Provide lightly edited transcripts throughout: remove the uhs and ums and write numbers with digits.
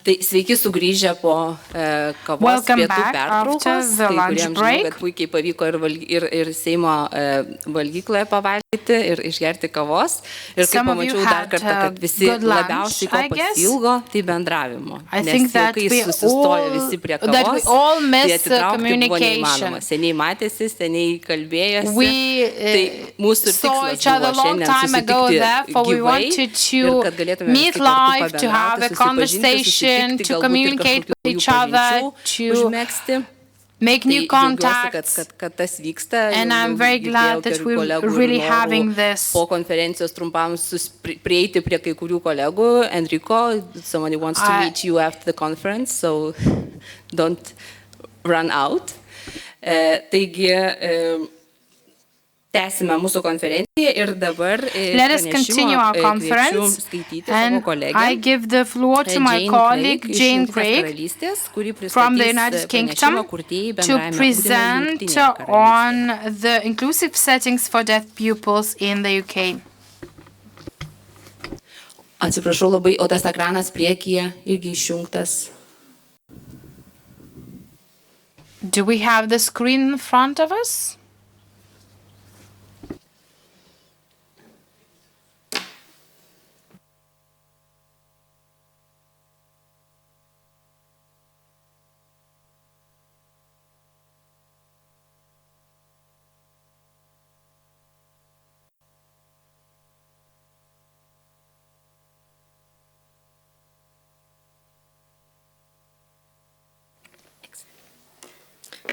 Tai sveiki sugrįžę po kavos pietų pertraukos, tai kuriems žinau, kad puikiai pavyko ir Seimo valgykloje pavalgyti ir išgerti kavos. Ir kaip pamačiau dar kartą, kad visi labiausiai ko pasilgo, tai bendravimo. Nes jau kai susistoja visi prie kavos, tai atitraukti buvo neįmanoma. Seniai matėsi, seniai kalbėjosi. Tai mūsų tikslas buvo šiandien susitikti gyvai ir kad galėtume visi kartu pabendrauti, susipažinti, to communicate with each other, to make new contacts, and I'm very glad that we're really having this. Po konferencijos trumpam prieiti prie kai kurių kolegų. Enrico, somebody wants to meet you after the conference, so don't run out. Taigi, tęsime mūsų konferenciją ir dabar let us continue our conference, and I give the floor to my colleague Jane Craig from the United Kingdom to present on the inclusive settings for deaf pupils in the UK. Atsiprašau labai, o tas ekranas priekyje irgi išjungtas. Do we have the screen in front of us?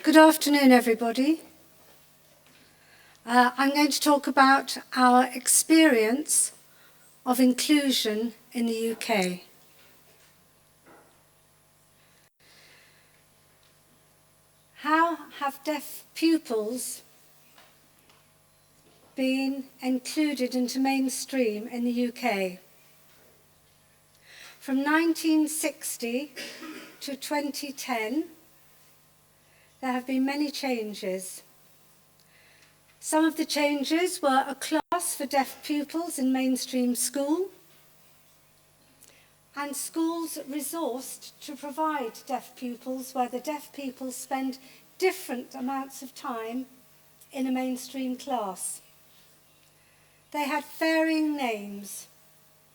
Good afternoon, everybody. I'm going to talk about our experience of inclusion in the UK. How have deaf pupils been included into mainstream in the UK? From 1960 to 2010, there have been many changes. Some of the changes were a class for deaf pupils in mainstream school, and schools resourced to provide deaf pupils where the deaf people spend different amounts of time in a mainstream class. They had varying names.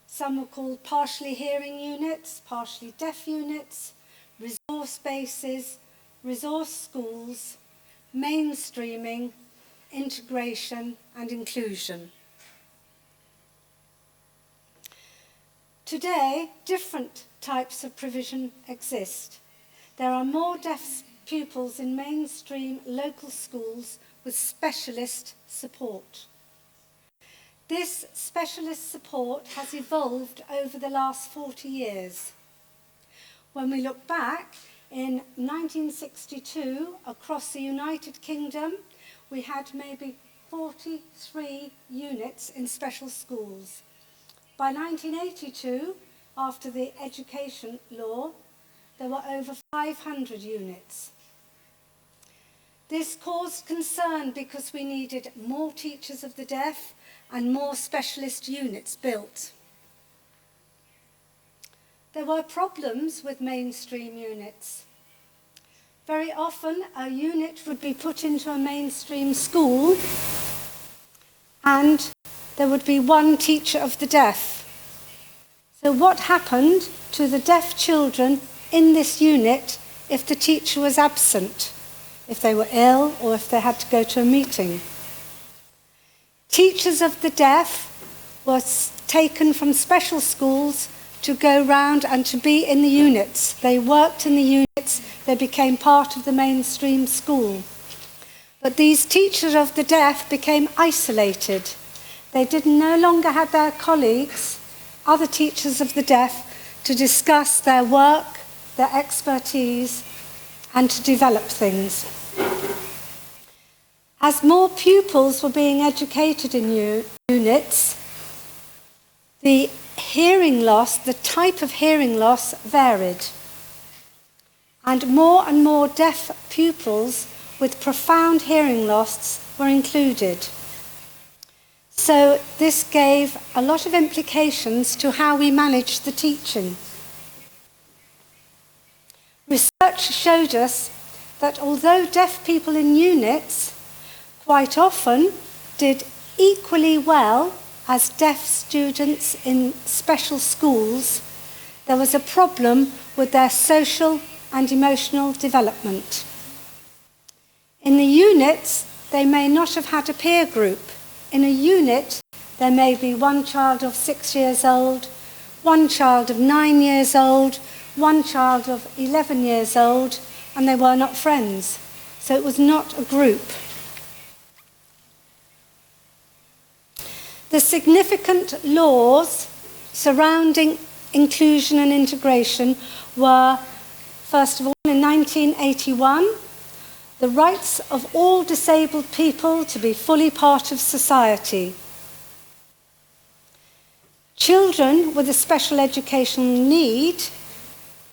Some were called partially hearing units, partially deaf units, resource bases, resource schools, mainstreaming, integration and inclusion. Today, different types of provision exist. There are more deaf pupils in mainstream local schools with specialist support. This specialist support has evolved over the last 40 years. When we look back, in 1962, across the United Kingdom, we had maybe 43 units in special schools. By 1982, after the education law, there were over 500 units. This caused concern because we needed more teachers of the deaf and more specialist units built. There were problems with mainstream units. Very often, a unit would be put into a mainstream school and there would be one teacher of the deaf. So what happened to the deaf children in this unit if the teacher was absent, if they were ill or if they had to go to a meeting? Teachers of the deaf were taken from special schools to go round and to be in the units. They worked in the units, they became part of the mainstream school. But these teachers of the deaf became isolated. They no longer had their colleagues, other teachers of the deaf, to discuss their work, their expertise, and to develop things. As more pupils were being educated in units, the hearing loss, the type of hearing loss varied. And more deaf pupils with profound hearing loss were included. So this gave a lot of implications to how we managed the teaching. Research showed us that although deaf people in units quite often did equally well as deaf students in special schools, there was a problem with their social and emotional development. In the units, they may not have had a peer group. In a unit, there may be one child of 6 years old, one child of 9 years old, one child of 11 years old, and they were not friends. So it was not a group. The significant laws surrounding inclusion and integration were, first of all, in 1981, the rights of all disabled people to be fully part of society. Children with a special educational need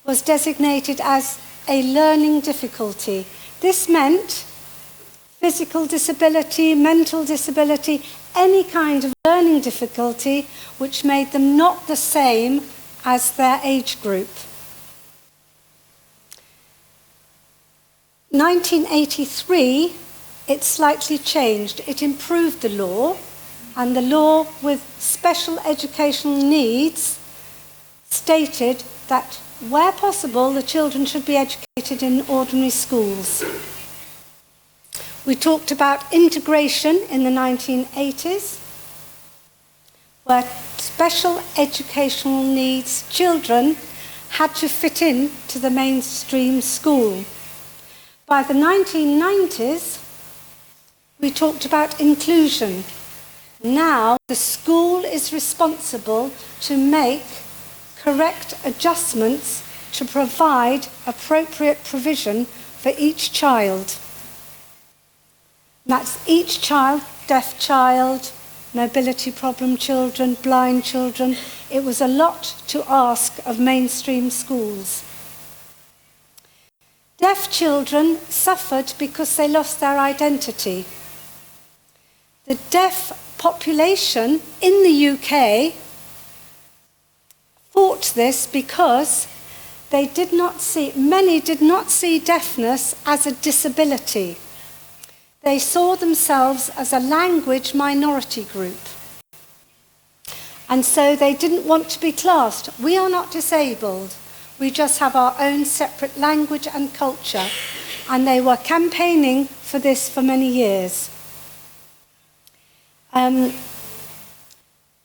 was designated as a learning difficulty. This meant physical disability, mental disability, any kind of learning difficulty which made them not the same as their age group. 1983, it slightly changed. It improved the law, and the law with special educational needs stated that where possible, the children should be educated in ordinary schools. We talked about integration in the 1980s, where special educational needs children had to fit in to the mainstream school. By the 1990s, we talked about inclusion. Now, the school is responsible to make correct adjustments to provide appropriate provision for each child. That's each child, deaf child, mobility problem children, blind children. It was a lot to ask of mainstream schools. Deaf children suffered because they lost their identity. The deaf population in the UK fought this because many did not see deafness as a disability. They saw themselves as a language minority group. And so they didn't want to be classed. We are not disabled. We just have our own separate language and culture. And they were campaigning for this for many years.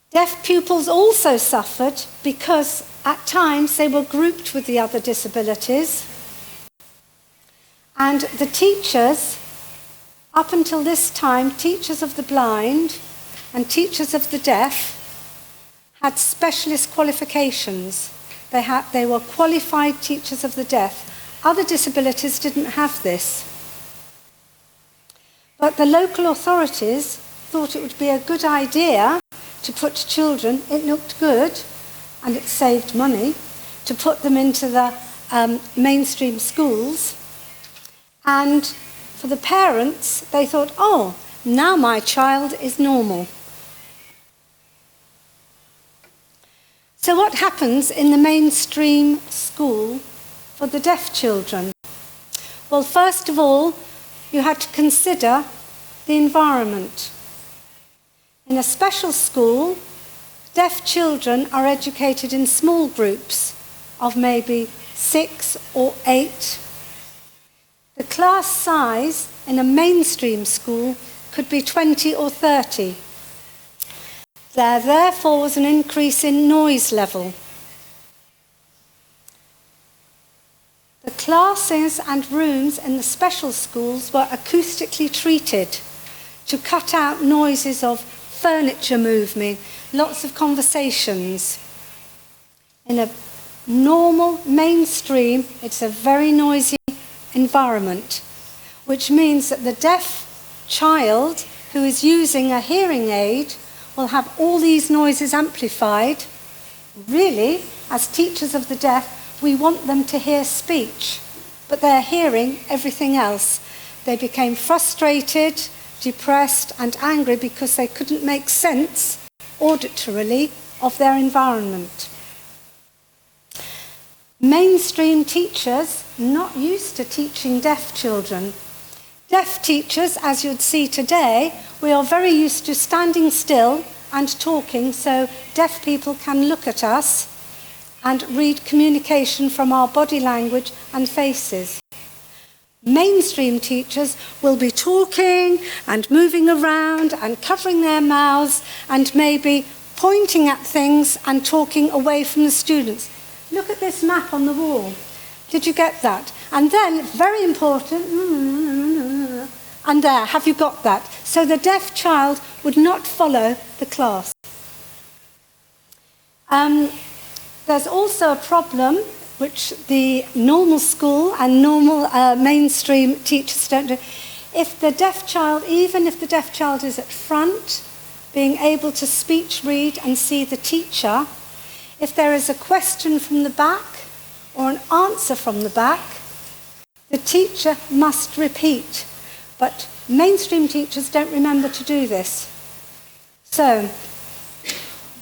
Deaf pupils also suffered because at times they were grouped with the other disabilities. And the teachers, up until this time, teachers of the blind and teachers of the deaf had specialist qualifications. They were qualified teachers of the deaf. Other disabilities didn't have this. But the local authorities thought it would be a good idea to put children, it looked good and it saved money, to put them into the mainstream schools. And for the parents, they thought, oh, now my child is normal. So what happens in the mainstream school for the deaf children? Well, first of all, you had to consider the environment. In a special school, deaf children are educated in small groups of maybe 6 or 8. The class size in a mainstream school could be 20 or 30. There therefore was an increase in noise level. The classes and rooms in the special schools were acoustically treated to cut out noises of furniture moving, lots of conversations. In a normal mainstream, it's a very noisy environment, which means that the deaf child who is using a hearing aid will have all these noises amplified. Really, as teachers of the deaf, we want them to hear speech, but they're hearing everything else. They became frustrated, depressed and angry because they couldn't make sense auditorily of their environment. Mainstream teachers not used to teaching deaf children. Deaf teachers, as you'd see today, we are very used to standing still and talking so deaf people can look at us and read communication from our body language and faces. Mainstream teachers will be talking and moving around and covering their mouths and maybe pointing at things and talking away from the students. Look at this map on the wall. Did you get that? And then, very important, and there, have you got that? So the deaf child would not follow the class. There's also a problem which the normal school and normal mainstream teachers don't do. If the deaf child, even if the deaf child is at front, being able to speech read and see the teacher, if there is a question from the back or an answer from the back, the teacher must repeat. But mainstream teachers don't remember to do this. So,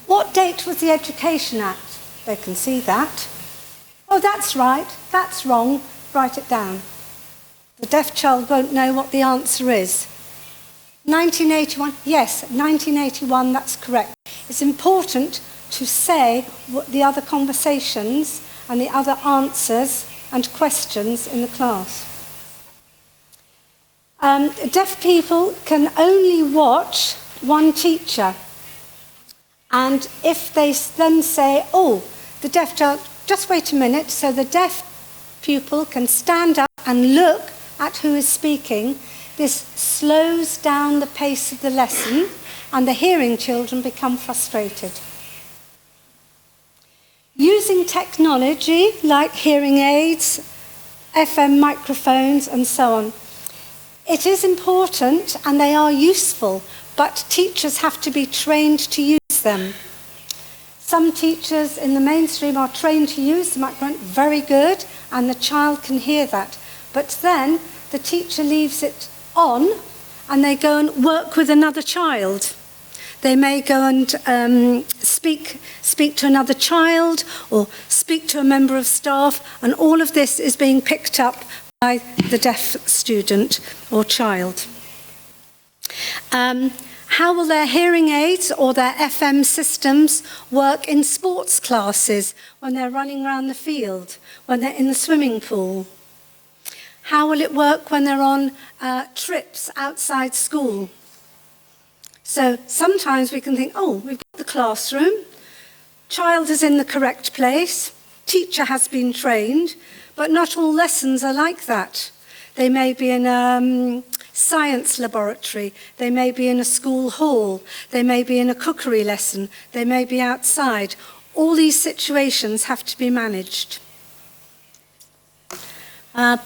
what date was the Education Act? They can see that. Oh, that's right, that's wrong, write it down. The deaf child won't know what the answer is. 1981, yes, 1981, that's correct. It's important to say what the other conversations and the other answers and questions in the class. Deaf people can only watch one teacher. And if they then say, oh, the deaf child, just wait a minute, so the deaf pupil can stand up and look at who is speaking, this slows down the pace of the lesson and the hearing children become frustrated. Using technology like hearing aids, FM microphones and so on, it is important and they are useful, but teachers have to be trained to use them. Some teachers in the mainstream are trained to use the microphone, very good, and the child can hear that. But then the teacher leaves it on and they go and work with another child. They may go and speak to another child or speak to a member of staff, and all of this is being picked up by the deaf student or child. How will their hearing aids or their FM systems work in sports classes when they're running around the field, when they're in the swimming pool? How will it work when they're on trips outside school? So sometimes we can think, oh, we've got the classroom, child is in the correct place, teacher has been trained, but not all lessons are like that. They may be in a science laboratory, they may be in a school hall, they may be in a cookery lesson, they may be outside. All these situations have to be managed. I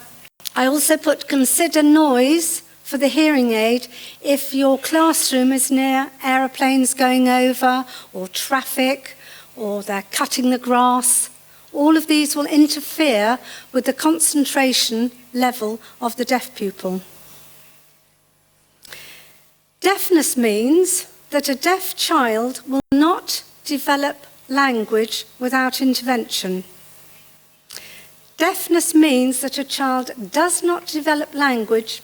also put consider noise for the hearing aid if your classroom is near aeroplanes going over or traffic or they're cutting the grass. All of these will interfere with the concentration level of the deaf pupil. Deafness means that a deaf child will not develop language without intervention. Deafness means that a child does not develop language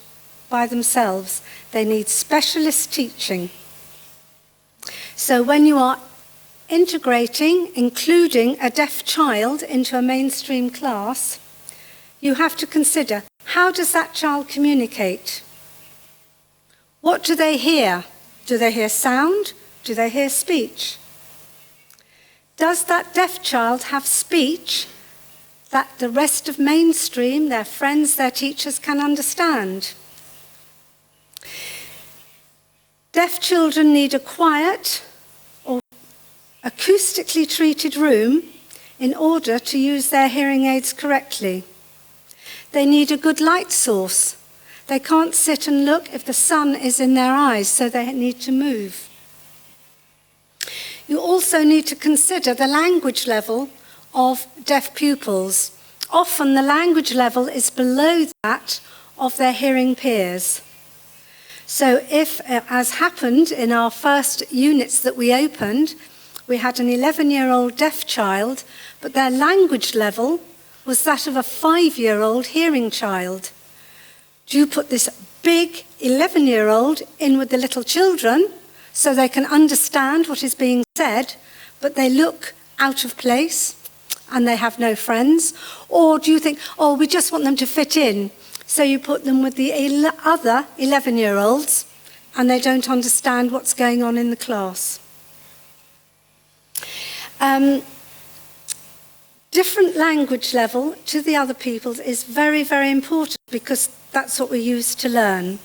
by themselves. They need specialist teaching. So when you are integrating, including a deaf child into a mainstream class, you have to consider, how does that child communicate? What do they hear? Do they hear sound? Do they hear speech? Does that deaf child have speech that the rest of mainstream, their friends, their teachers can understand? Deaf children need a quiet or acoustically treated room in order to use their hearing aids correctly. They need a good light source. They can't sit and look if the sun is in their eyes, so they need to move. You also need to consider the language level of deaf pupils. Often the language level is below that of their hearing peers. So if, as happened in our first units that we opened, we had an 11-year-old deaf child, but their language level was that of a 5-year-old hearing child. Do you put this big 11-year-old in with the little children so they can understand what is being said, but they look out of place and they have no friends? Or do you think, oh, we just want them to fit in, so you put them with the other 11-year-olds and they don't understand what's going on in the class? Different language level to the other people's is very, very important, because that's what we use to learn.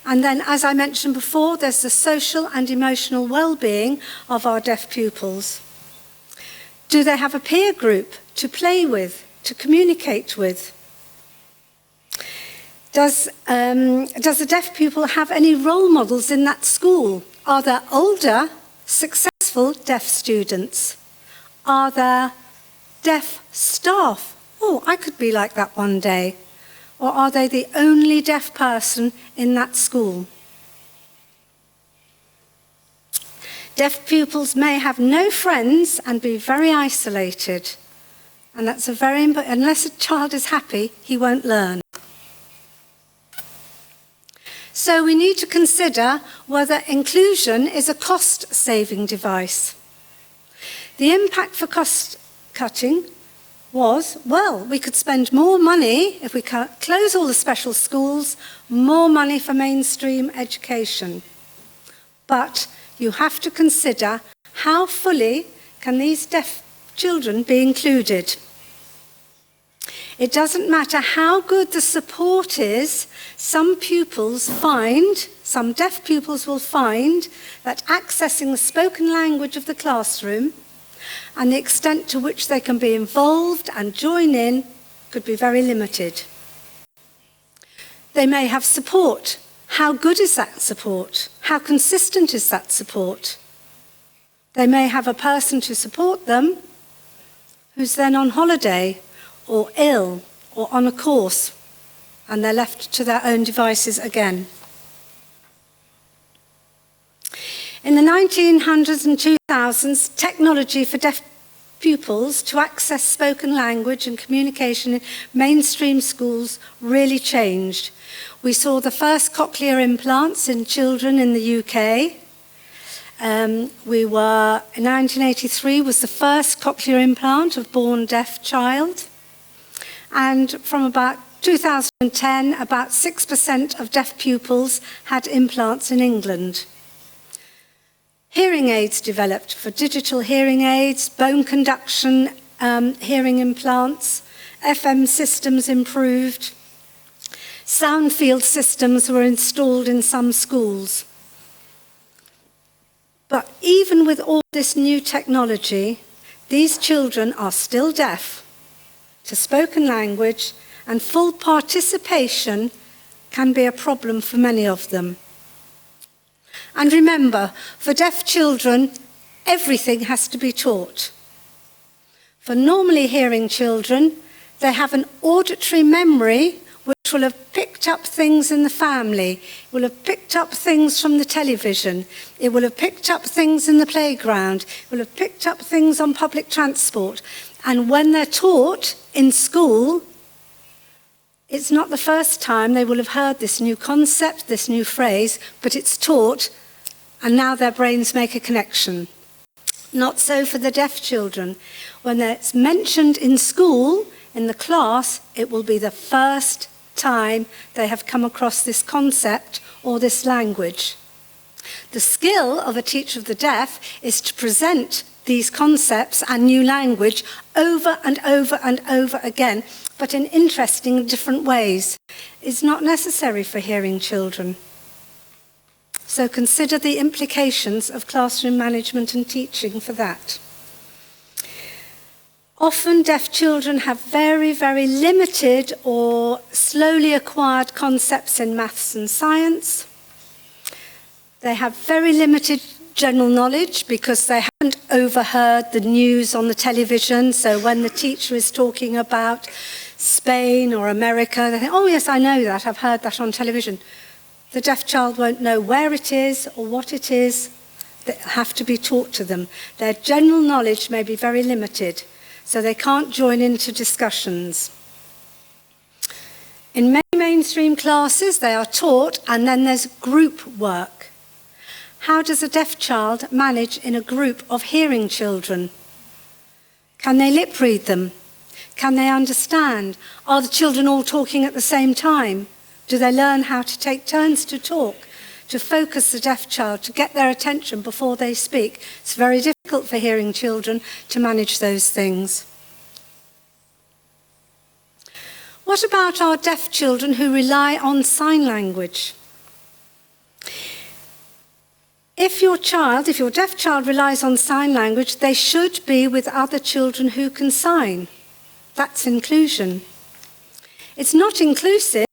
And then, as I mentioned before, there's the social and emotional well-being of our deaf pupils. Do they have a peer group to play with, to communicate with? Does the deaf pupil have any role models in that school? Are there older, successful deaf students? Are there deaf staff? Oh, I could be like that one day. Or are they the only deaf person in that school? Deaf pupils may have no friends and be very isolated. And that's unless a child is happy, he won't learn. So we need to consider whether inclusion is a cost-saving device. The impact for cost cutting was, well, we could spend more money if we close all the special schools, more money for mainstream education. But you have to consider how fully can these deaf children be included. It doesn't matter how good the support is, some deaf pupils will find that accessing the spoken language of the classroom and the extent to which they can be involved and join in could be very limited. They may have support. How good is that support? How consistent is that support? They may have a person to support them who's then on holiday or ill or on a course, and they're left to their own devices again. In the 1900s and 2000s, technology for deaf pupils to access spoken language and communication in mainstream schools really changed. We saw the first cochlear implants in children in the UK. In 1983 was the first cochlear implant of born deaf child. And from about 2010, about 6% of deaf pupils had implants in England. Hearing aids developed for digital hearing aids, bone conduction hearing implants, FM systems improved, sound field systems were installed in some schools. But even with all this new technology, these children are still deaf to spoken language, and full participation can be a problem for many of them. And remember, for deaf children, everything has to be taught. For normally hearing children, they have an auditory memory which will have picked up things in the family, will have picked up things from the television, it will have picked up things in the playground, it will have picked up things on public transport. And when they're taught in school, it's not the first time they will have heard this new concept, this new phrase, but it's taught, and now their brains make a connection. Not so for the deaf children. When it's mentioned in school, in the class, it will be the first time they have come across this concept or this language. The skill of a teacher of the deaf is to present these concepts and new language over and over and over again, but in interesting different ways. It's not necessary for hearing children. So consider the implications of classroom management and teaching for that. Often deaf children have very, very limited or slowly acquired concepts in maths and science. They have very limited general knowledge because they haven't overheard the news on the television. So when the teacher is talking about Spain or America, they think, oh yes, I know that, I've heard that on television. The deaf child won't know where it is or what it is that have to be taught to them. Their general knowledge may be very limited. so they can't join into discussions. In many mainstream classes, they are taught, and then there's group work. How does a deaf child manage in a group of hearing children? Can they lip read them? Can they understand? Are the children all talking at the same time? Do they learn how to take turns to talk, to focus the deaf child, to get their attention before they speak? It's very difficult for hearing children to manage those things. What about our deaf children who rely on sign language? If your deaf child relies on sign language, they should be with other children who can sign. That's inclusion. It's not inclusive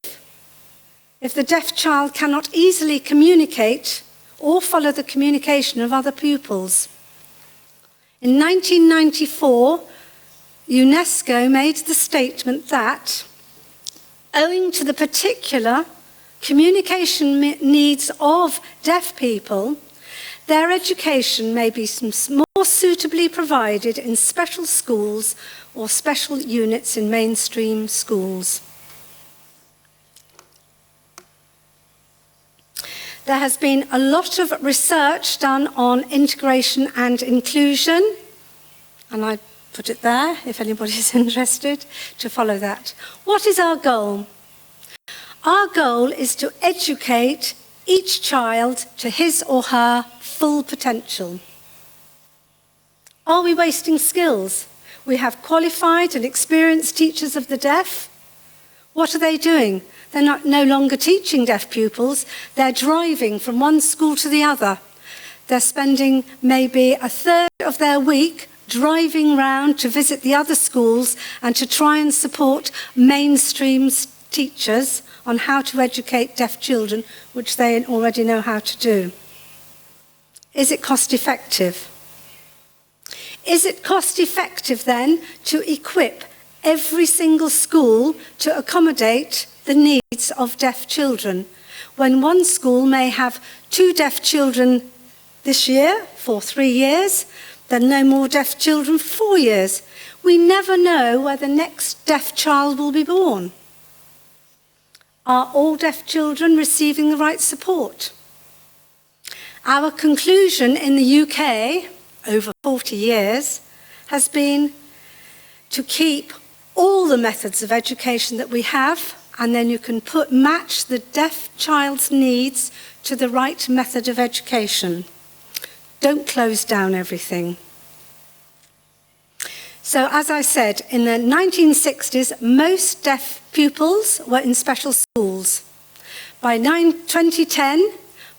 if the deaf child cannot easily communicate or follow the communication of other pupils. In 1994, UNESCO made the statement that, owing to the particular communication needs of deaf people, their education may be more suitably provided in special schools or special units in mainstream schools. There has been a lot of research done on integration and inclusion, and I put it there if anybody's interested to follow that. What is our goal? Our goal is to educate each child to his or her full potential. Are we wasting skills? We have qualified and experienced teachers of the deaf. What are they doing? They're no longer teaching deaf pupils. They're driving from one school to the other. They're spending maybe a third of their week driving round to visit the other schools and to try and support mainstream teachers on how to educate deaf children, which they already know how to do. Is it cost effective? Is it cost effective then to equip every single school to accommodate the needs of deaf children, when one school may have 2 deaf children this year for 3 years, then no more deaf children for 4 years? We never know where the next deaf child will be born. Are all deaf children receiving the right support? Our conclusion in the UK, over 40 years, has been to keep all the methods of education that we have, and then you can match the deaf child's needs to the right method of education. Don't close down everything. So, as I said, in the 1960s, most deaf pupils were in special schools. By 2010,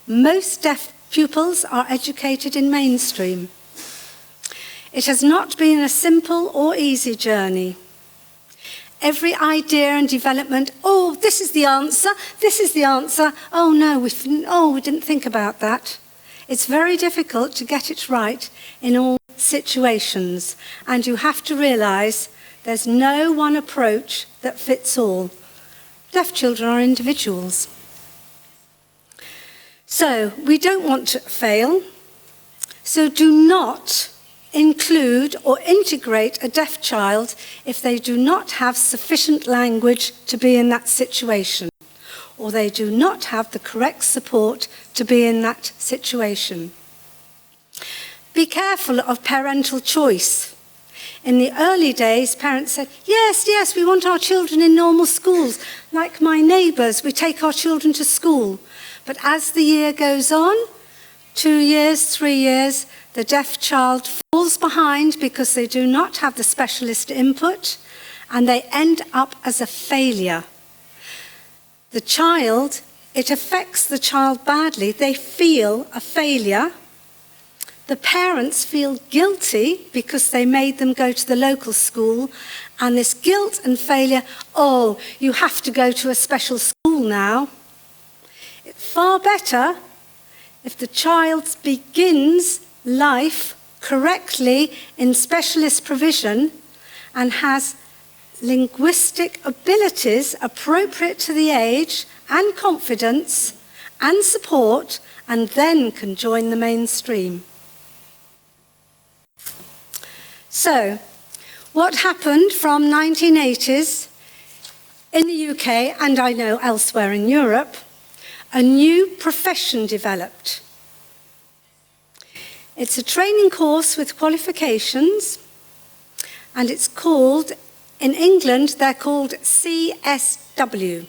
most deaf pupils are educated in mainstream. It has not been a simple or easy journey. Every idea and development, oh, this is the answer, oh no, we didn't think about that. It's very difficult to get it right in all situations, and you have to realise there's no one approach that fits all. Deaf children are individuals. So, we don't want to fail, so do not include or integrate a deaf child if they do not have sufficient language to be in that situation, or they do not have the correct support to be in that situation. Be careful of parental choice. In the early days, parents said, yes, we want our children in normal schools. Like my neighbours, we take our children to school. But as the year goes on, 2 years, 3 years, the deaf child falls behind because they do not have the specialist input, and they end up as a failure. It affects the child badly. They feel a failure. The parents feel guilty because they made them go to the local school, and this guilt and failure, oh, you have to go to a special school now. It's far better if the child begins life correctly in specialist provision and has linguistic abilities appropriate to the age and confidence and support, and then can join the mainstream. So, what happened from 1980s in the UK, and I know elsewhere in Europe, a new profession developed. It's a training course with qualifications, and it's called, in England, they're called CSW,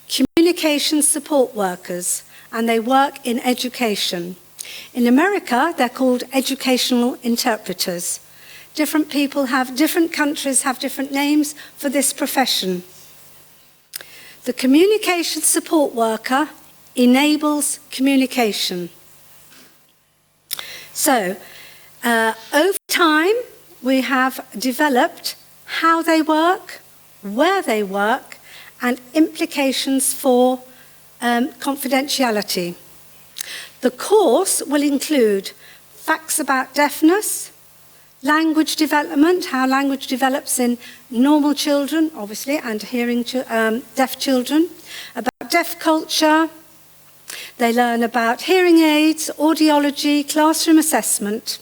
Communication Support Workers, and they work in education. In America, they're called educational interpreters. Different countries have different names for this profession. The communication support worker enables communication. So, over time, we have developed how they work, where they work, and implications for confidentiality. The course will include facts about deafness, language development, how language develops in normal children, obviously, and deaf children, about deaf culture. They learn about hearing aids, audiology, classroom assessment.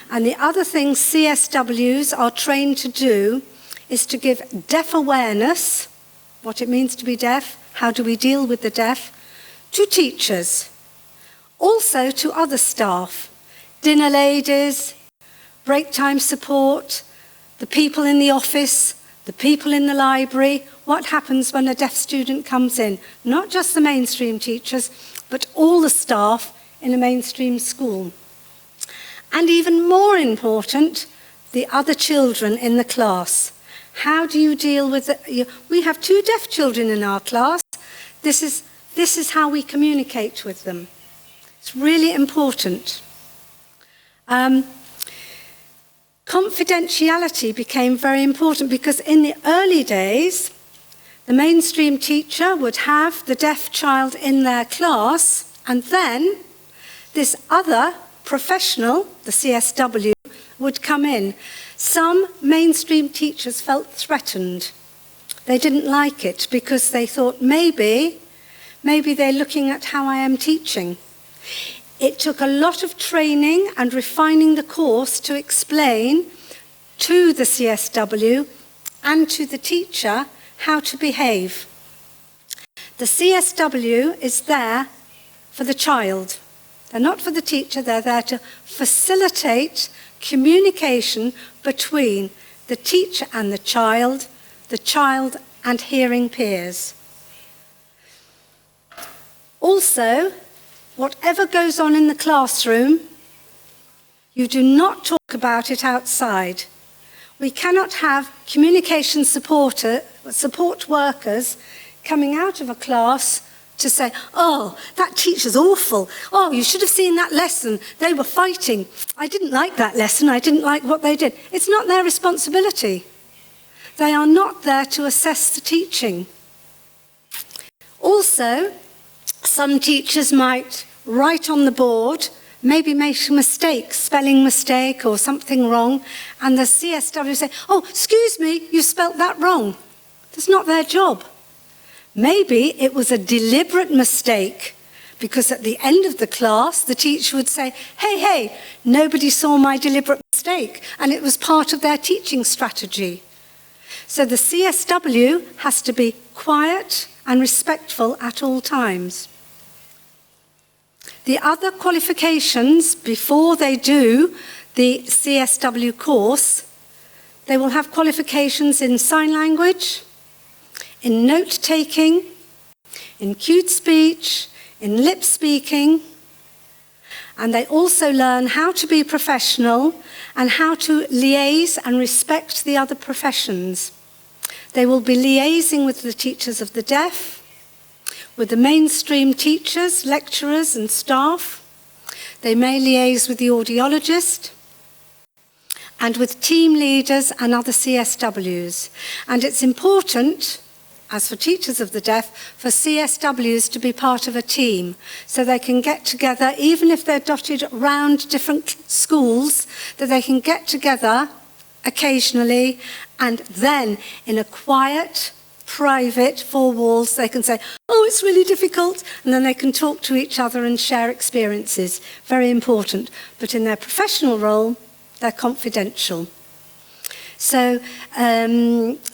And the other thing CSWs are trained to do is to give deaf awareness, what it means to be deaf, how do we deal with the deaf, to teachers, also to other staff, dinner ladies, break time support, the people in the office, the people in the library, what happens when a deaf student comes in, not just the mainstream teachers, but all the staff in a mainstream school. And even more important, the other children in the class. How do you deal with it? We have 2 deaf children in our class. This is how we communicate with them. It's really important. Confidentiality became very important because in the early days, the mainstream teacher would have the deaf child in their class, and then this other professional, the CSW, would come in. Some mainstream teachers felt threatened. They didn't like it because they thought maybe they're looking at how I am teaching. It took a lot of training and refining the course to explain to the CSW and to the teacher how to behave. The CSW is there for the child. They're not for the teacher, they're there to facilitate communication between the teacher and the child and hearing peers. Also, whatever goes on in the classroom, you do not talk about it outside. We cannot have communication support workers coming out of a class to say, oh, that teacher's awful. Oh, you should have seen that lesson. They were fighting. I didn't like that lesson. I didn't like what they did. It's not their responsibility. They are not there to assess the teaching. Also, some teachers might write on the board, maybe make a mistake, spelling mistake or something wrong, and the CSW say, oh, excuse me, you spelt that wrong. That's not their job. Maybe it was a deliberate mistake, because at the end of the class, the teacher would say, hey, nobody saw my deliberate mistake, and it was part of their teaching strategy. So the CSW has to be quiet and respectful at all times. The other qualifications before they do the CSW course, they will have qualifications in sign language, in note-taking, in cued speech, in lip speaking, and they also learn how to be professional and how to liaise and respect the other professions. They will be liaising with the teachers of the deaf, with the mainstream teachers, lecturers and staff. They may liaise with the audiologist and with team leaders and other CSWs. And it's important, as for teachers of the deaf, for CSWs to be part of a team so they can get together, even if they're dotted around different schools, that they can get together occasionally, and then in a quiet, private, 4 walls, they can say, oh, it's really difficult, and then they can talk to each other and share experiences. Very important. But in their professional role, they're confidential. So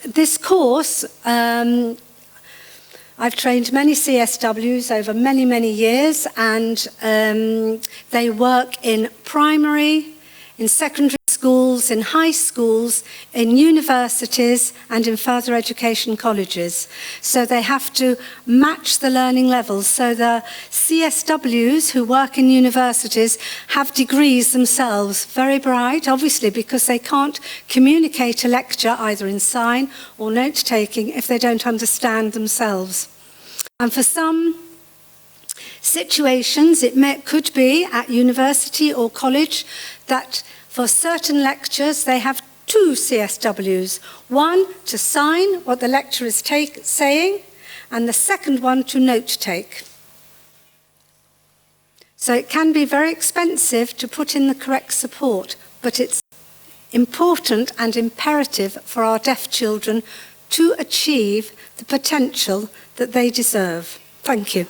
this course, I've trained many CSWs over many, many years, and they work in primary, in secondary schools, in high schools, in universities, and in further education colleges. So they have to match the learning levels. So the CSWs who work in universities have degrees themselves, very bright, obviously, because they can't communicate a lecture either in sign or note-taking if they don't understand themselves. And for some situations, it could be at university or college that for certain lectures they have two CSWs, one to sign what the lecturer is saying, and the second one to note take. So it can be very expensive to put in the correct support, but it's important and imperative for our deaf children to achieve the potential that they deserve. Thank you.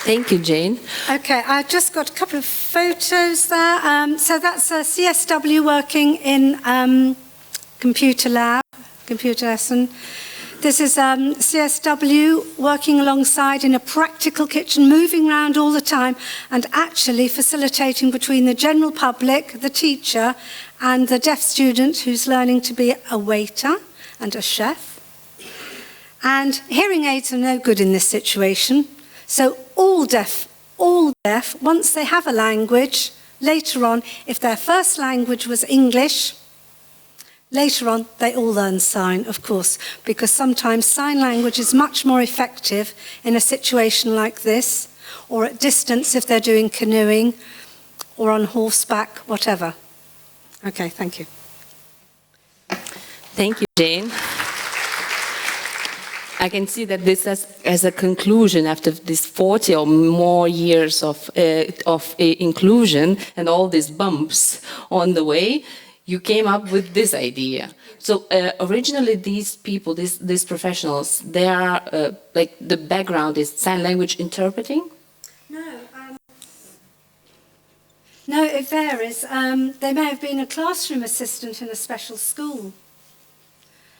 Thank you, Jane. Okay, I just got a couple of photos there. So that's a CSW working in computer lesson. This is CSW working alongside in a practical kitchen, moving around all the time and actually facilitating between the general public, the teacher, and the deaf student who's learning to be a waiter and a chef. And hearing aids are no good in this situation. So all deaf, once they have a language, later on, if their first language was English, later on they all learn sign, of course, because sometimes sign language is much more effective in a situation like this, or at distance if they're doing canoeing, or on horseback, whatever. Okay, thank you. Thank you, Jane. I can see that this as a conclusion after this 40 or more years of inclusion and all these bumps on the way, you came up with this idea. So originally these people, these professionals, they are like the background is sign language interpreting? No, it varies. They may have been a classroom assistant in a special school.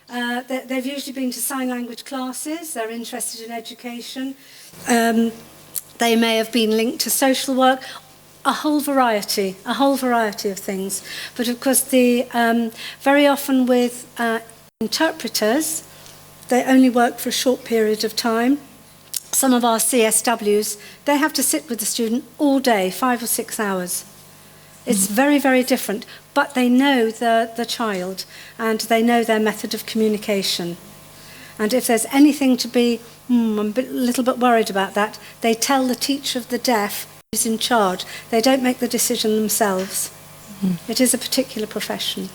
They've usually been to sign language classes, they're interested in education, they may have been linked to social work, a whole variety of things. But of course, very often with interpreters, they only work for a short period of time. Some of our CSWs, they have to sit with the student all day, 5 or 6 hours. It's very, very different, but they know the child and they know their method of communication. And if there's anything to be, I'm a little bit worried about that, they tell the teacher of the deaf who's in charge. They don't make the decision themselves. It is a particular profession.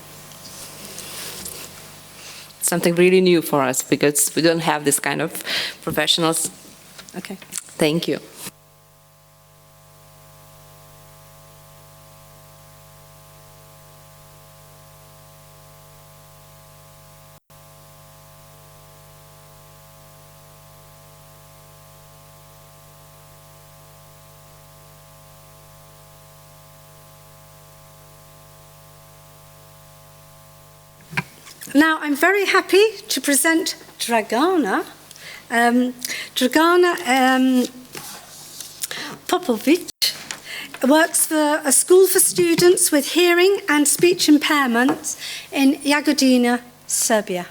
Something really new for us because we don't have this kind of professionals. Okay. Thank you. Now, I'm very happy to present Dragana. Dragana Popovic works for a school for students with hearing and speech impairments in Jagodina, Serbia.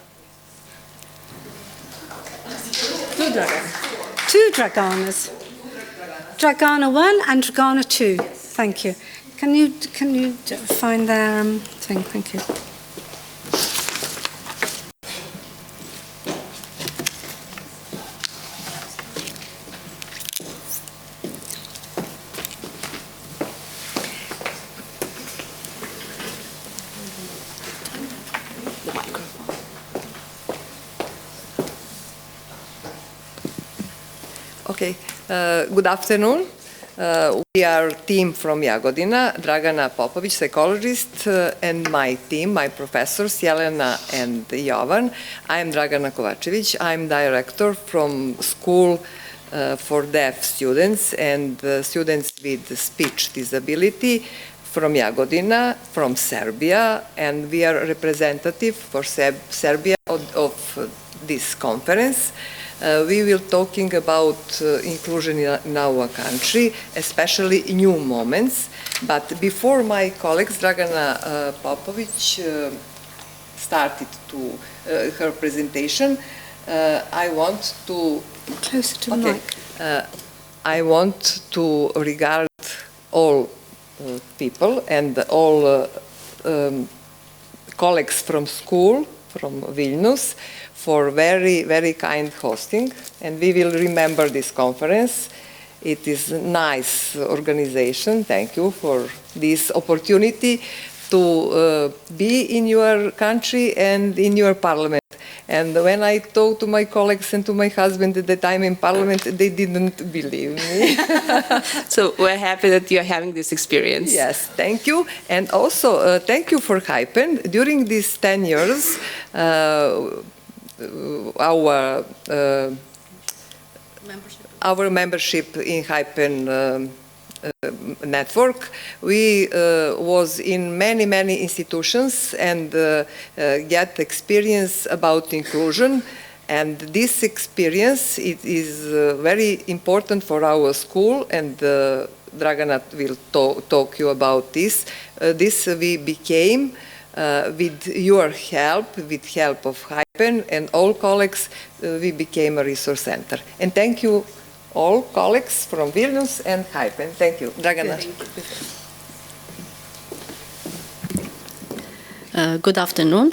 Two Draganas. Dragana 1 and Dragana 2. Thank you. Can you find their thing? Thank you. Okay, good afternoon. We are a team from Jagodina, Dragana Popovic, psychologist, and my team, my professors, Jelena and Jovan. I am Dragana Kovačević. I am director from school for deaf students and students with speech disability from Jagodina, from Serbia, and we are representative for Serbia of this conference. We will talking about inclusion in our country, especially new moments. But before my colleagues, Dragana Popović started to her presentation, I want to closer to the mic. I want to regard all people and all colleagues from school, from Vilnius, for very, very kind hosting, and we will remember this conference. It is a nice organization. Thank you for this opportunity to be in your country and in your parliament. And when I talked to my colleagues and to my husband at the time in parliament, they didn't believe me. So we're happy that you're having this experience. Yes, thank you. And also, thank you for Hypen. During these 10 years, our membership in Hypen network, we was in many institutions and get experience about inclusion, and this experience it is very important for our school, and Dragana will talk you about this. This we became with your help, with help of Hypen and all colleagues, we became a resource center. And thank you all colleagues from Vilnius and Hypen. Thank you. Dragana. Good afternoon.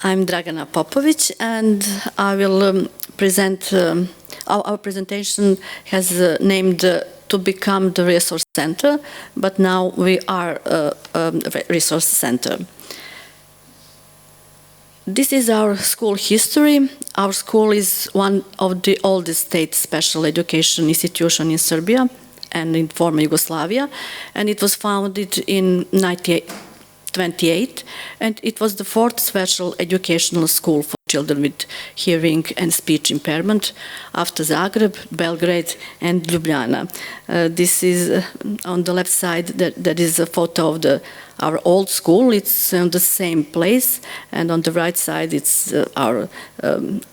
I'm Dragana Popović, and I will present, our presentation has named to become the resource center, but now we are a resource center. This is our school history. Our school is one of the oldest state special education institutions in Serbia and in former Yugoslavia, and it was founded in 1928, and it was the fourth special educational school for children with hearing and speech impairment after Zagreb, Belgrade, and Ljubljana. This is on the left side, that is a photo of our old school. It's on the same place, and on the right side it's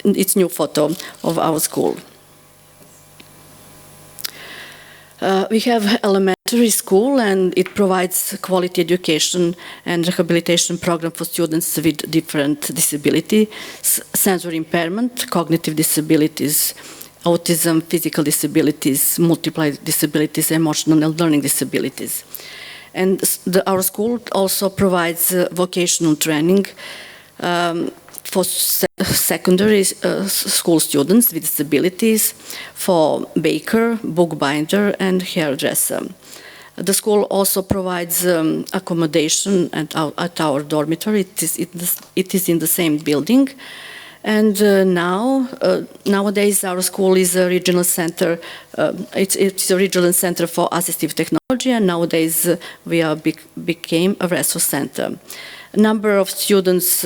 its new photo of our school. We have elementary school, and it provides quality education and rehabilitation program for students with different disabilities, sensory impairment, cognitive disabilities, autism, physical disabilities, multiple disabilities, emotional and learning disabilities. And our school also provides vocational training for secondary school students with disabilities, for baker, bookbinder, and hairdresser. The school also provides accommodation at our dormitory. It is in the same building. And nowadays our school is a regional center. It's a regional center for assistive technology, and nowadays we became a resource center. Number of students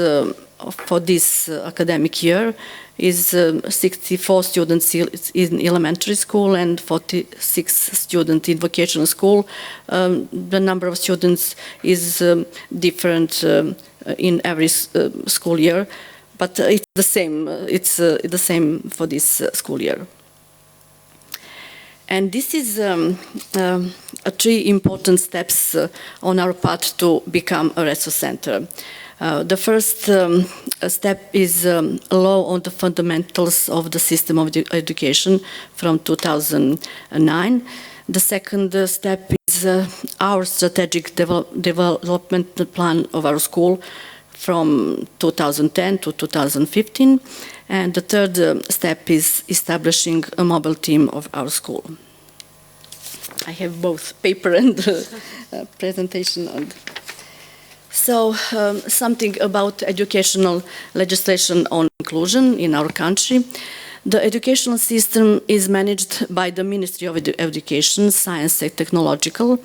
for this academic year is 64 students in elementary school and 46 students in vocational school. The number of students is different in every school year, but it's the same. It's the same for this school year. And this is three important steps on our path to become a resource center. The first step is law on the fundamentals of the system of education from 2009. The second step is our strategic development plan of our school from 2010 to 2015. And the third step is establishing a mobile team of our school. I have both paper and presentation on. So, something about educational legislation on inclusion in our country. The educational system is managed by the Ministry of Education, Science and Technological.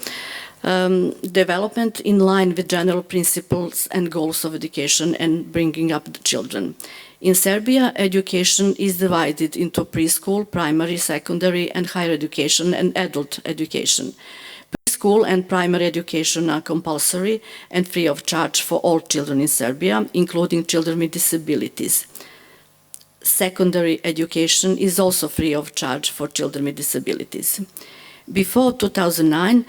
development in line with general principles and goals of education and bringing up the children. In Serbia, education is divided into preschool, primary, secondary, and higher education and adult education. Preschool and primary education are compulsory and free of charge for all children in Serbia, including children with disabilities. Secondary education is also free of charge for children with disabilities. Before 2009,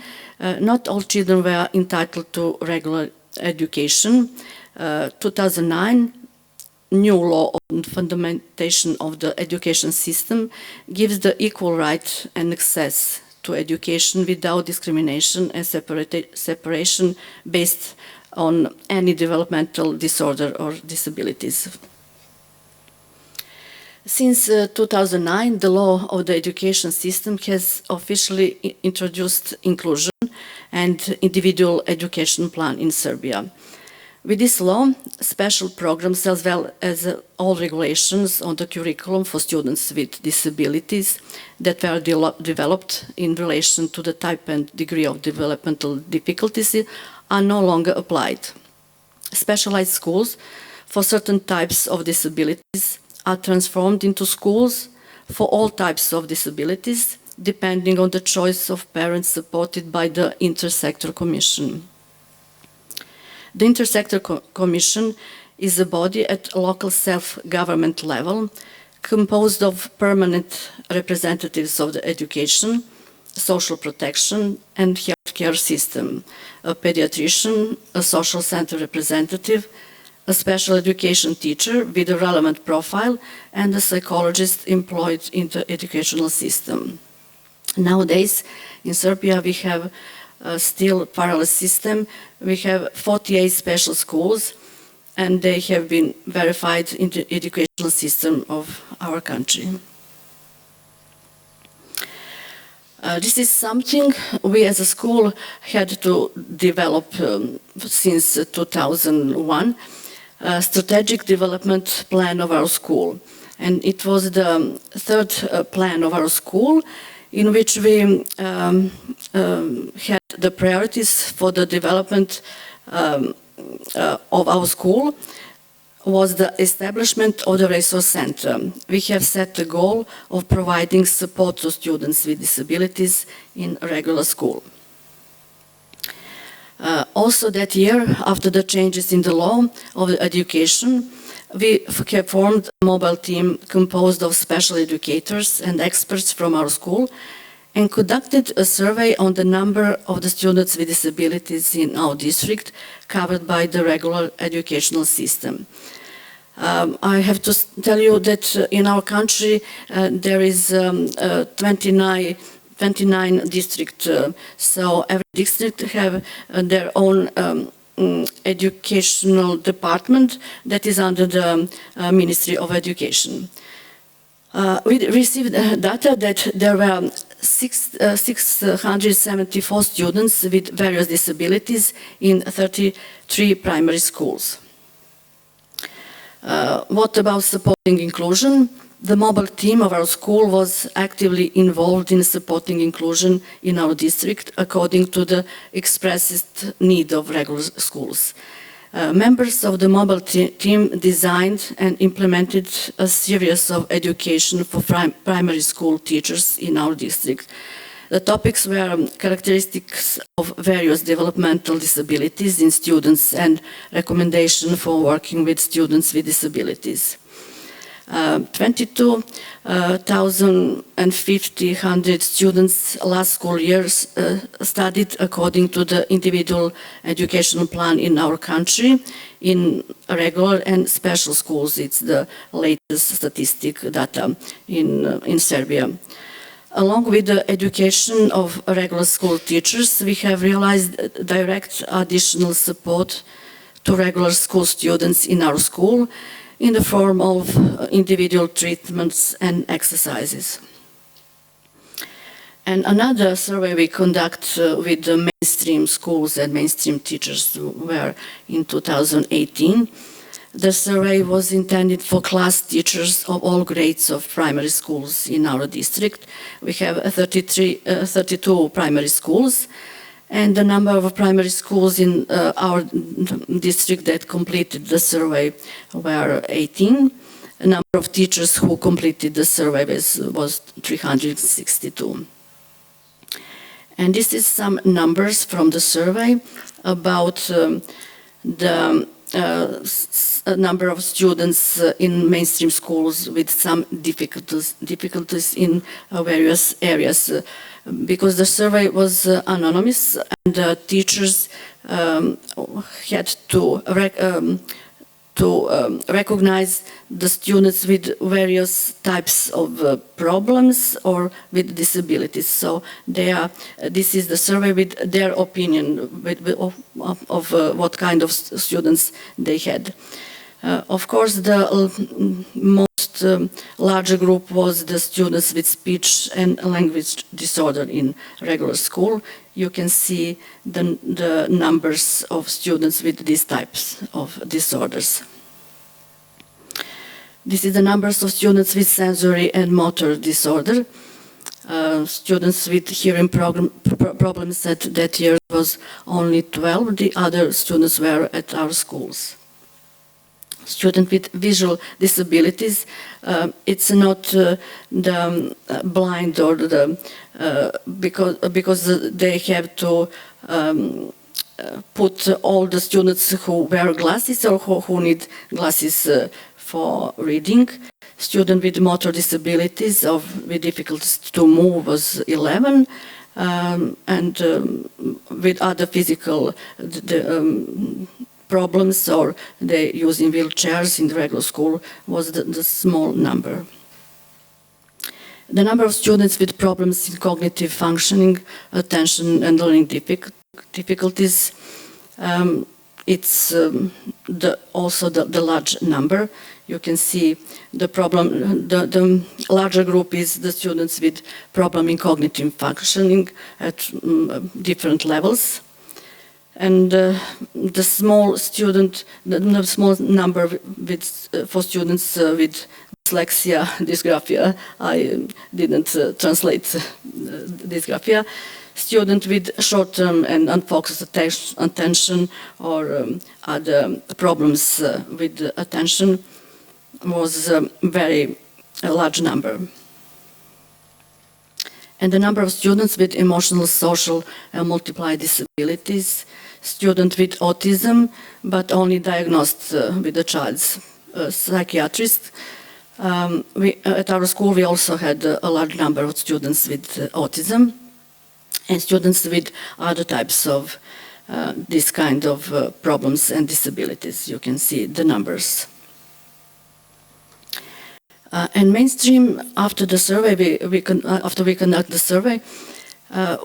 not all children were entitled to regular education. 2009, new law on fundamentation of the education system gives the equal right and access to education without discrimination and separation based on any developmental disorder or disabilities. Since 2009, the law of the education system has officially introduced inclusion and individual education plan in Serbia. With this law, special programs as well as all regulations on the curriculum for students with disabilities that were developed in relation to the type and degree of developmental difficulties are no longer applied. Specialized schools for certain types of disabilities are transformed into schools for all types of disabilities, depending on the choice of parents supported by the Intersector Commission. The Intersector Commission is a body at local self-government level composed of permanent representatives of the education, social protection, and healthcare system, a pediatrician, a social center representative, a special education teacher with a relevant profile, and a psychologist employed in the educational system. Nowadays, in Serbia, we have still a parallel system. We have 48 special schools, and they have been verified in the educational system of our country. This is something we as a school had to develop since 2001. Strategic development plan of our school, and it was the third plan of our school in which we had the priorities for the development of our school was the establishment of the resource center. We have set the goal of providing support to students with disabilities in a regular school. Also that year, after the changes in the law of education, we have formed a mobile team composed of special educators and experts from our school and conducted a survey on the number of the students with disabilities in our district covered by the regular educational system. I have to tell you that in our country there is 29 districts, so every district have their own educational department that is under the Ministry of Education. We received data that there were 674 students with various disabilities in 33 primary schools. What about supporting inclusion? The mobile team of our school was actively involved in supporting inclusion in our district according to the expressed need of regular schools. Members of the mobile team designed and implemented a series of education for primary school teachers in our district. The topics were characteristics of various developmental disabilities in students and recommendation for working with students with disabilities. 22,500 students last school year studied according to the individual educational plan in our country in regular and special schools. It's the latest statistic data in Serbia. Along with the education of regular school teachers, we have realized direct additional support to regular school students in our school in the form of individual treatments and exercises. And another survey we conduct with the mainstream schools and mainstream teachers were in 2018. The survey was intended for class teachers of all grades of primary schools in our district. We have 32 primary schools, And the number of primary schools in our district that completed the survey were 18. The number of teachers who completed the survey was 362. And this is some numbers from the survey about the number of students in mainstream schools with some difficulties in various areas. Because the survey was anonymous, and teachers had to recognize the students with various types of problems or with disabilities. So this is the survey with their opinion of what kind of students they had. Of course, the most larger group was the students with speech and language disorder in regular school. You can see the numbers of students with these types of disorders. This is the numbers of students with sensory and motor disorder. Students with hearing problems at that year was only 12. The other students were at our schools. Students with visual disabilities, it's not the blind or the because they have to put all the students who wear glasses or who need glasses for reading. Student with motor disabilities or with difficulties to move was 11, and with other physical problems or they using wheelchairs in the regular school was the small number. The number of students with problems in cognitive functioning, attention and learning difficulties, it's also the large number. You can see the problem, the larger group is the students with problem in cognitive functioning at different levels. And the small number for students with dyslexia, dysgraphia, I didn't translate dysgraphia. Student with short-term and unfocused attention or other problems with attention was a very large number. And the number of students with emotional, social, and multiple disabilities, students with autism, but only diagnosed with a child's psychiatrist. At our school, we also had a large number of students with autism and students with other types of this kind of problems and disabilities. You can see the numbers. And mainstream, after the survey, after we conduct the survey, the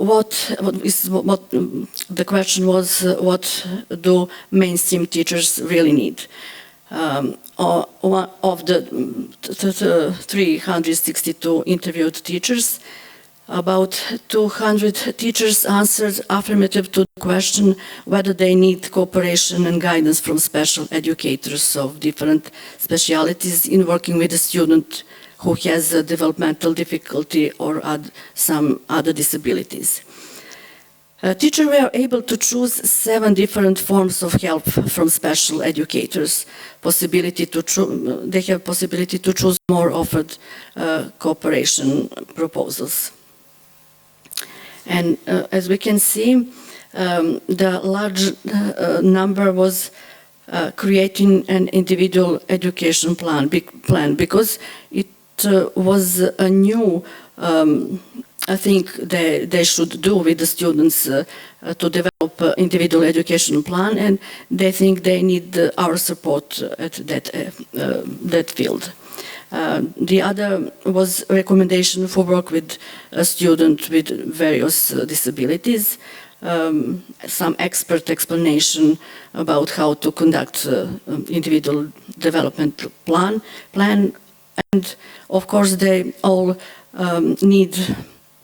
question was, what do mainstream teachers really need? Of the 362 interviewed teachers, about 200 teachers answered affirmative to the question whether they need cooperation and guidance from special educators of different specialities in working with a student who has a developmental difficulty or some other disabilities. Teachers were able to choose 7 different forms of help from special educators. They have possibility to choose more offered cooperation proposals. And as we can see, the large number was creating an individual education plan because it was a new I think they should do with the students to develop an individual education plan, and they think they need our support at that field. The other was a recommendation for work with a student with various disabilities, some expert explanation about how to conduct individual development plan, and of course they all need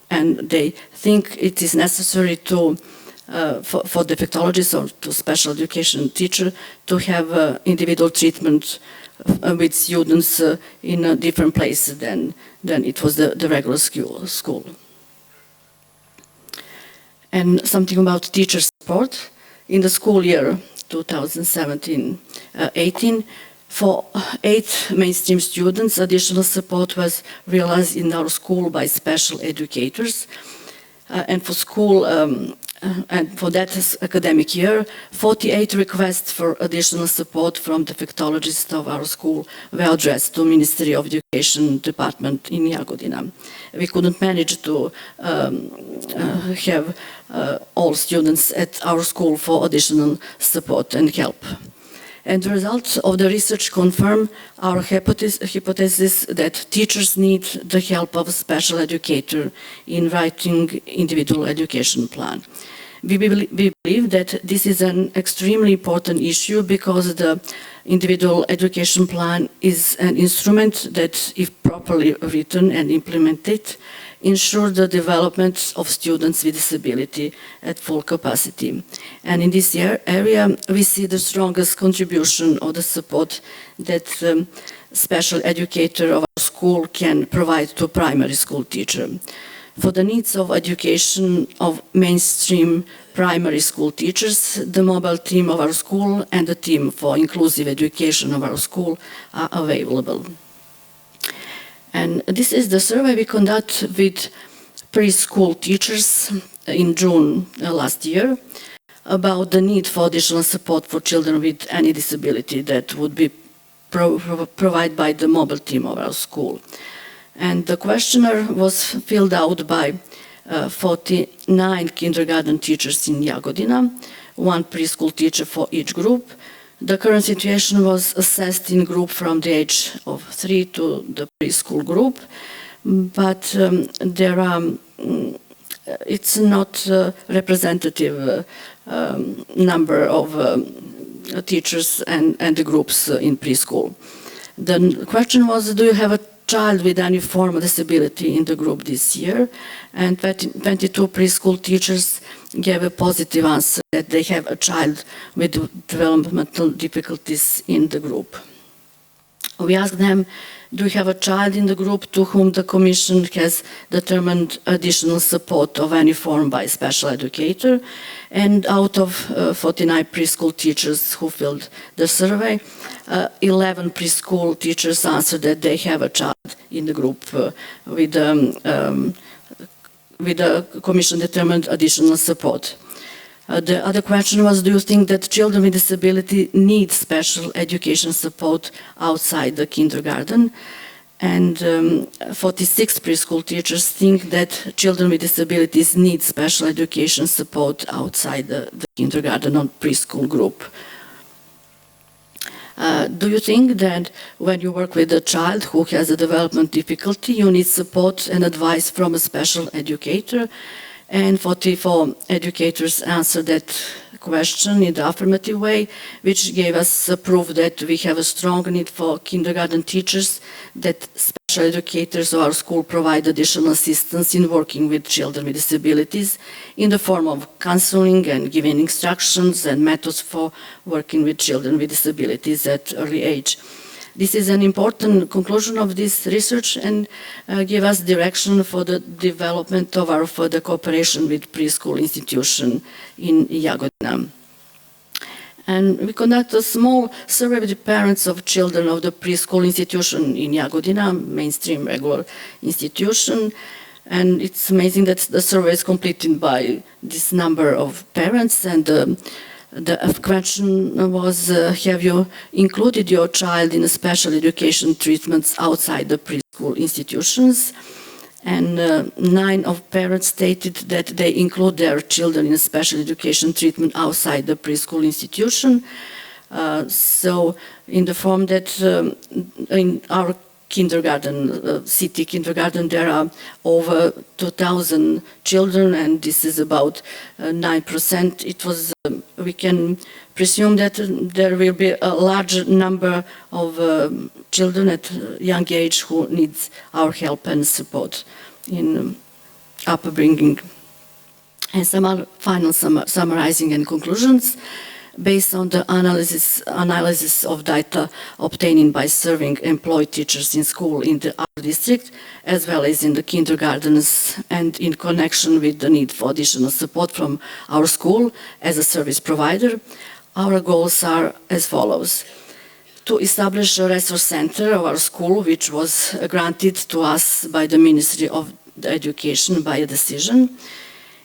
and they think it is necessary to for defectologists or to special education teacher to have individual treatment with students in a different place than it was the regular school. And something about teacher support. In the school year 2017-18, for 8 mainstream students, additional support was realized in our school by special educators. And for school, and for that academic year, 48 requests for additional support from defectologists of our school were addressed to Ministry of Education Department in Jagodina. We couldn't manage to have all students at our school for additional support and help. And the results of the research confirm our hypothesis that teachers need the help of a special educator in writing individual education plan. We believe that this is an extremely important issue because the individual education plan is an instrument that, if properly written and implemented, ensure the development of students with disability at full capacity. And in this area, we see the strongest contribution of the support that special educator of our school can provide to primary school teacher. For the needs of education of mainstream primary school teachers, the mobile team of our school and the team for inclusive education of our school are available. And this is the survey we conduct with preschool teachers in June last year about the need for additional support for children with any disability that would be provided by the mobile team of our school. And the questionnaire was filled out by 49 kindergarten teachers in Jagodina, 1 preschool teacher for each group. The current situation was assessed in group from the age of 3 to the preschool group, but it's not a representative number of teachers and the groups in preschool. The question was, do you have a child with any form of disability in the group this year? And 22 preschool teachers gave a positive answer that they have a child with developmental difficulties in the group. We asked them, do you have a child in the group to whom the Commission has determined additional support of any form by a special educator? And out of 49 preschool teachers who filled the survey, 11 preschool teachers answered that they have a child in the group with the Commission determined additional support. The other question was, do you think that children with disability need special education support outside the kindergarten? And 46 preschool teachers think that children with disabilities need special education support outside the kindergarten or preschool group. Do you think that when you work with a child who has a development difficulty, you need support and advice from a special educator? And 44 educators answered that question in the affirmative way, which gave us proof that we have a strong need for kindergarten teachers, that special educators of our school provide additional assistance in working with children with disabilities in the form of counseling and giving instructions and methods for working with children with disabilities at early age. This is an important conclusion of this research and give us direction for the development of our further cooperation with preschool institution in Jagodina. And we conduct a small survey with the parents of children of the preschool institution in Jagodina, mainstream regular institution. And it's amazing that the survey is completed by this number of parents, and the question was, have you included your child in special education treatments outside the preschool institutions? And 9 of parents stated that they include their children in special education treatment outside the preschool institution. So in the form that in our kindergarten, city kindergarten, there are over 2,000 children, and this is about 9%. It was, we can presume that there will be a large number of children at young age who needs our help and support in upbringing. And some final summarizing and conclusions. based on the analysis of data obtained by serving employed teachers in school in our district, as well as in the kindergartens, and in connection with the need for additional support from our school as a service provider. Our goals are as follows: to establish a resource center of our school, which was granted to us by the Ministry of Education by a decision.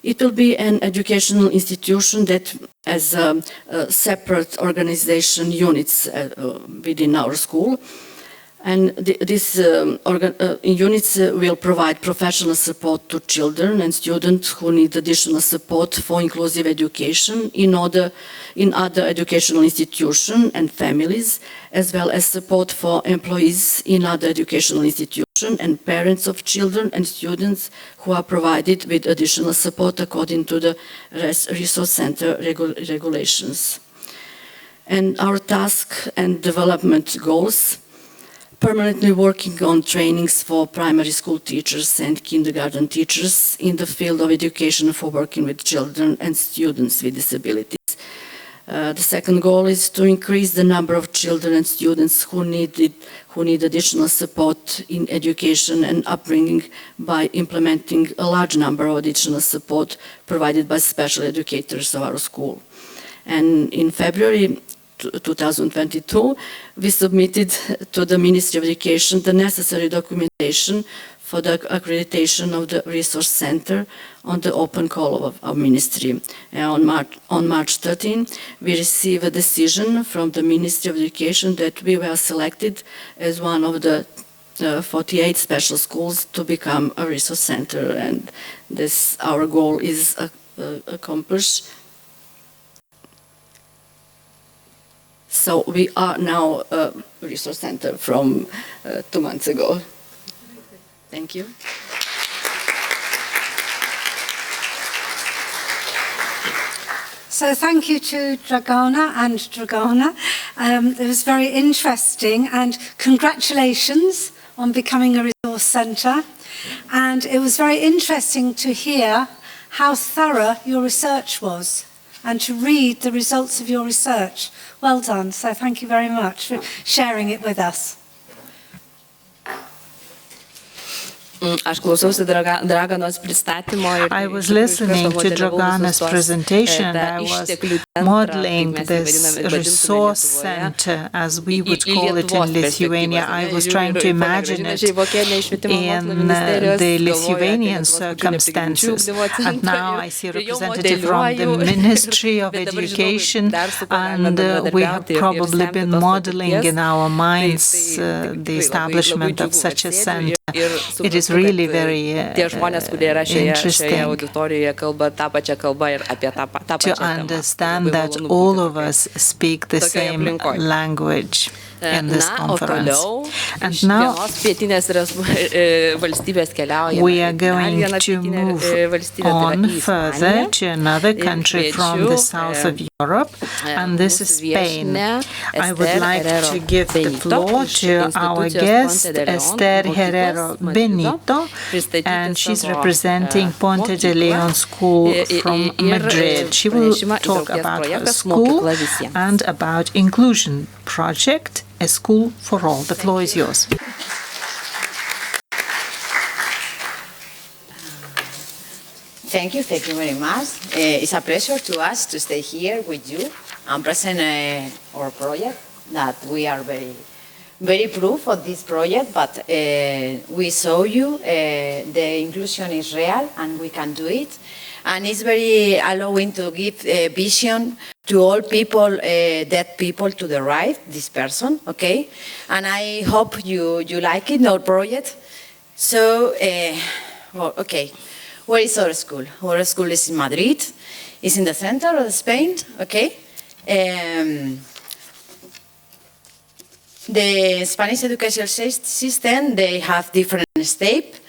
It will be an educational institution that has separate organization units within our school. And these units will provide professional support to children and students who need additional support for inclusive education in other educational institutions and families, as well as support for employees in other educational institutions and parents of children and students who are provided with additional support according to the resource center regulations. And our task and development goals: permanently working on trainings for primary school teachers and kindergarten teachers in the field of education for working with children and students with disabilities. The second goal is to increase the number of children and students who need additional support in education and upbringing by implementing a large number of additional support provided by special educators of our school. And in February 2022, we submitted to the Ministry of Education the necessary documentation for the accreditation of the resource center on the open call of our ministry. On March 13, we received a decision from the Ministry of Education that we were selected as one of the 48 special schools to become a resource center, and this our goal is accomplished. So we are now a resource center from 2 months ago. Thank you. So thank you to Dragana and Dragana. It was very interesting, and congratulations on becoming a resource centre. And it was very interesting to hear how thorough your research was and to read the results of your research. Well done. So thank you very much for sharing it with us. Aš klausiausi Draganos pristatymo ir I was listening to Dragana's presentation and I was modeling this resource center, as we would call it in Lithuania. I was trying to imagine it in the Lithuanian circumstances. And now I see a representative from the Ministry of Education, and we have probably been modeling in our minds the establishment of such a center. It is really very interesting to understand that all of us speak the same language in this conference. And now we are going to move on further to another country from the south of Europe, and this is Spain. I would like to give the floor to our guest, Esther Herrero Benito, and she's representing Ponte de Leon School from Madrid. She will talk about her school and about Inclusion Project, a school for all. The floor is yours. Thank you very much. It's a pleasure to us to stay here with you and present our project, that we are very proof of this project, but we show you the inclusion is real and we can do it. And it's very allowing to give vision to all people, deaf people to the right, this person, okay? And I hope you like it, our project. So, well, okay, where is our school? Our school is in Madrid. It's in the center of Spain, okay? The Spanish education system, they have different steps.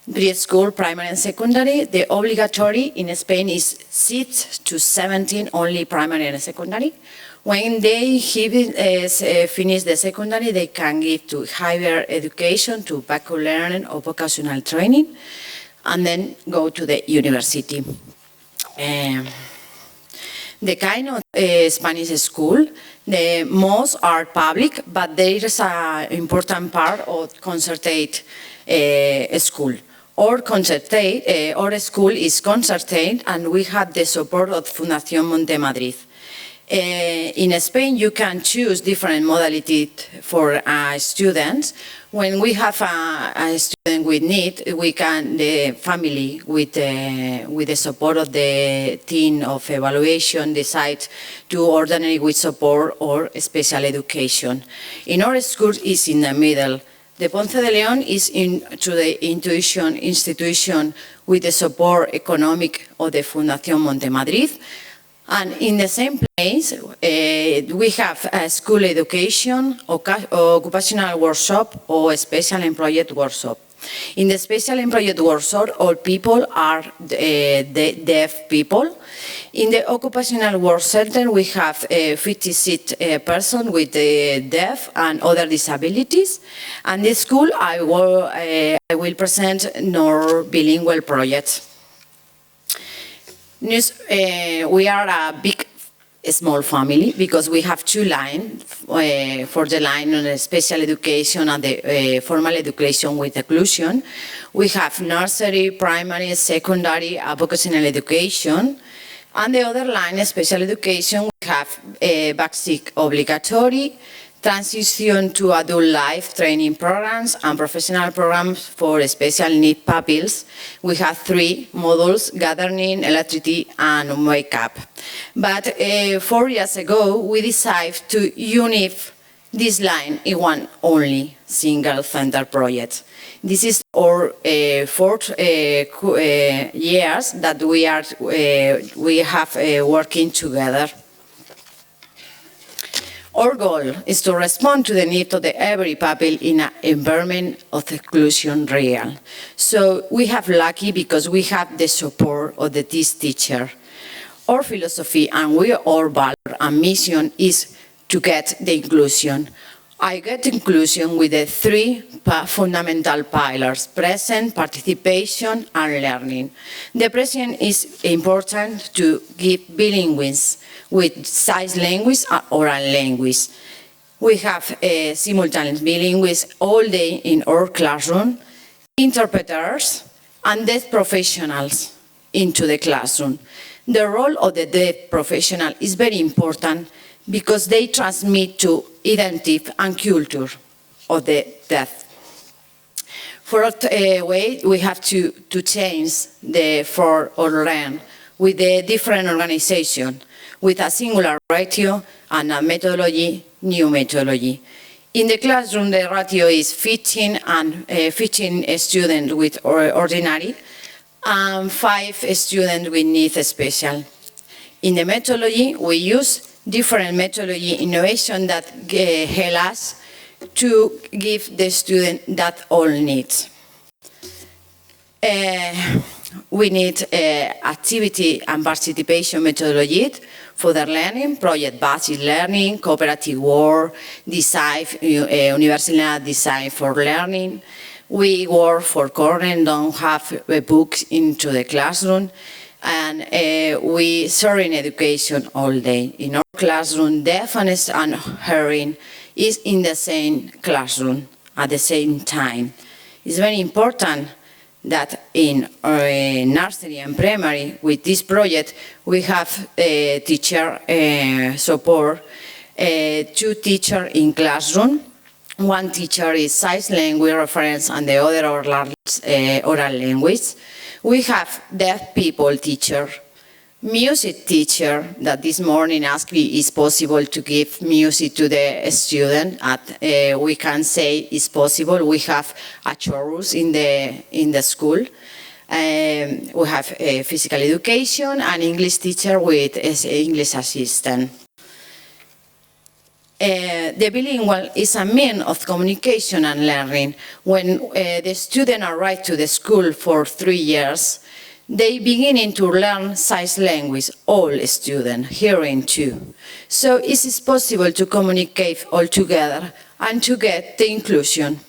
Preschool, primary and secondary. The obligatory in Spain is 6 to 17, only primary and secondary. When they finish the secondary, they can give to higher education, to bachelor learning or vocational training, and then go to the university. The kind of Spanish school, the most are public, but there is an important part of concerted school. Our school is concerted, and we have the support of Fundación Monte Madrid. In Spain, you can choose different modalities for students. When we have a student with need, the family, with the support of the team of evaluation, decide to ordinary with support or special education. In our school, is in the middle. The Ponce de León is to the institution with the support economic of the Fundación Monte Madrid. And in the same place, we have a school education, occupational workshop, or a special employed workshop. In the special employed workshop, all people are the deaf people. In the occupational work center, we have 56 persons with deaf and other disabilities. And this school, I will present our bilingual project. We are a small family because we have two lines for the line on special education and the formal education with inclusion. We have nursery, primary, secondary, vocational education. And the other line, special education, we have basic obligatory, transition to adult life training programs and professional programs for special need pupils. We have 3 modules: gardening, electricity, and makeup. But 4 years ago, we decided to unite this line in one only single center project. This is our 4th years that we have working together. Our goal is to respond to the needs of every pupil in an environment of exclusion real. So we have lucky because we have the support of this teacher. Our philosophy and our value and mission is to get the inclusion. I get inclusion with the 3 fundamental pillars: present, participation, and learning. The present is important to give bilinguals with sign language and oral language. We have simultaneous bilinguals all day in our classroom, interpreters, and deaf professionals into the classroom. The role of the deaf professional is very important because they transmit to identity and culture of the deaf. For a way, we have to change for or learn with the different organization, with a singular ratio and a methodology, new methodology. In the classroom, the ratio is 15 students with ordinary and 5 students with needs special. In the methodology, we use different methodology innovation that help us to give the student that all needs. We need activity and participation methodology for their learning, project-based learning, cooperative work, design, universal design for learning. We work for current, don't have books into the classroom, and we sharing education all day. In our classroom, deafness and hearing is in the same classroom at the same time. It's very important that in nursery and primary, with this project, we have teacher support, 2 teachers in classroom. One teacher is sign language reference and the other oral language. We have deaf people teacher, music teacher that this morning asked me is possible to give music to the student. We can say it's possible. We have a chorus in the school. We have physical education and English teacher with English assistant. The bilingual is a means of communication and learning. When the students arrive to the school for 3 years, they beginning to learn sign language, all students, hearing too. So it is possible to communicate all together and to get the inclusion.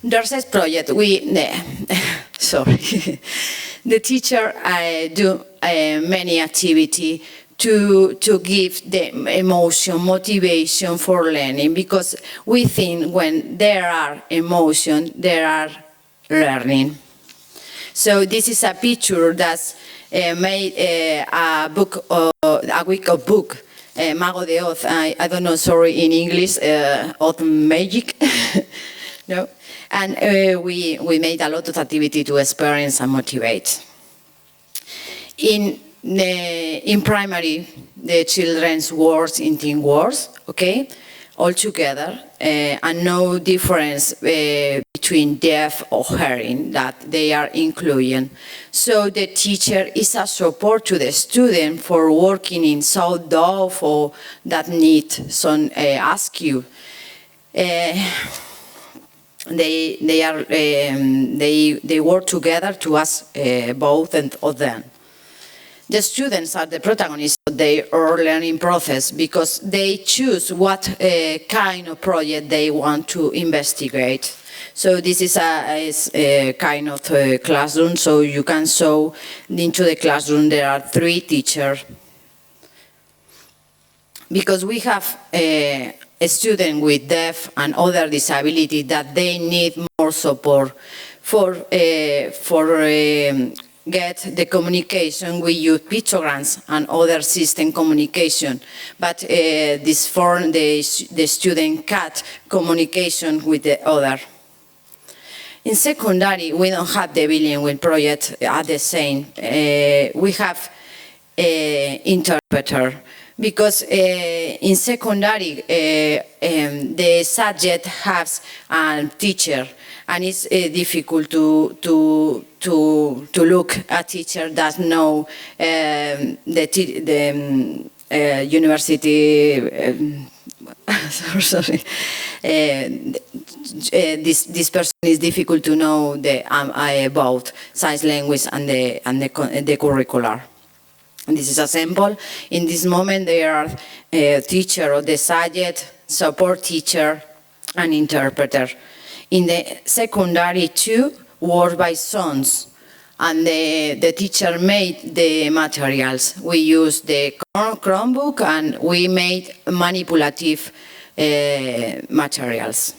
There's a project, sorry. The teacher do many activity to give the emotion, motivation for learning, because we think when there are emotion, there are learning. So this is a picture that's made a week of book, Mago de Oz, I don't know, sorry, in English, Oz Magic, no? And we made a lot of activity to experience and motivate. In primary, the children's words in 10 words, okay, all together, and no difference between deaf or hearing, that they are including. So the teacher is a support to the student for working in sound off or that need some ask you. They work together to ask both of them. The students are the protagonists of their learning process because they choose what kind of project they want to investigate. So this is a kind of classroom, so you can show into the classroom there are 3 teachers. Because we have a student with deaf and other disability that they need more support for get the communication. We use pictograms and other system communication, but this form the student cut communication with the other. In secondary, we don't have the bilingual project at the same. We have interpreter, because in secondary the subject has a teacher, and it's difficult to look at teacher that know the university. Sorry. This person is difficult to know about science language and the curricular. And this is a sample. In this moment, there are a teacher of the subject, support teacher, and interpreter. In the secondary, 2 work by sons, and the teacher made the materials. We used the Chromebook, and we made manipulative materials.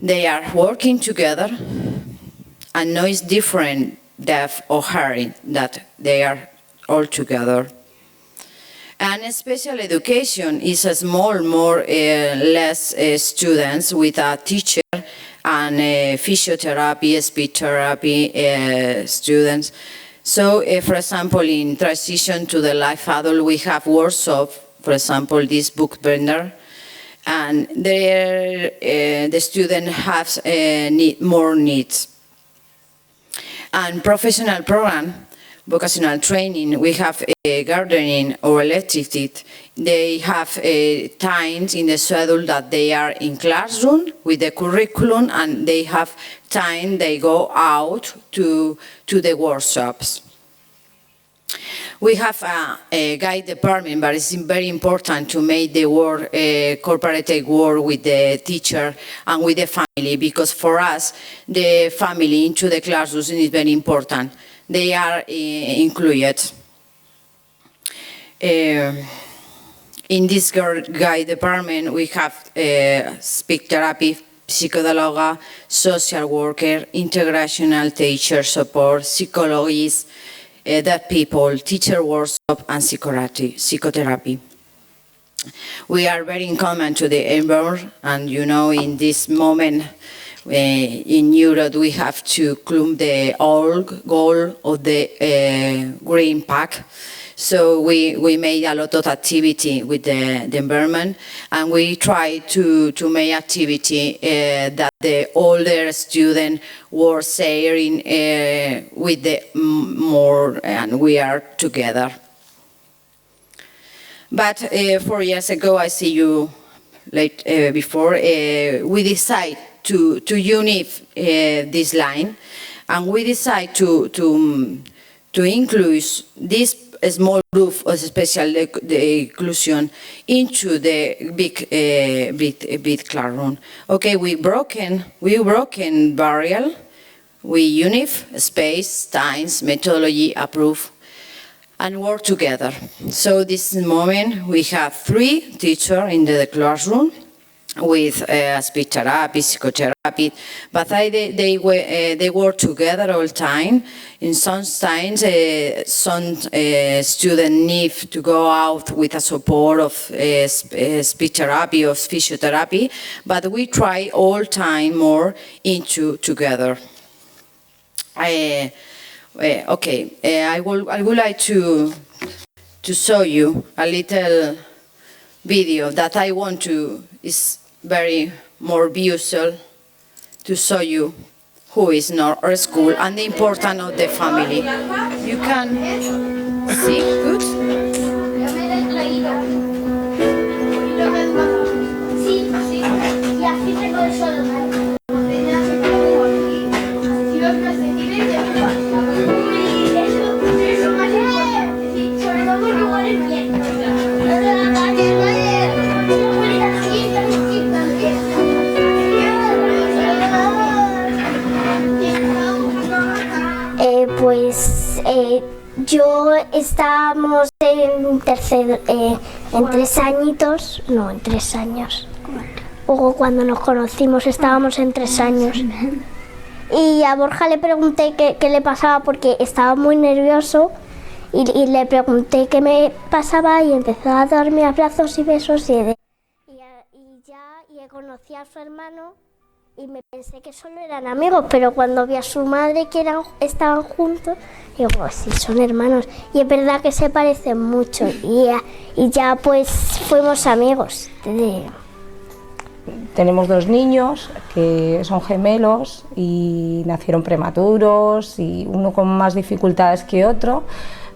They are working together, and no is different, deaf or hearing, that they are all together. And special education is a less students with a teacher and physiotherapy, speech therapy students. So, for example, in transition to the life adult, we have workshop, for example, this book burner, and there the student has more needs. And professional program, vocational training, we have gardening or electricity. They have times in the schedule that they are in classroom with the curriculum, and they have time they go out to the workshops. We have a guide department, but it's very important to make the work, cooperative work with the teacher and with the family, because for us, the family into the classroom is very important. They are included. In this guide department, we have speech therapy, psychology, social worker, integrational teacher support, psychologists, deaf people, teacher workshop, and psychotherapy. We are very in common to the environment, and you know, in this moment in Europe, we have to clump the old goal of the Green Pact. So we made a lot of activity with the environment, and we try to make activity that the older students were sharing with the more, and we are together. But 4 years ago, I see you before, we decided to unite this line, and we decided to include this small group of special inclusion into the big classroom. Okay, we broken barrier. we unify space, times, methodology, approve, and work together. So this moment we have 3 teachers in the classroom with speech therapy, psychotherapy, but they work together all the time. In some times, some students need to go out with a support of speech therapy or physiotherapy, but we try all the time more into together. I would like to show you a little video that I want to is very more visual to show you who is in our school and the importance of the family. You can see good. Yo estábamos en 3 añitos, no, en 3 años. O cuando nos conocimos estábamos en 3 años. Y a Borja le pregunté qué le pasaba porque estaba muy nervioso y le pregunté qué me pasaba y empezó a darme abrazos y besos y conocí a su hermano. Y me pensé que solo eran amigos, pero cuando vi a su madre que estaban juntos, digo, sí, son hermanos. Y es verdad que se parecen mucho y ya pues fuimos amigos. Tenemos 2 niños que son gemelos y nacieron prematuros y uno con más dificultades que otro.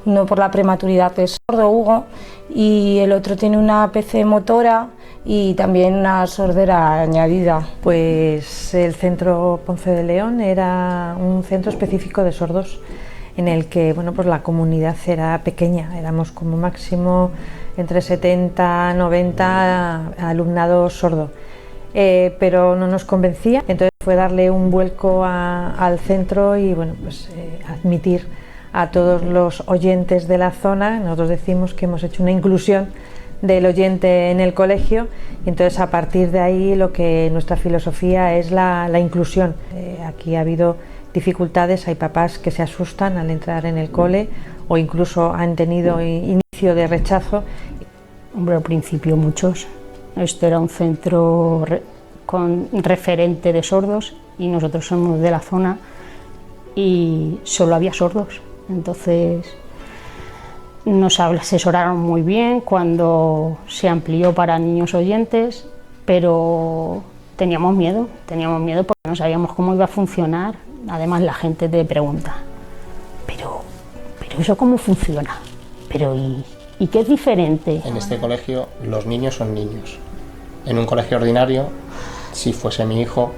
Uno por la prematuridad es sordo, Hugo, y el otro tiene una PC motora y también una sordera añadida. Pues el Centro Ponce de León era un centro específico de sordos en el que pues la comunidad era pequeña, éramos como máximo entre 70 90 alumnado sordo, pero no nos convencía, entonces fue darle un vuelco al centro y admitir a todos los oyentes de la zona. Nosotros decimos que hemos hecho una inclusión del oyente en el colegio y entonces a partir de ahí nuestra filosofía es la inclusión. Aquí ha habido dificultades, hay papás que se asustan al entrar en el cole o incluso han tenido inicio de rechazo. Hombre, al principio muchos. Esto era un centro con referente de sordos y nosotros somos de la zona y solo había sordos. Entonces nos asesoraron muy bien cuando se amplió para niños oyentes, pero teníamos miedo porque no sabíamos cómo iba a funcionar. Además la gente te pregunta, pero ¿eso cómo funciona? ¿Y qué es diferente? En este colegio los niños son niños. En un colegio ordinario, si fuese mi hijo,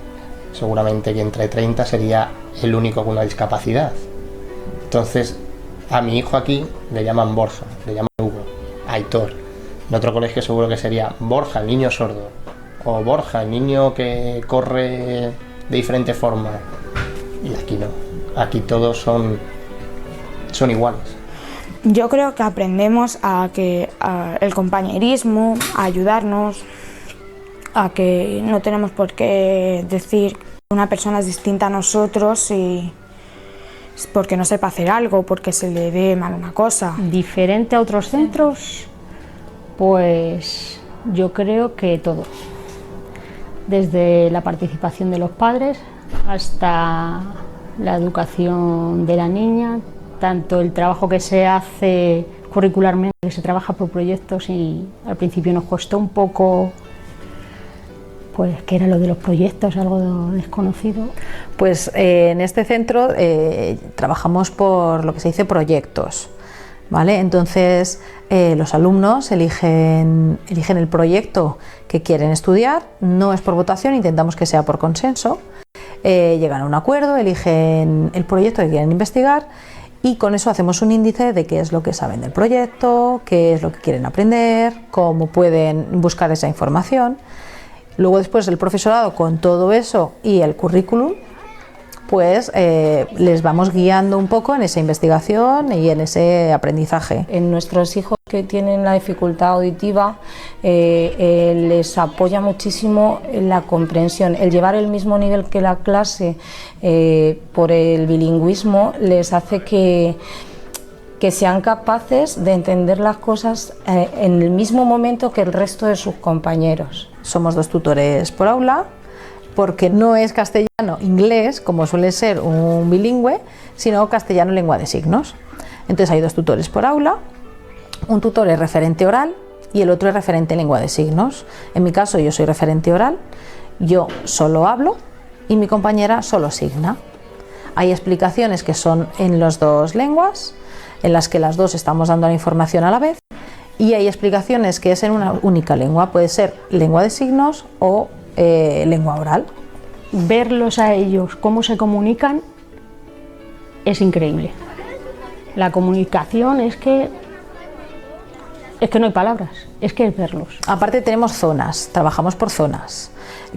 seguramente que entre 30 sería el único con una discapacidad. Entonces, a mi hijo aquí le llaman Borja, le llaman Hugo, Aitor. En otro colegio seguro que sería Borja, el niño sordo, o Borja, el niño que corre de diferente forma. Y aquí no, aquí todos son iguales. Yo creo que aprendemos el compañerismo, a ayudarnos, a que no tenemos por qué decir que una persona es distinta a nosotros y porque no sepa hacer algo, porque se le dé mal una cosa. Diferente a otros centros, pues yo creo que todo. Desde la participación de los padres hasta la educación de la niña, tanto el trabajo que se hace curricularmente, que se trabaja por proyectos y al principio nos costó un poco, pues, ¿qué era lo de los proyectos? Algo desconocido. Pues en este centro trabajamos por lo que se dice proyectos, ¿vale? Entonces los alumnos eligen el proyecto que quieren estudiar, no es por votación, intentamos que sea por consenso, llegan a un acuerdo, eligen el proyecto que quieren investigar y con eso hacemos un índice de qué es lo que saben del proyecto, qué es lo que quieren aprender, cómo pueden buscar esa información. Luego después el profesorado con todo eso y el currículum pues les vamos guiando un poco en esa investigación y en ese aprendizaje. En nuestros hijos que tienen la dificultad auditiva les apoya muchísimo la comprensión, el llevar el mismo nivel que la clase por el bilingüismo les hace que sean capaces de entender las cosas en el mismo momento que el resto de sus compañeros. Somos 2 tutores por aula, porque no es castellano-inglés, como suele ser un bilingüe, sino castellano-lengua de signos. Entonces hay 2 tutores por aula, un tutor es referente oral y el otro es referente lengua de signos. En mi caso yo soy referente oral, yo solo hablo y mi compañera solo signa. Hay explicaciones que son en las 2 lenguas, en las que las 2 estamos dando la información a la vez, y hay explicaciones que es en una única lengua, puede ser lengua de signos o lengua oral. Verlos a ellos, cómo se comunican, es increíble. La comunicación es que no hay palabras, es que es verlos. Aparte tenemos zonas, trabajamos por zonas.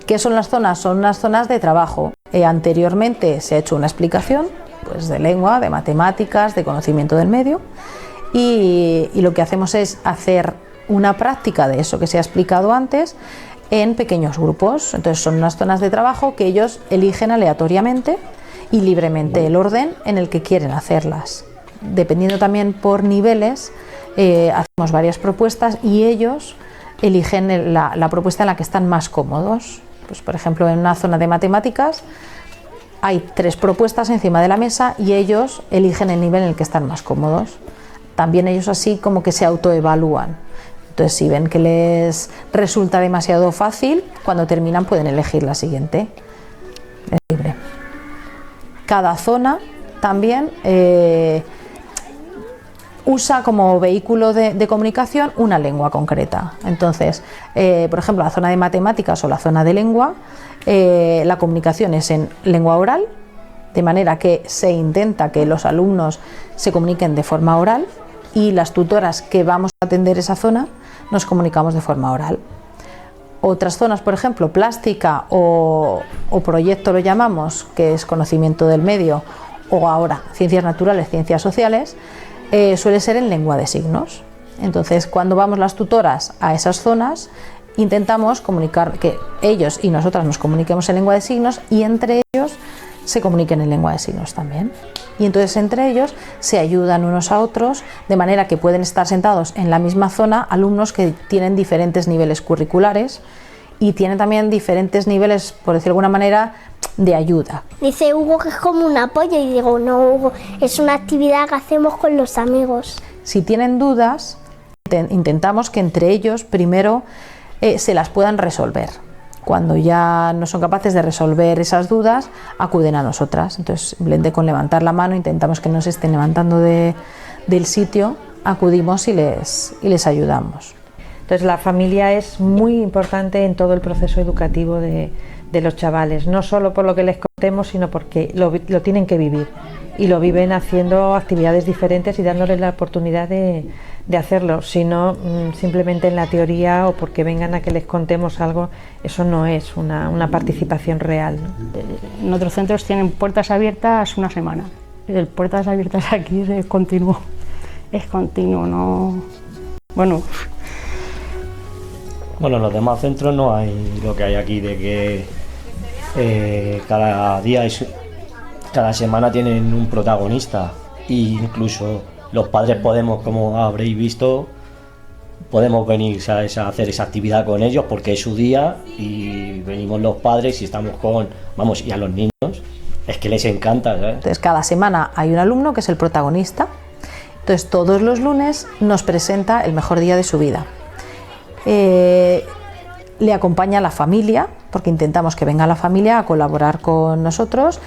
¿Qué son las zonas? Son unas zonas de trabajo. Anteriormente se ha hecho una explicación pues, de lengua, de matemáticas, de conocimiento del medio, y lo que hacemos es hacer una práctica de eso que se ha explicado antes en pequeños grupos. Entonces son unas zonas de trabajo que ellos eligen aleatoriamente y libremente el orden en el que quieren hacerlas. Dependiendo también por niveles, hacemos varias propuestas y ellos eligen la propuesta en la que están más cómodos. Pues, por ejemplo, en una zona de matemáticas hay 3 propuestas encima de la mesa y ellos eligen el nivel en el que están más cómodos. También ellos así como que se autoevalúan. Entonces, si ven que les resulta demasiado fácil, cuando terminan pueden elegir la siguiente. Es libre. Cada zona también usa como vehículo de comunicación una lengua concreta. Entonces, por ejemplo, la zona de matemáticas o la zona de lengua, la comunicación es en lengua oral, de manera que se intenta que los alumnos se comuniquen de forma oral y las tutoras que vamos a atender esa zona nos comunicamos de forma oral. Otras zonas, por ejemplo, plástica o proyecto lo llamamos, que es conocimiento del medio, o ahora ciencias naturales, ciencias sociales, suele ser en lengua de signos. Entonces, cuando vamos las tutoras a esas zonas, intentamos comunicar que ellos y nosotras nos comuniquemos en lengua de signos y entre ellos se comuniquen en lengua de signos también. Y entonces entre ellos se ayudan unos a otros, de manera que pueden estar sentados en la misma zona alumnos que tienen diferentes niveles curriculares y tienen también diferentes niveles, por decirlo de alguna manera, de ayuda. Dice Hugo que es como un apoyo y digo, no Hugo, es una actividad que hacemos con los amigos. Si tienen dudas, intentamos que entre ellos primero se las puedan resolver. Cuando ya no son capaces de resolver esas dudas, acuden a nosotras. Entonces, simplemente con levantar la mano, intentamos que no se estén levantando del sitio, acudimos y les ayudamos. Entonces, la familia es muy importante en todo el proceso educativo de los chavales, no solo por lo que les contemos, sino porque lo tienen que vivir y lo viven haciendo actividades diferentes y dándoles la oportunidad de hacerlo, sino simplemente en la teoría o porque vengan a que les contemos algo. Eso no es una participación real, ¿no? En otros centros tienen puertas abiertas una semana, el puertas abiertas aquí es continuo, no... Bueno, en los demás centros no hay lo que hay aquí de que cada semana tienen un protagonista e incluso los padres podemos, como habréis visto, podemos venir a hacer esa actividad con ellos porque es su día y venimos los padres y estamos y a los niños es que les encanta, ¿sabes? Entonces cada semana hay un alumno que es el protagonista, entonces todos los lunes nos presenta el mejor día de su vida. Le acompaña la familia, porque intentamos que venga la familia a colaborar con nosotros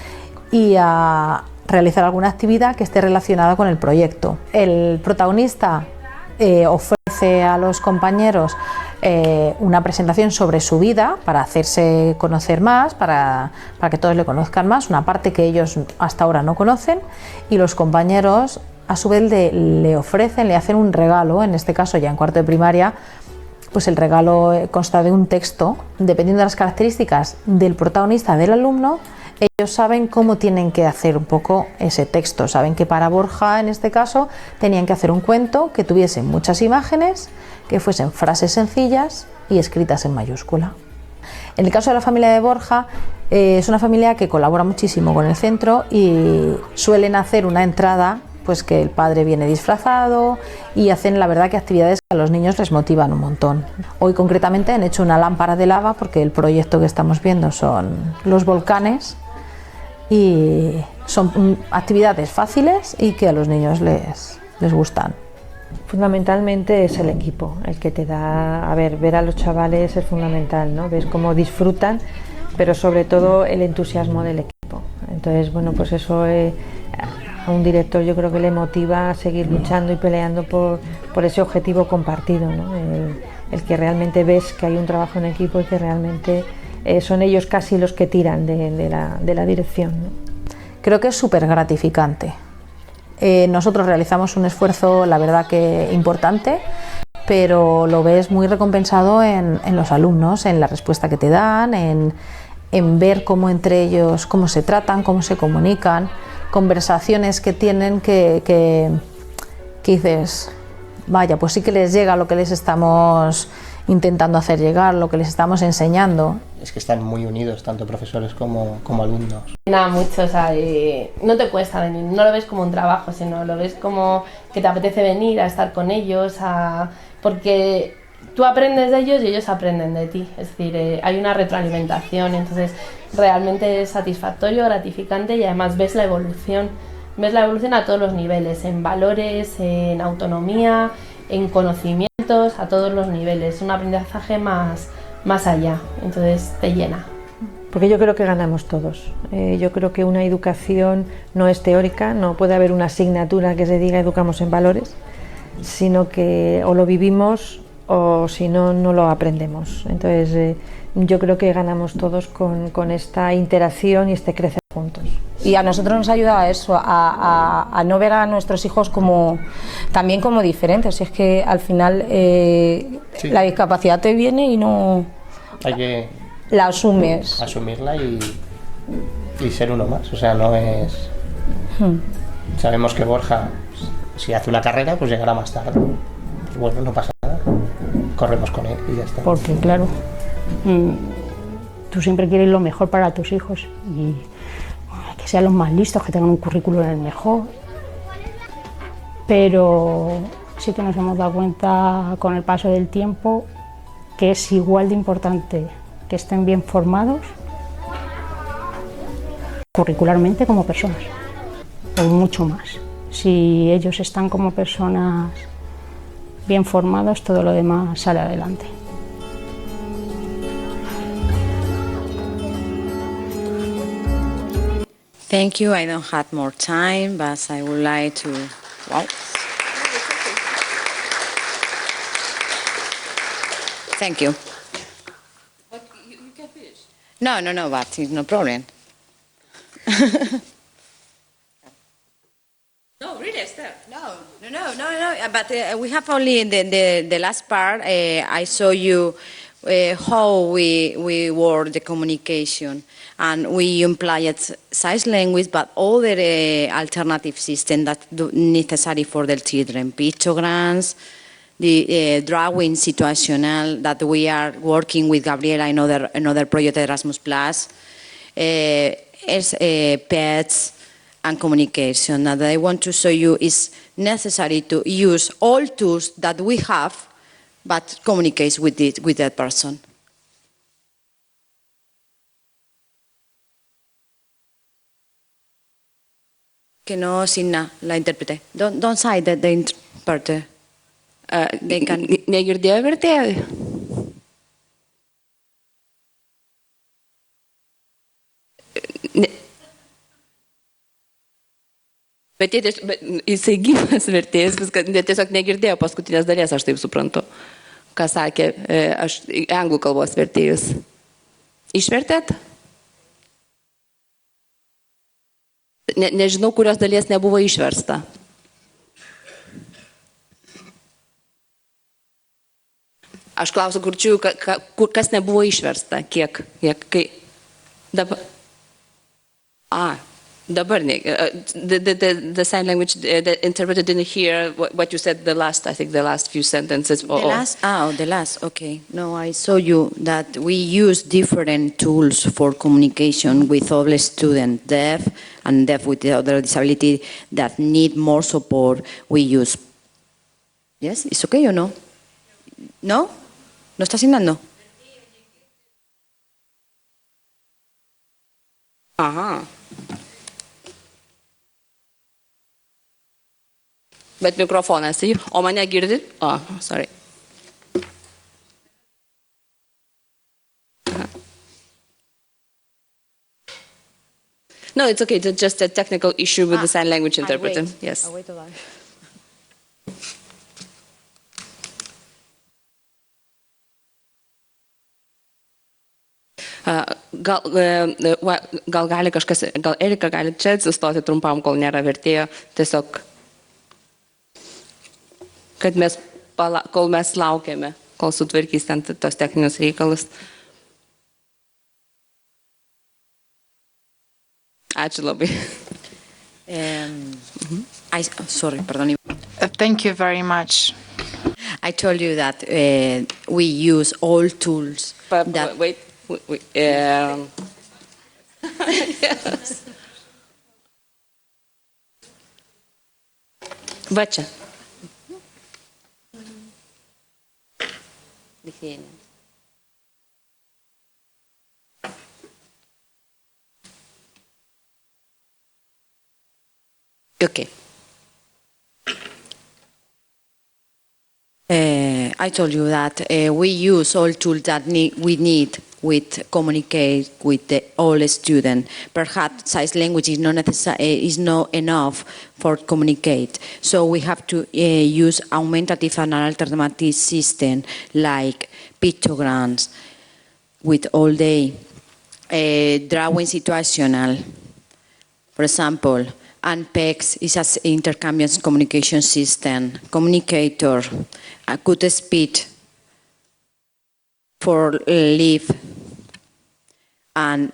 y a realizar alguna actividad que esté relacionada con el proyecto. El protagonista ofrece a los compañeros una presentación sobre su vida para hacerse conocer más, para que todos le conozcan más, una parte que ellos hasta ahora no conocen, y los compañeros a su vez le hacen un regalo, en este caso ya en cuarto de primaria. Pues el regalo consta de un texto, dependiendo de las características del protagonista, del alumno, ellos saben cómo tienen que hacer un poco ese texto. Saben que para Borja, en este caso, tenían que hacer un cuento que tuviese muchas imágenes, que fuesen frases sencillas y escritas en mayúscula. En el caso de la familia de Borja, es una familia que colabora muchísimo con el centro y suelen hacer una entrada, pues que el padre viene disfrazado, y hacen la verdad que actividades que a los niños les motivan un montón. Hoy concretamente han hecho una lámpara de lava porque el proyecto que estamos viendo son los volcanes y son actividades fáciles y que a los niños les gustan. Fundamentalmente es el equipo el que te da, ver a los chavales es fundamental, ¿no? Ves cómo disfrutan, pero sobre todo el entusiasmo del equipo. Entonces, bueno, pues eso a un director yo creo que le motiva a seguir luchando y peleando por ese objetivo compartido, ¿no? El que realmente ves que hay un trabajo en equipo y que realmente son ellos casi los que tiran de la dirección, ¿no? Creo que es súper gratificante. Nosotros realizamos un esfuerzo, la verdad que importante, pero lo ves muy recompensado en los alumnos, en la respuesta que te dan, en ver cómo entre ellos, cómo se tratan, cómo se comunican, conversaciones que tienen que dices, vaya, pues sí que les llega lo que les estamos intentando hacer llegar, lo que les estamos enseñando. Es que están muy unidos, tanto profesores como alumnos. Nada, mucho, o sea, no te cuesta venir, no lo ves como un trabajo, sino lo ves como que te apetece venir a estar con ellos, porque tú aprendes de ellos y ellos aprenden de ti, es decir, hay una retroalimentación, entonces realmente es satisfactorio, gratificante y además ves la evolución a todos los niveles, en valores, en autonomía, en conocimientos, a todos los niveles, un aprendizaje más allá, entonces te llena. Porque yo creo que ganamos todos. Yo creo que una educación no es teórica, no puede haber una asignatura que se diga educamos en valores, sino que o lo vivimos o si no, no lo aprendemos. Entonces yo creo que ganamos todos con esta interacción y este crecer juntos. Y a nosotros nos ayuda a eso, a no ver a nuestros hijos también como diferentes. Es que al final sí, la discapacidad te viene y no... Hay que... La asumes. Asumirla y ser uno más. O sea, no es... Sabemos que Borja, si hace una carrera, pues llegará más tarde. Pues bueno, no pasa nada. Corremos con él y ya está. Porque claro, tú siempre quieres lo mejor para tus hijos y que sean los más listos, que tengan un currículum el mejor, pero sí que nos hemos dado cuenta con el paso del tiempo que es igual de importante que estén bien formados curricularmente como personas, o mucho más. Si ellos están como personas bien formados, todo lo demás sale adelante. Thank you. I don't have more time, but I would like to... Wow. Thank you. But you can finish. No, but it's no problem. No, really, Esther. No. But we have only the last part. I saw you how we work the communication, and we employed sign language, but other alternative system that necessary for the children, pictograms, the drawing situational that we are working with Gabriela in another project Erasmus+, pets and communication. That I want to show you is necessary to use all tools that we have, but communicates with that person. Que no signa la intérprete. Don't say that the interpreter. They can... Negirdėjo vertėjai? Bet jisai gyvas vertėjas, tiesiog negirdėjo paskutinės dalies, aš taip suprantu, ką sakė, aš anglų kalbos vertėjus. Išvertėt? Nežinau, kurios dalies nebuvo išversta. Aš klausiu kurčiųjų, kas nebuvo išversta, kiek, kai dabar. The sign language, the interpreter didn't hear what you said the last few sentences. The last, okay. No, I saw you that we use different tools for communication with all students, deaf and deaf with other disability that need more support. We use. Yes, it's okay or no? No? ¿No está asignando? Aha. Bet mikrofonas, o mane girdit? Sorry. No, it's okay. It's just a technical issue with the sign language interpreter. Yes. Gal gali kažkas, gal Erika gali čia atsistoti trumpam, kol nėra vertėjo, tiesiog, kad kol mes laukiame, kol sutvarkys ten tos techninius reikalus. Ačiū labai. Sorry, pardon. Thank you very much. I told you that we use all tools. Wait. Yes. Va čia. Okay. I told you that we use all tools that we need with communicate with all students. Perhaps sign language is not enough for communicate. So we have to use augmentative and alternative system like pictograms with all day, drawing situational. For example, and PEX is an intercambiance communication system, communicator, a good speed for live, and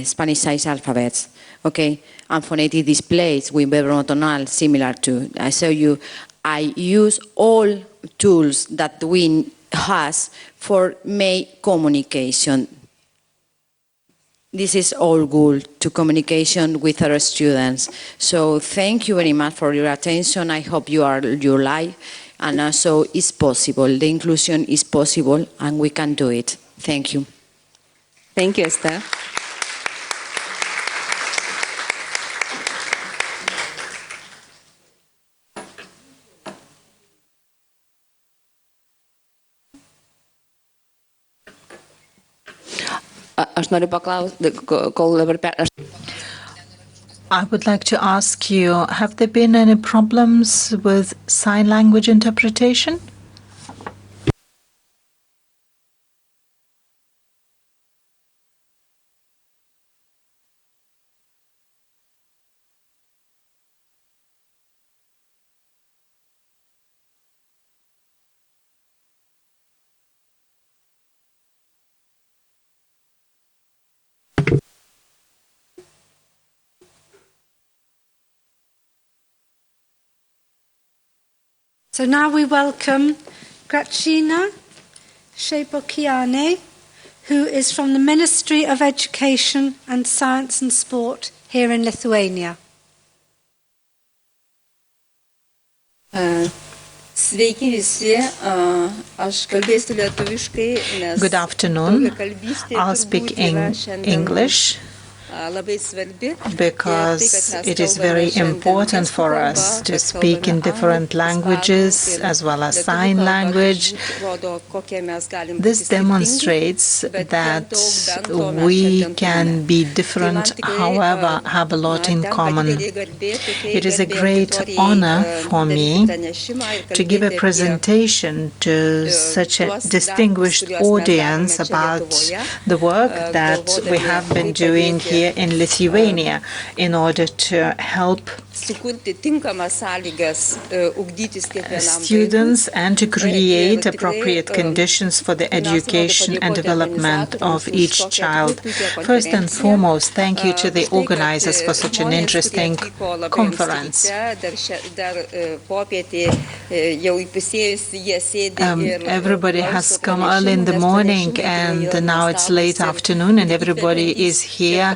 Spanish size alphabets, okay? And phonetic displays with verbotonal, similar to, I show you, I use all tools that we has for make communication. This is all good to communication with our students. So thank you very much for your attention. I hope you like, and also it's possible. The inclusion is possible, and we can do it. Thank you. Thank you, Esther. I would like to ask you, have there been any problems with sign language interpretation? So now we welcome Gracina Shebokiane, who is from the Ministry of Education and Science and Sport here in Lithuania. Good afternoon. I'll speak in English because it is very important for us to speak in different languages as well as sign language. This demonstrates that we can be different, however, have a lot in common. It is a great honor for me to give a presentation to such a distinguished audience about the work that we have been doing here in Lithuania in order to help students and to create appropriate conditions for the education and development of each child. First and foremost, thank you to the organizers for such an interesting conference. Everybody has come early in the morning and now it's late afternoon and everybody is here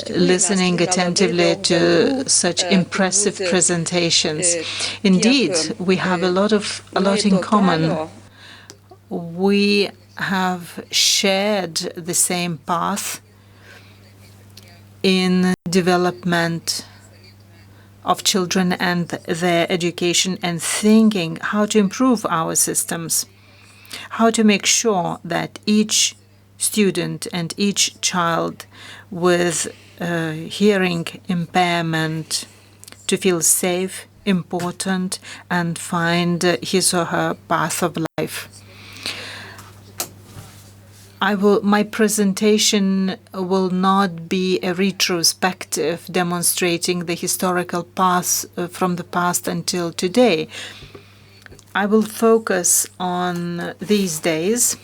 listening attentively to such impressive presentations. Indeed, we have a lot in common. We have shared the same path in development of children and their education and thinking how to improve our systems, how to make sure that each student and each child with hearing impairment to feel safe, important, and find his or her path of life. My presentation will not be a retrospective demonstrating the historical path from the past until today. I will focus on these days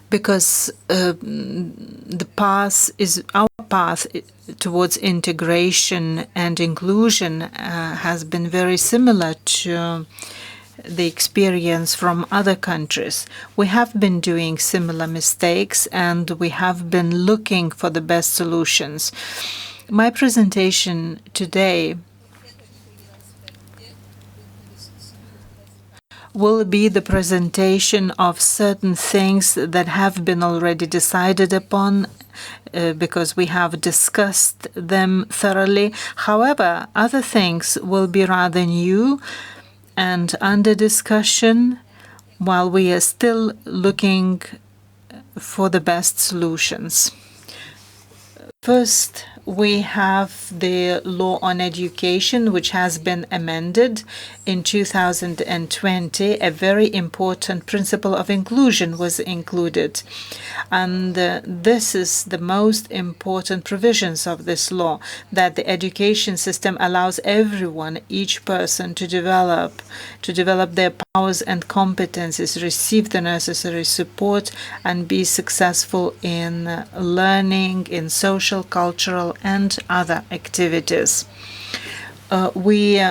because the path is our path towards integration and inclusion has been very similar to the experience from other countries. We have been doing similar mistakes and we have been looking for the best solutions. My presentation today will be the presentation of certain things that have been already decided upon because we have discussed them thoroughly. However, other things will be rather new and under discussion while we are still looking for the best solutions. First, we have the law on education, which has been amended in 2020. A very important principle of inclusion was included. And this is the most important provisions of this law, that the education system allows everyone, each person, to develop their powers and competencies, receive the necessary support, and be successful in learning, in social, cultural, and other activities. We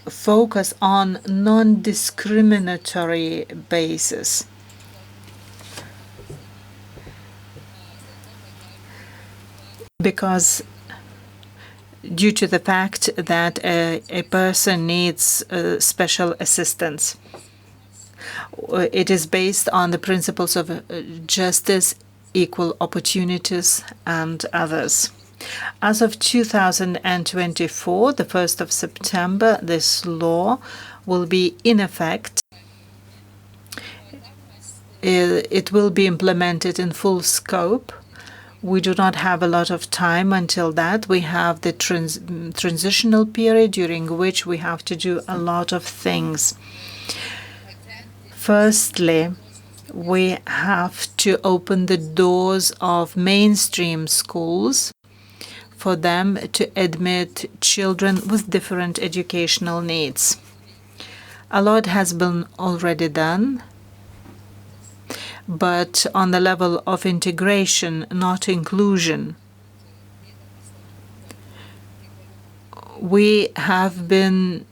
focus on non-discriminatory basis. Because due to the fact that a person needs special assistance, it is based on the principles of justice, equal opportunities, and others. As of 2024, the 1st of September, this law will be in effect. It will be implemented in full scope. We do not have a lot of time until that. We have the transitional period during which we have to do a lot of things. Firstly, we have to open the doors of mainstream schools for them to admit children with different educational needs. A lot has been already done, but on the level of integration, not inclusion. We have been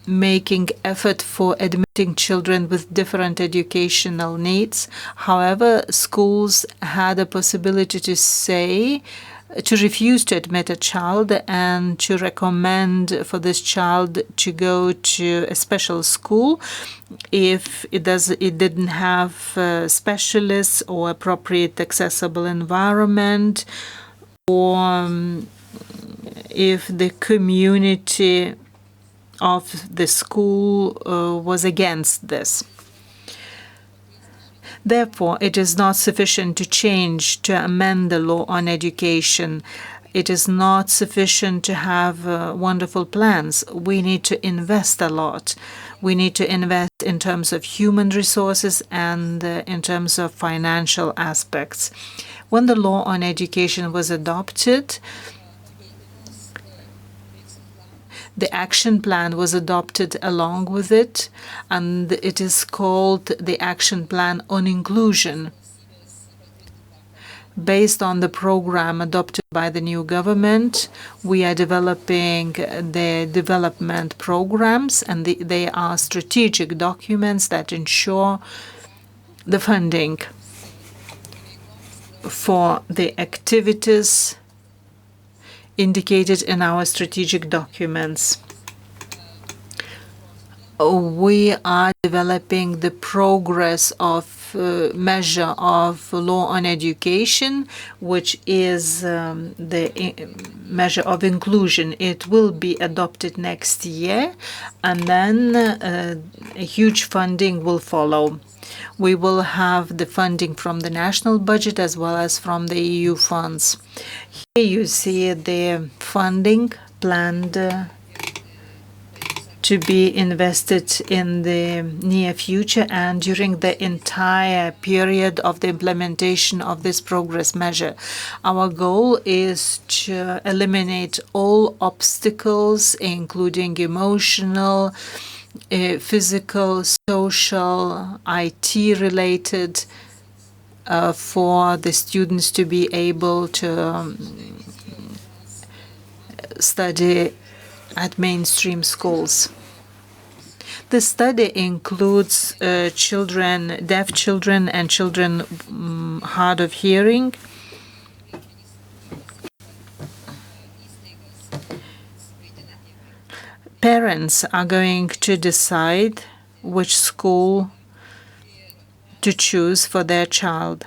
making effort for admitting children with different educational needs. However, schools had a possibility to refuse to admit a child and to recommend for this child to go to a special school if it didn't have specialists or appropriate accessible environment, or if the community of the school was against this. Therefore, it is not sufficient to amend the law on education. It is not sufficient to have wonderful plans. We need to invest a lot. We need to invest in terms of human resources and in terms of financial aspects. When the law on education was adopted, The action plan was adopted along with it, and it is called the Action Plan on Inclusion. Based on the program adopted by the new government, we are developing the development programs, and they are strategic documents that ensure the funding for the activities indicated in our strategic documents. We are developing the progress of measure of law on education, which is the measure of inclusion. It will be adopted next year, and then a huge funding will follow. We will have the funding from the national budget as well as from the EU funds. Here you see the funding planned to be invested in the near future and during the entire period of the implementation of this progress measure. Our goal is to eliminate all obstacles, including emotional, physical, social, IT-related, for the students to be able to study at mainstream schools. The study includes children, deaf children and children hard of hearing. Parents are going to decide which school to choose for their child.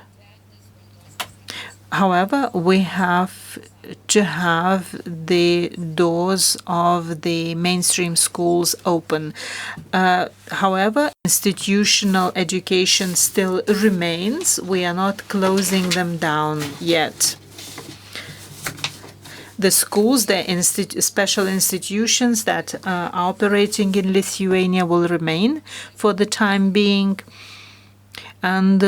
However, we have to have the doors of the mainstream schools open. However, institutional education still remains. We are not closing them down yet. The schools, the special institutions that are operating in Lithuania will remain for the time being, and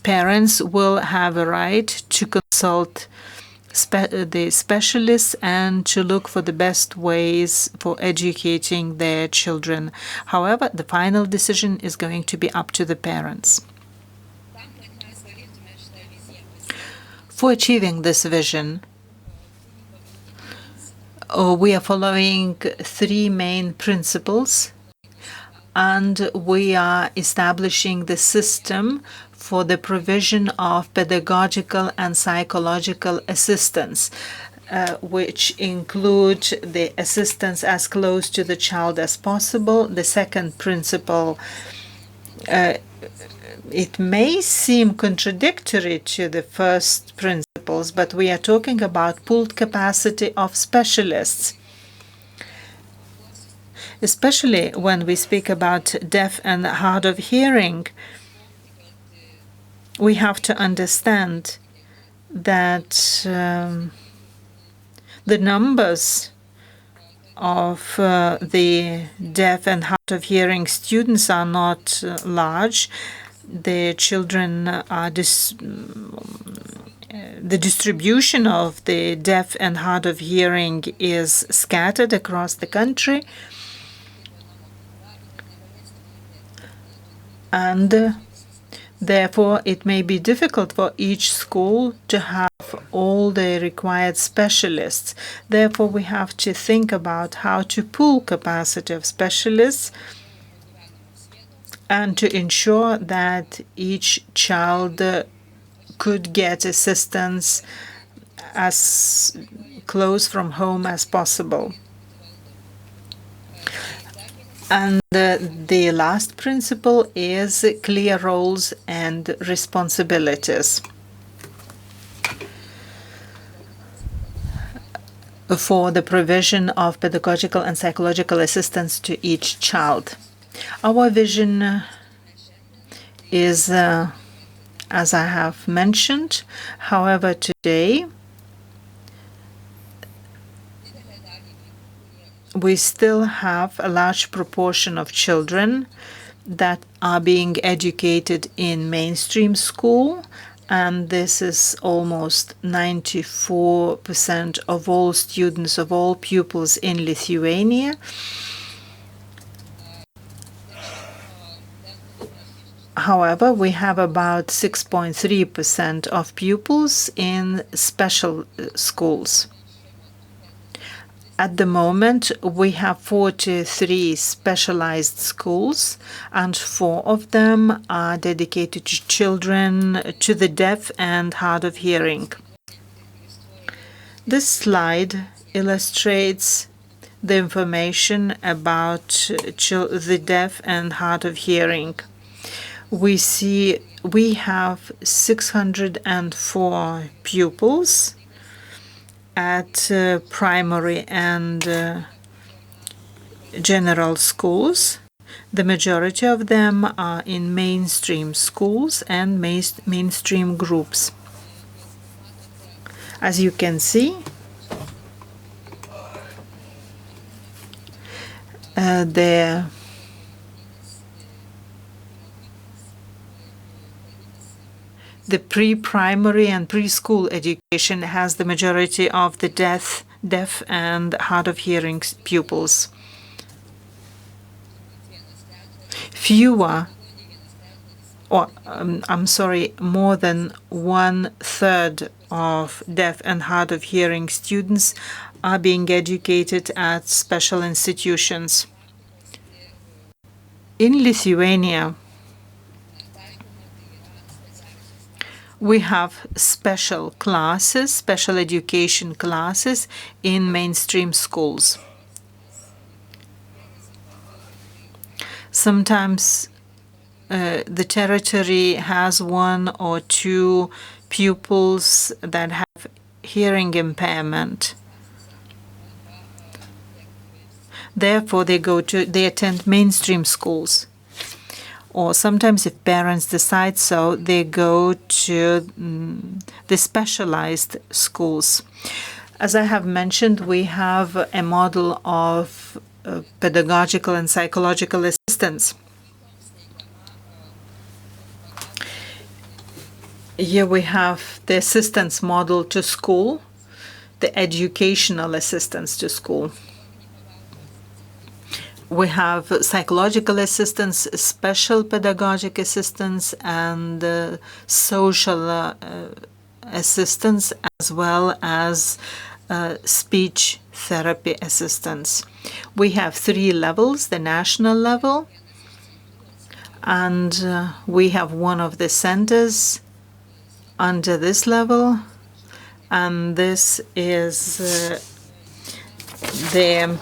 parents will have a right to consult the specialists and to look for the best ways for educating their children. However, the final decision is going to be up to the parents. For achieving this vision, we are following three main principles, and we are establishing the system for the provision of pedagogical and psychological assistance, which include the assistance as close to the child as possible. The second principle, it may seem contradictory to the first principles, but we are talking about pooled capacity of specialists. Especially when we speak about deaf and hard of hearing, we have to understand that the numbers of the deaf and hard of hearing students are not large. The children are the distribution of the deaf and hard of hearing is scattered across the country, and therefore it may be difficult for each school to have all the required specialists. Therefore, we have to think about how to pool capacity of specialists and to ensure that each child could get assistance as close from home as possible. And the last principle is clear roles and responsibilities for the provision of pedagogical and psychological assistance to each child. Our vision is, as I have mentioned, however, today we still have a large proportion of children that are being educated in mainstream school, and this is almost 94% of all students, of all pupils in Lithuania. However, we have about 6.3% of pupils in special schools. At the moment, we have 43 specialized schools, and 4 of them are dedicated to children, to the deaf and hard of hearing. This slide illustrates the information about the deaf and hard of hearing. We see we have 604 pupils at primary and general schools. The majority of them are in mainstream schools and mainstream groups. As you can see, the pre-primary and preschool education has the majority of the deaf and hard of hearing pupils. More than 1/3 of deaf and hard of hearing students are being educated at special institutions. In Lithuania, we have special classes, special education classes in mainstream schools. Sometimes the territory has 1 or 2 pupils that have hearing impairment. Therefore, they attend mainstream schools. Or sometimes, if parents decide so, they go to the specialized schools. As I have mentioned, we have a model of pedagogical and psychological assistance. Here we have the assistance model to school, the educational assistance to school. We have psychological assistance, special pedagogic assistance, and social assistance, as well as speech therapy assistance. We have 3 levels: the national level, and we have one of the centers under this level, and this is the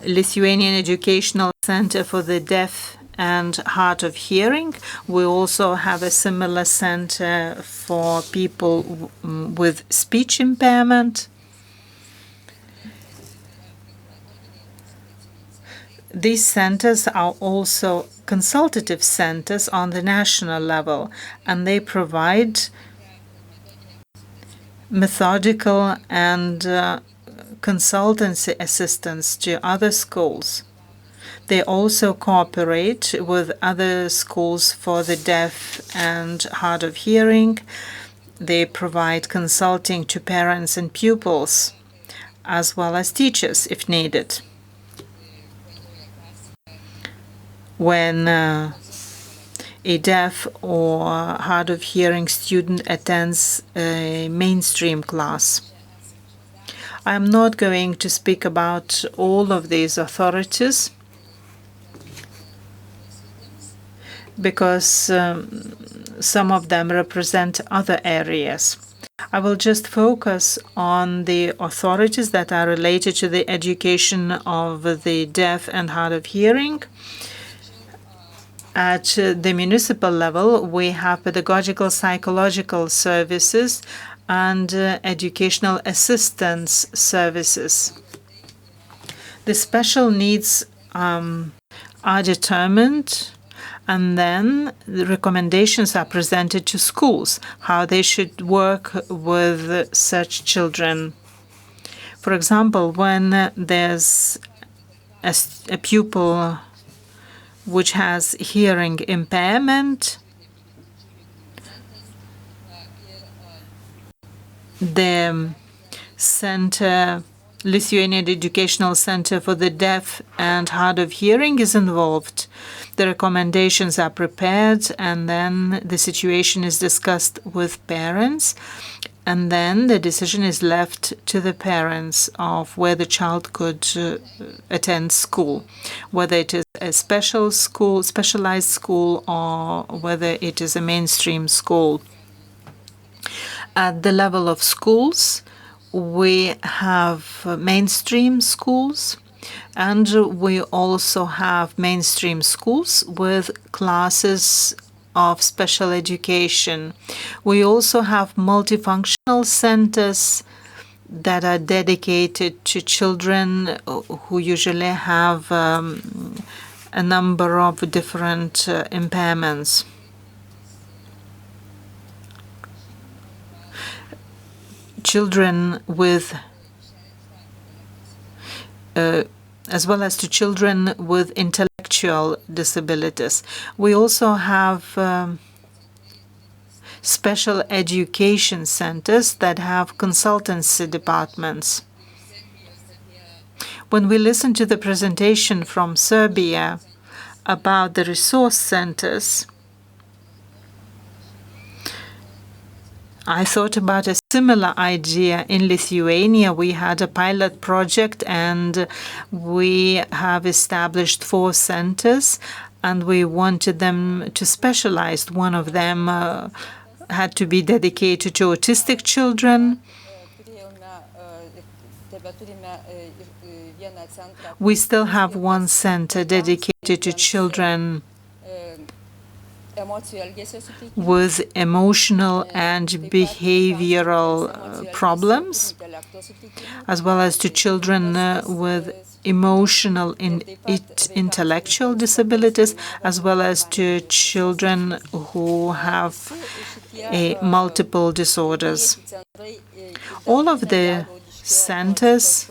Lithuanian Educational Center for the Deaf and Hard of Hearing. We also have a similar center for people with speech impairment. These centers are also consultative centers on the national level, and they provide methodical and consultancy assistance to other schools. They also cooperate with other schools for the deaf and hard of hearing. They provide consulting to parents and pupils, as well as teachers if needed. When a deaf or hard of hearing student attends a mainstream class. I'm not going to speak about all of these authorities because some of them represent other areas. I will just focus on the authorities that are related to the education of the deaf and hard of hearing. At the municipal level, we have pedagogical psychological services and educational assistance services. The special needs are determined, and then the recommendations are presented to schools, how they should work with such children. For example, when there's a pupil which has hearing impairment, The center, Lithuanian Educational Center for the Deaf and Hard of Hearing, is involved. The recommendations are prepared, and then the situation is discussed with parents, and then the decision is left to the parents of where the child could attend school, whether it is a special school, specialized school, or whether it is a mainstream school. At the level of schools, we have mainstream schools, and we also have mainstream schools with classes of special education. We also have multifunctional centers that are dedicated to children who usually have a number of different impairments. Children with, as well as to children with intellectual disabilities. We also have special education centers that have consultancy departments. When we listened to the presentation from Serbia about the resource centers, I thought about a similar idea. In Lithuania, we had a pilot project, and we have established 4 centers, and we wanted them to specialize. One of them had to be dedicated to autistic children. We still have one center dedicated to children with emotional and behavioral problems, as well as to children with emotional and intellectual disabilities, as well as to children who have multiple disorders. All of the centers,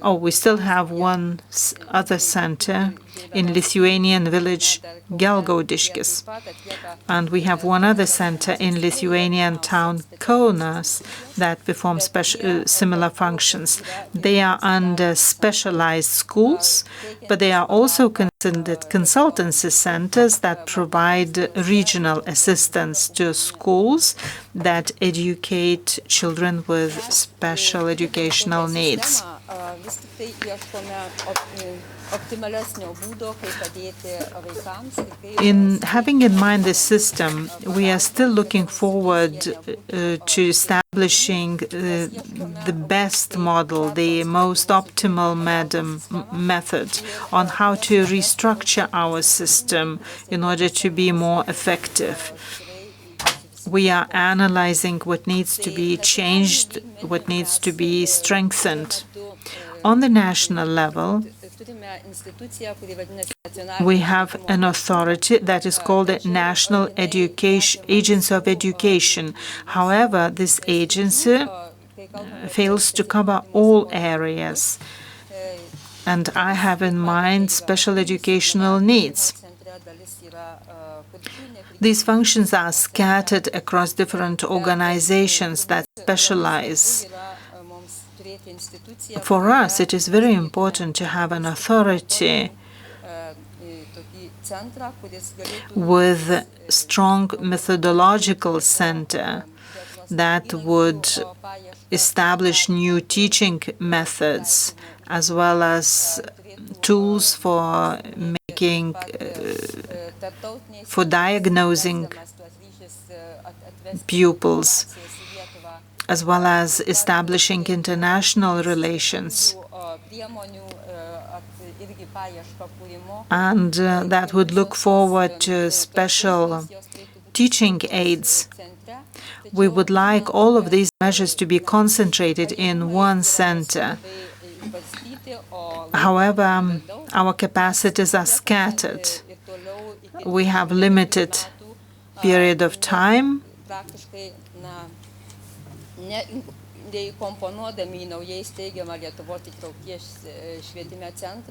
we still have one other center in Lithuanian village Gelgaudiškis, and we have one other center in Lithuanian town Kaunas that perform similar functions. They are under specialized schools, but they are also considered consultancy centers that provide regional assistance to schools that educate children with special educational needs. In having in mind this system, we are still looking forward to establishing the best model, the most optimal method on how to restructure our system in order to be more effective. We are analyzing what needs to be changed, what needs to be strengthened. On the national level, we have an authority that is called the National Agency of Education. However, this agency fails to cover all areas, and I have in mind special educational needs. These functions are scattered across different organizations that specialize. For us, it is very important to have an authority with strong methodological center that would establish new teaching methods as well as tools for for diagnosing pupils, as well as establishing international relations. And that would look forward to special teaching aids. We would like all of these measures to be concentrated in one center. However, our capacities are scattered. We have limited period of time.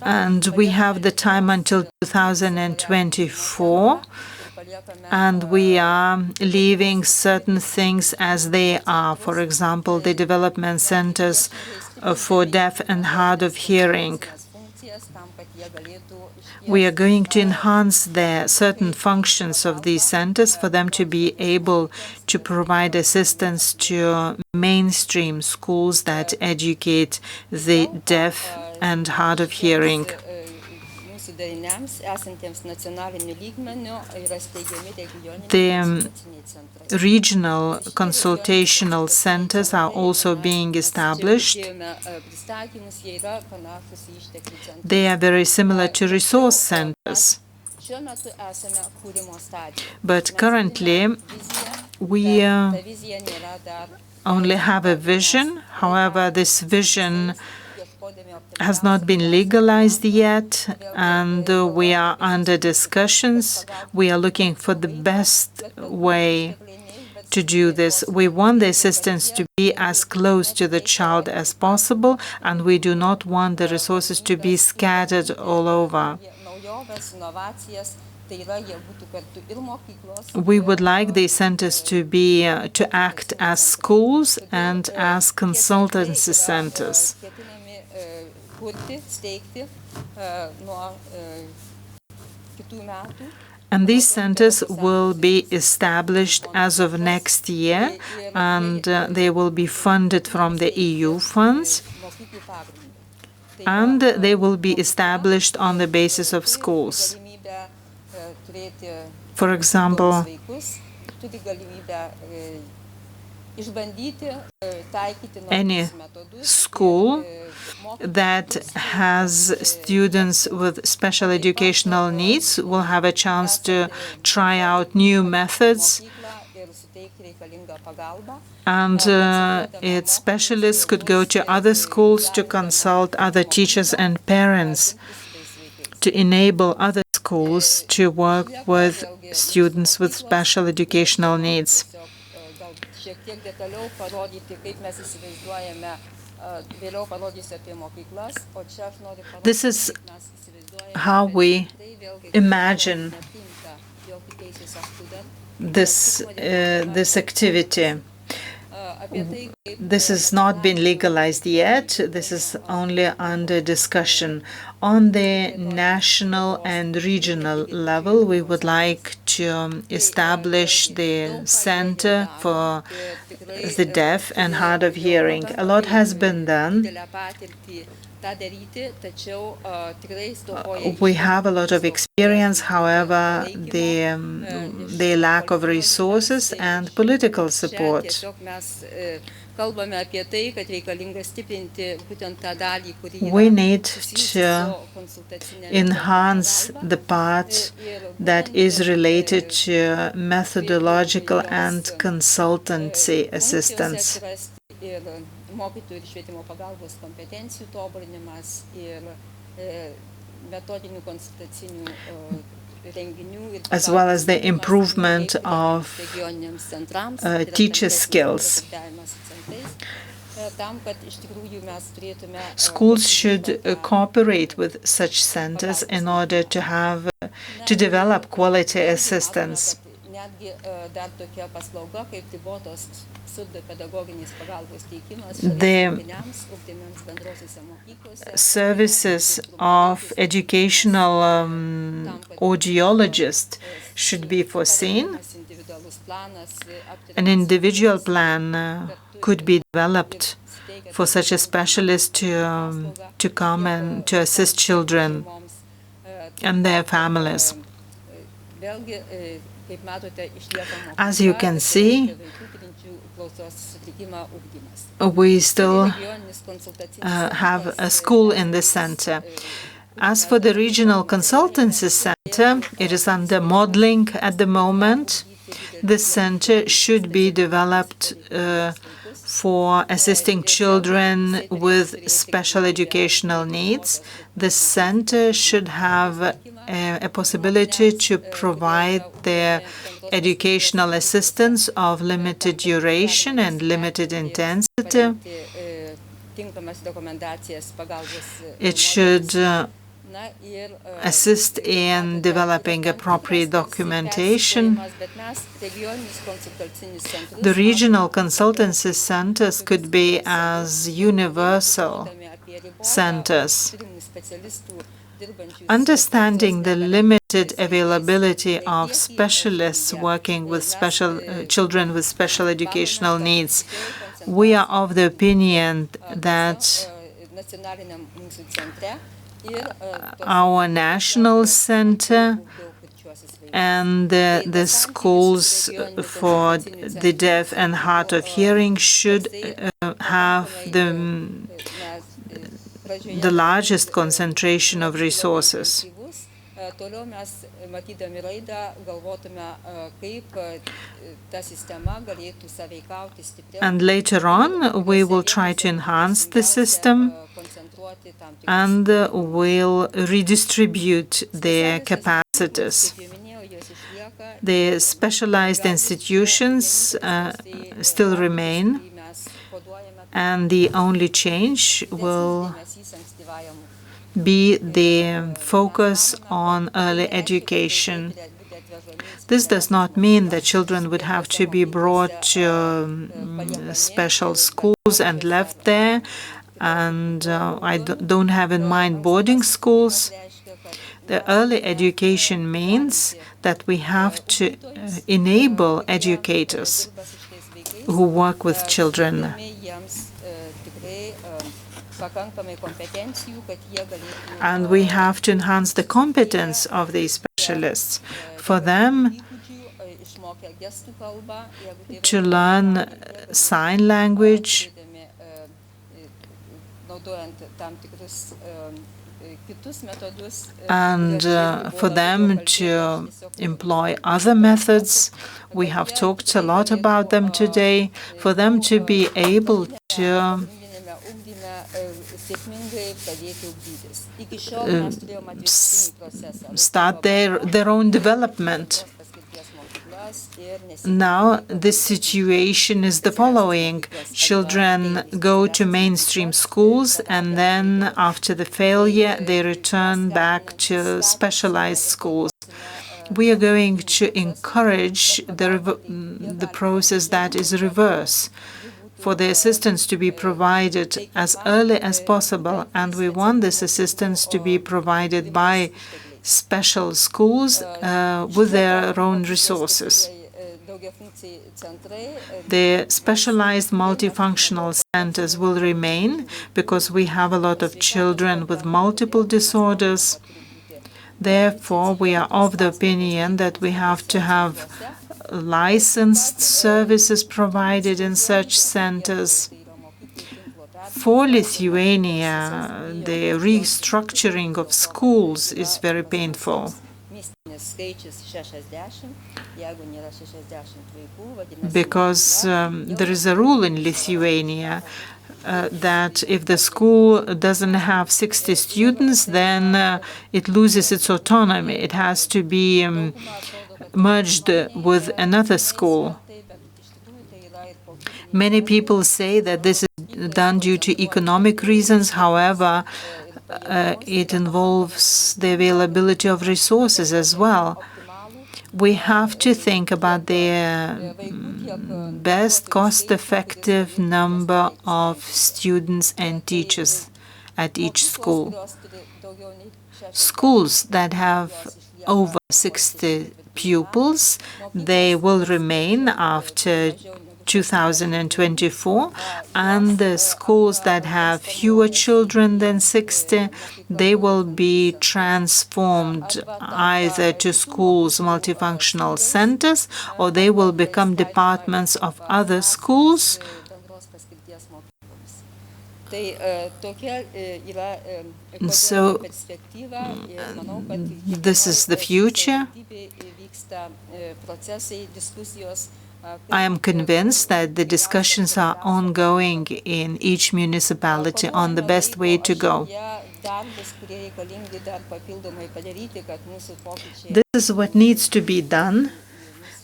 And we have the time until 2024, and we are leaving certain things as they are. For example, the development centers for deaf and hard of hearing. We are going to enhance the certain functions of these centers for them to be able to provide assistance to mainstream schools that educate the deaf and hard of hearing. The regional consultational centers are also being established. They are very similar to resource centers. But currently, we only have a vision. However, this vision has not been legalized yet, and we are under discussions. We are looking for the best way to do this. We want the assistance to be as close to the child as possible, and we do not want the resources to be scattered all over. We would like these centers to act as schools and as consultancy centers. And these centers will be established as of next year, and they will be funded from the EU funds, and they will be established on the basis of schools. For example, any school that has students with special educational needs will have a chance to try out new methods, and its specialists could go to other schools to consult other teachers and parents to enable other schools to work with students with special educational needs. This is how we imagine this activity. This has not been legalized yet. This is only under discussion. On the national and regional level, we would like to establish the Center for the Deaf and Hard of Hearing. A lot has been done. We have a lot of experience, however, the lack of resources and political support. We need to enhance the part that is related to methodological and consultancy assistance. Mokytojų ir švietimo pagalbos kompetencijų tobulinimas ir metodinių konsultacinių renginių ir as well as the improvement of teacher skills. Schools should cooperate with such centers in order to develop quality assistance. The services of educational audiologists should be foreseen. An individual plan could be developed for such a specialist to come and to assist children and their families. As you can see, we still have a school in the center. As for the regional consultancy center, it is under modeling at the moment. This center should be developed for assisting children with special educational needs. The center should have a possibility to provide their educational assistance of limited duration and limited intensity. It should assist in developing appropriate documentation. The regional consultancy centers could be as universal centers. Understanding the limited availability of specialists working with children with special educational needs, we are of the opinion that our national center and the schools for the deaf and hard of hearing should have the largest concentration of resources. And later on, we will try to enhance the system and will redistribute their capacities. The specialized institutions still remain, and the only change will be the focus on early education. This does not mean that children would have to be brought to special schools and left there, and I don't have in mind boarding schools. The early education means that we have to enable educators who work with children. And we have to enhance the competence of these specialists. For them to learn sign language and for them to employ other methods. We have talked a lot about them today. For them to be able to start their own development. Now, the situation is the following. Children go to mainstream schools, and then after the failure, they return back to specialized schools. We are going to encourage the process that is reverse, for the assistance to be provided as early as possible, and we want this assistance to be provided by special schools with their own resources. The specialized multifunctional centers will remain because we have a lot of children with multiple disorders. Therefore, we are of the opinion that we have to have licensed services provided in such centers. For Lithuania, the restructuring of schools is very painful, because there is a rule in Lithuania that if the school doesn't have 60 students, then it loses its autonomy. It has to be merged with another school. Many people say that this is done due to economic reasons. However, it involves the availability of resources as well. We have to think about the best cost-effective number of students and teachers at each school. Schools that have over 60 pupils, they will remain after 2024, and the schools that have fewer children than 60, they will be transformed either to schools multifunctional centers, or they will become departments of other schools. So this is the future. I am convinced that the discussions are ongoing in each municipality on the best way to go. This is what needs to be done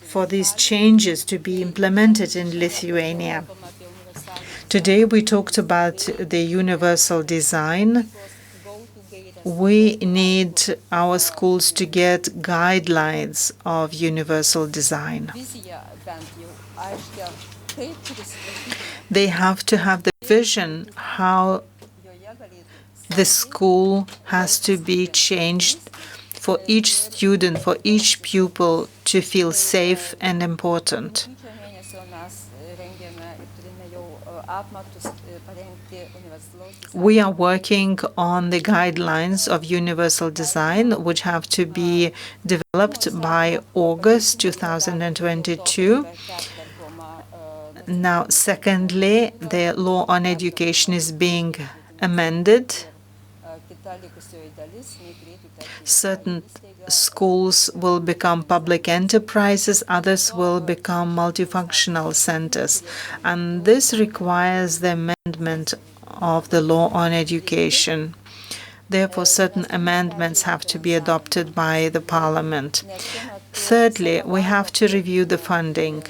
for these changes to be implemented in Lithuania. Today we talked about the universal design. We need our schools to get guidelines of universal design. They have to have the vision how the school has to be changed for each student, for each pupil to feel safe and important. We are working on the guidelines of universal design, which have to be developed by August 2022. Now, secondly, the law on education is being amended. Certain schools will become public enterprises, others will become multifunctional centers. And this requires the amendment of the law on education. Therefore, certain amendments have to be adopted by the Parliament. Thirdly, we have to review the funding.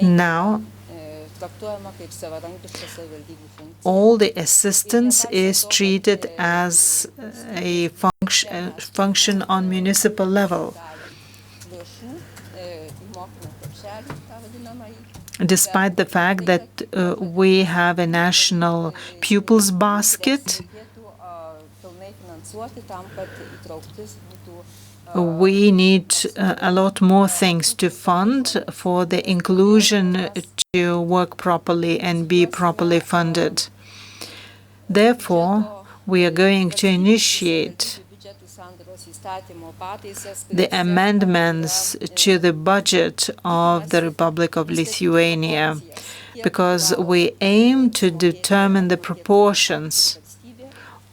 Now, all the assistance is treated as a function on municipal level. Despite the fact that we have a national pupils basket, we need a lot more things to fund for the inclusion to work properly and be properly funded. Therefore, we are going to initiate the amendments to the budget of the Republic of Lithuania, because we aim to determine the proportions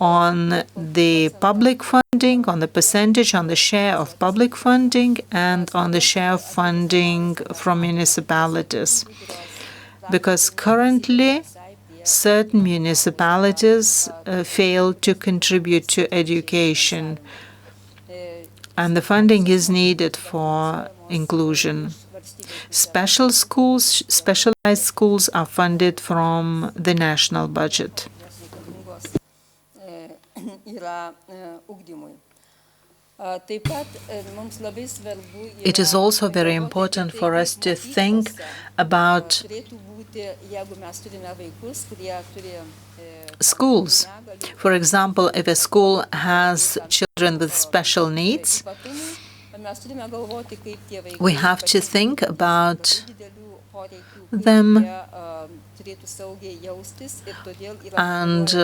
on the public funding, on the percentage, on the share of public funding, and on the share of funding from municipalities. Because currently, certain municipalities fail to contribute to education, and the funding is needed for inclusion. Special schools, specialized schools are funded from the national budget. It is also very important for us to think about schools. For example, if a school has children with special needs, we have to think about them and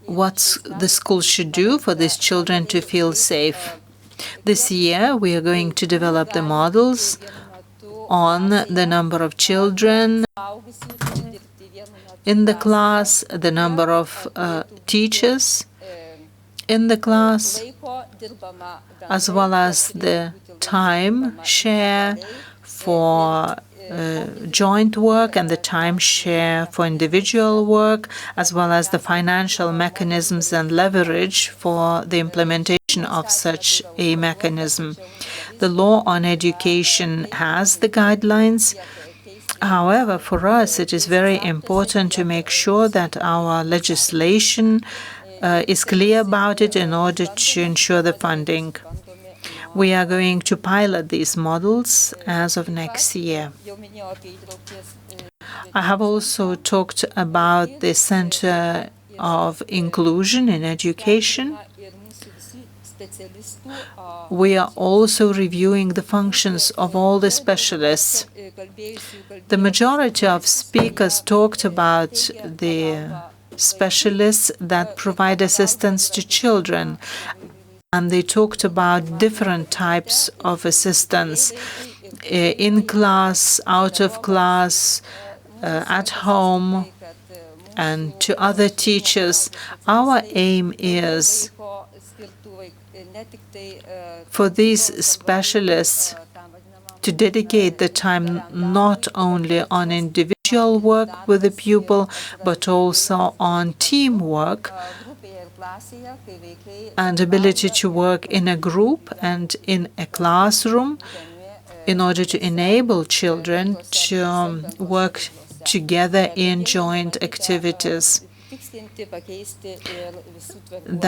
what the school should do for these children to feel safe. This year, we are going to develop the models on the number of children in the class, the number of teachers in the class, as well as the time share for joint work and the time share for individual work, as well as the financial mechanisms and leverage for the implementation of such a mechanism. The law on education has the guidelines. However, for us, it is very important to make sure that our legislation is clear about it in order to ensure the funding. We are going to pilot these models as of next year. I have also talked about the Center of Inclusion in Education. We are also reviewing the functions of all the specialists. The majority of speakers talked about the specialists that provide assistance to children, and they talked about different types of assistance in class, out of class, at home, and to other teachers. Our aim is for these specialists to dedicate the time not only on individual work with the pupil, but also on teamwork and ability to work in a group and in a classroom in order to enable children to work together in joint activities.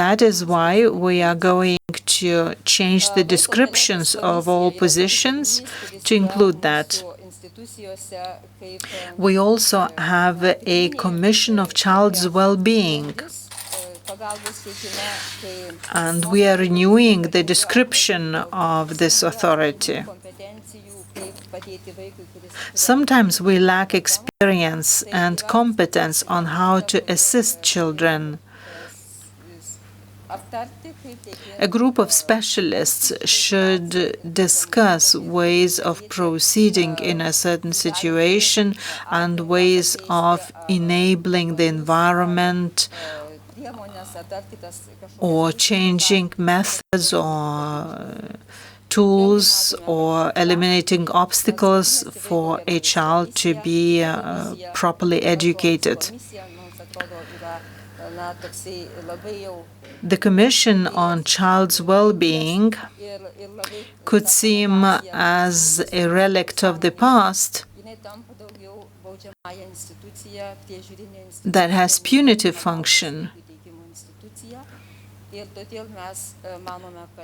That is why we are going to change the descriptions of all positions to include that. We also have a Commission of Child's Well-being, and we are renewing the description of this authority. Sometimes we lack experience and competence on how to assist children. A group of specialists should discuss ways of proceeding in a certain situation and ways of enabling the environment or changing methods or tools or eliminating obstacles for a child to be properly educated. The Commission on Child's Well-being could seem as a relic of the past that has punitive function.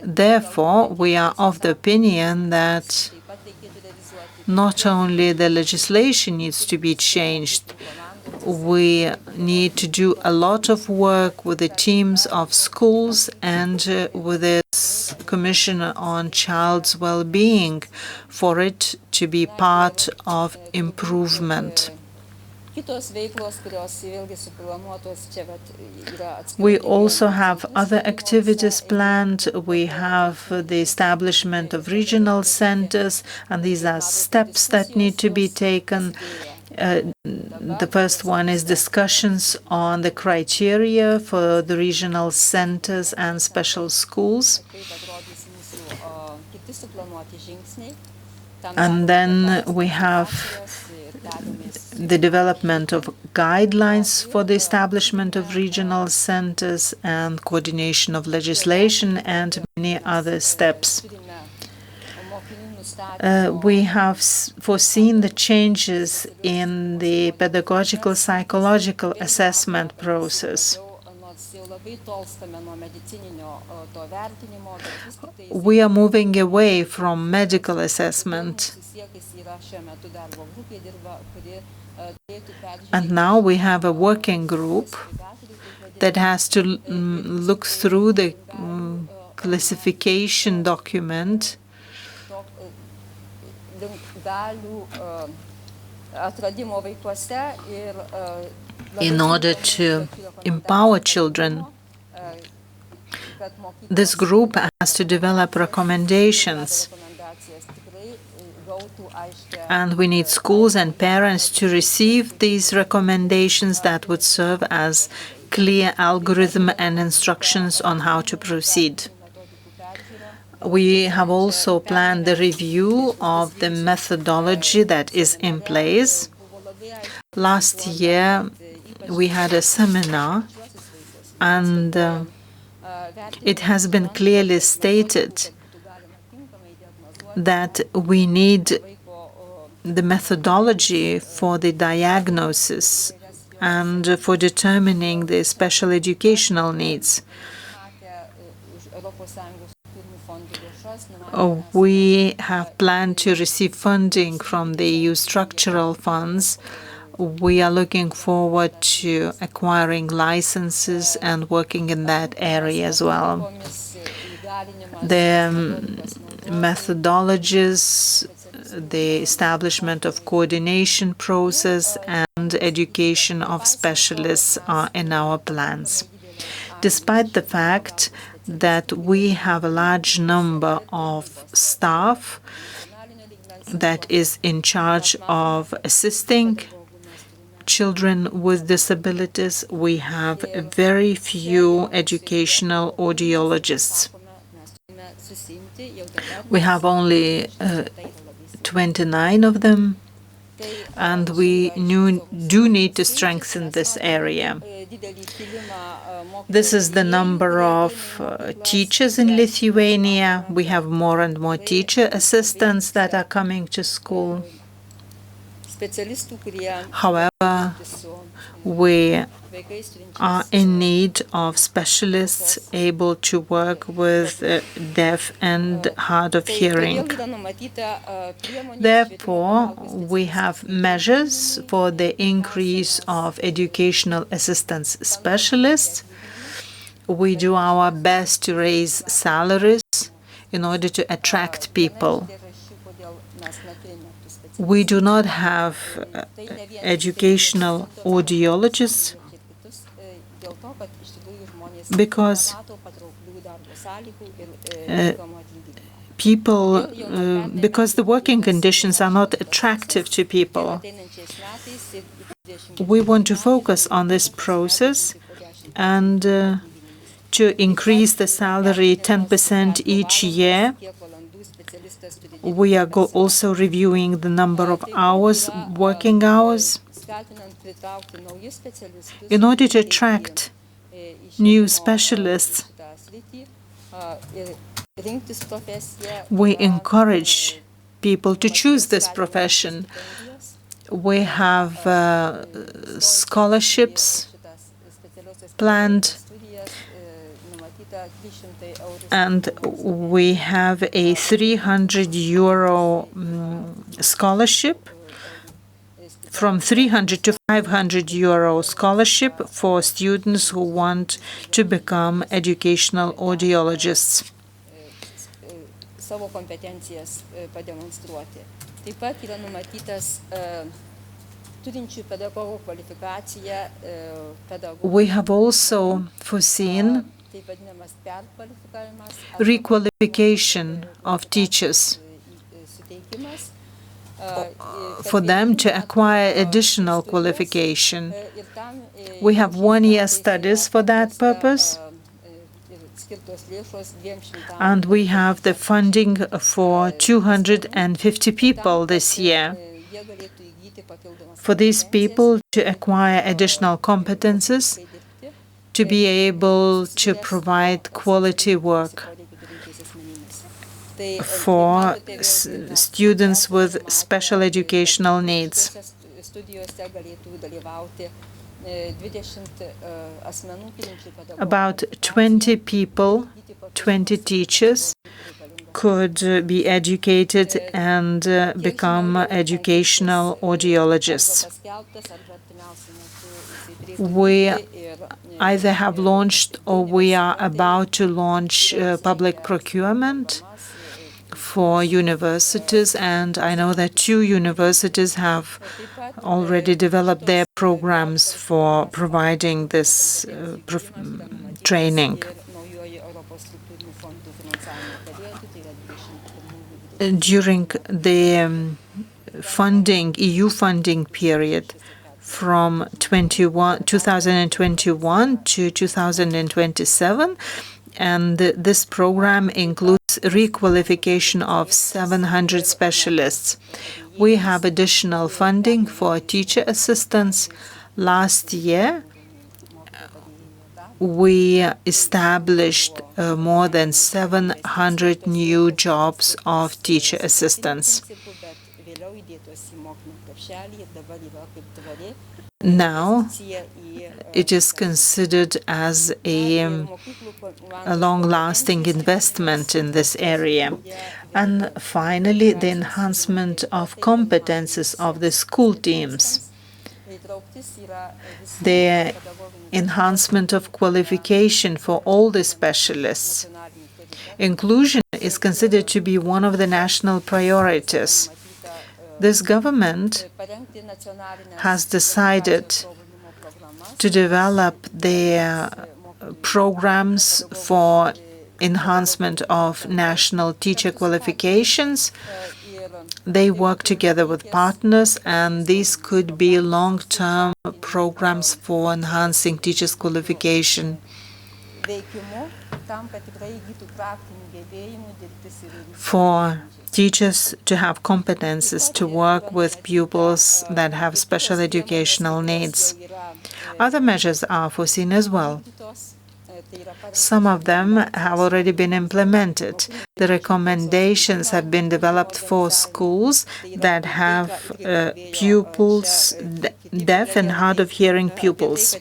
Therefore, we are of the opinion that not only the legislation needs to be changed, we need to do a lot of work with the teams of schools and with this Commission on Child's Well-being for it to be part of improvement. We also have other activities planned. We have the establishment of regional centers, and these are steps that need to be taken. The first one is discussions on the criteria for the regional centers and special schools. And then we have the development of guidelines for the establishment of regional centers and coordination of legislation and many other steps. We have foreseen the changes in the pedagogical psychological assessment process. We are moving away from medical assessment. And now we have a working group that has to look through the classification document in order to empower children. This group has to develop recommendations, and we need schools and parents to receive these recommendations that would serve as clear algorithm and instructions on how to proceed. We have also planned the review of the methodology that is in place. Last year, we had a seminar, and it has been clearly stated that we need the methodology for the diagnosis and for determining the special educational needs. We have planned to receive funding from the EU structural funds. We are looking forward to acquiring licenses and working in that area as well. The methodologies, the establishment of coordination process, and education of specialists are in our plans. Despite the fact that we have a large number of staff that is in charge of assisting children with disabilities, we have very few educational audiologists. We have only 29 of them, and we do need to strengthen this area. This is the number of teachers in Lithuania. We have more and more teacher assistants that are coming to school. However, we are in need of specialists able to work with deaf and hard of hearing. Therefore, we have measures for the increase of educational assistance specialists. We do our best to raise salaries in order to attract people. We do not have educational audiologists because because the working conditions are not attractive to people. We want to focus on this process and to increase the salary 10% each year. We are also reviewing the number of hours, working hours, in order to attract new specialists. We encourage people to choose this profession. We have scholarships planned, and we have a 300 euro scholarship, from 300 to 500 euro scholarship for students who want to become educational audiologists. We have also foreseen requalification of teachers for them to acquire additional qualification. We have one-year studies for that purpose, and we have the funding for 250 people this year. For these people to acquire additional competences, to be able to provide quality work for students with special educational needs. About 20 people, 20 teachers could be educated and become educational audiologists. We either have launched or we are about to launch public procurement for universities, and I know that 2 universities have already developed their programs for providing this training. During the EU funding period from 2021 to 2027, and this program includes requalification of 700 specialists. We have additional funding for teacher assistants. Last year, we established more than 700 new jobs of teacher assistants. Now, it is considered as a long-lasting investment in this area. And finally, the enhancement of competences of the school teams. The enhancement of qualification for all the specialists. Inclusion is considered to be one of the national priorities. This government has decided to develop their programs for enhancement of national teacher qualifications. They work together with partners, and these could be long-term programs for enhancing teachers' qualification. for teachers to have competences to work with pupils that have special educational needs. Other measures are foreseen as well. Some of them have already been implemented. The recommendations have been developed for schools that have pupils, deaf and hard of hearing pupils.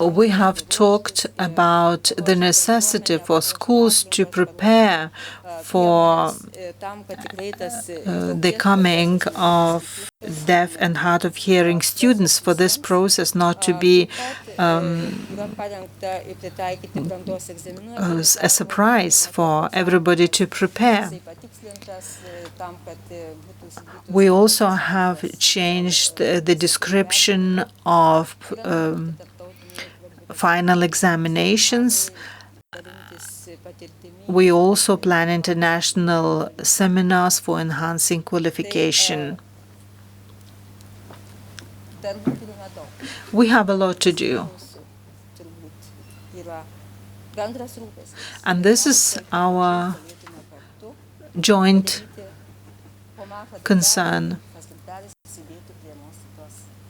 We have talked about the necessity for schools to prepare for the coming of deaf and hard of hearing students, for this process not to be a surprise, for everybody to prepare. We also have changed the description of final examinations. We also plan international seminars for enhancing qualification. We have a lot to do. And this is our joint concern.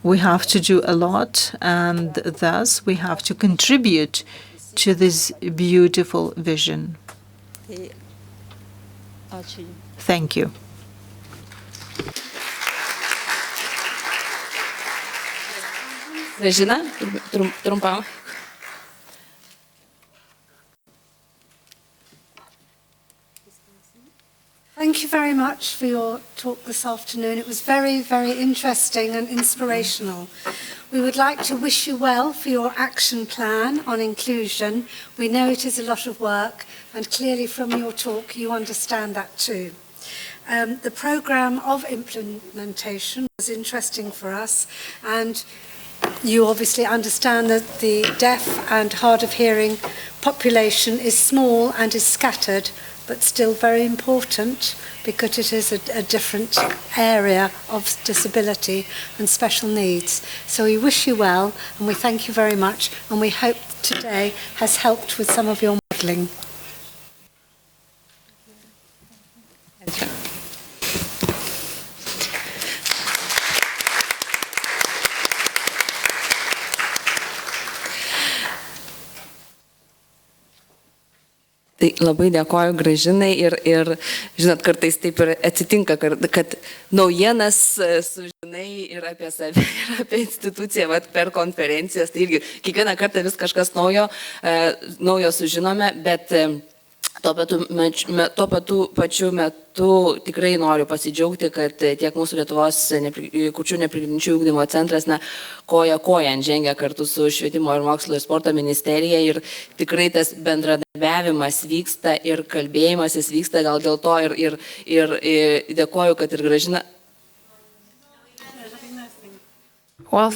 We have to do a lot, and thus we have to contribute to this beautiful vision. Thank you. Regina, trumpam. Thank you very much for your talk this afternoon. It was very, very interesting and inspirational. We would like to wish you well for your action plan on inclusion. We know it is a lot of work, and clearly from your talk you understand that too. The programme of implementation was interesting for us, and you obviously understand that the deaf and hard of hearing population is small and is scattered, but still very important because it is a different area of disability and special needs. So we wish you well, and we thank you very much, and we hope today has helped with some of your modelling. Tai labai dėkoju Gražinai ir žinot, kartais taip ir atsitinka, kad naujienas sužinai ir apie save, ir apie instituciją per konferencijas. Tai irgi kiekvieną kartą vis kažkas naujo sužinome, bet tuo pačiu metu tikrai noriu pasidžiaugti, kad tiek mūsų Lietuvos kurčiųjų neprigirdinčiųjų ugdymo centras koja kojan žengia kartu su švietimo ir mokslo ir sporto ministerija, ir tikrai tas bendradarbiavimas vyksta ir kalbėjimasis vyksta, gal dėl to ir dėkoju, kad ir Gražina. Well,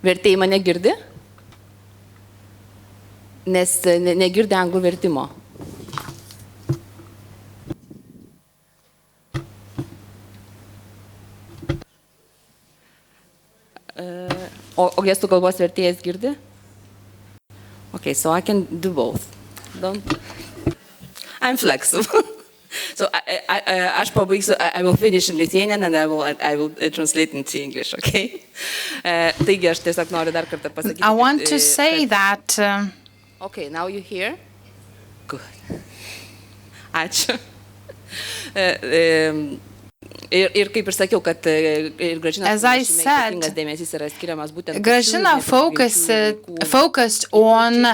Vertėjai mane girdi? Nes negirdi anglų vertimo. O gestų kalbos vertėjas girdi? Okay, so I can do both. I'm flexible. So aš pabaigsiu, I will finish in Lithuanian and I will translate into English, okay? Taigi aš tiesiog noriu dar kartą pasakyti. I want to say that... Okay, now you hear? Good. Ačiū. Ir kaip ir sakiau, kad Gražina dėmesys yra skiriamas būtent Gražina focused on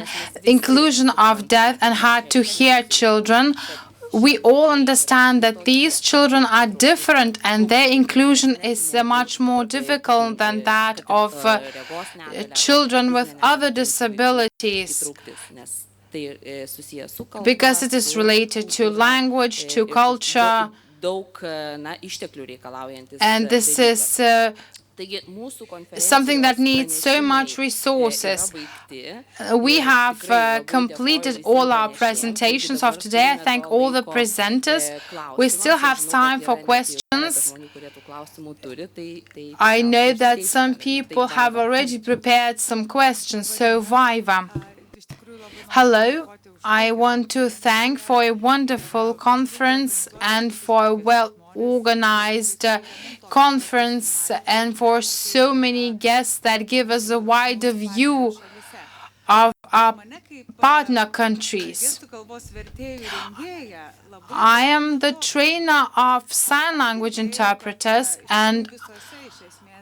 inclusion of deaf and hard to hear children. We all understand that these children are different and their inclusion is much more difficult than that of children with other disabilities, because it is related to language, to culture, and this is something that needs so much resources. We have completed all our presentations of today. I thank all the presenters. We still have time for questions. I know that some people have already prepared some questions, so Vaiva. Hello. I want to thank for a wonderful conference and for a well-organized conference and for so many guests that give us a wider view of our partner countries. I am the trainer of sign language interpreters, and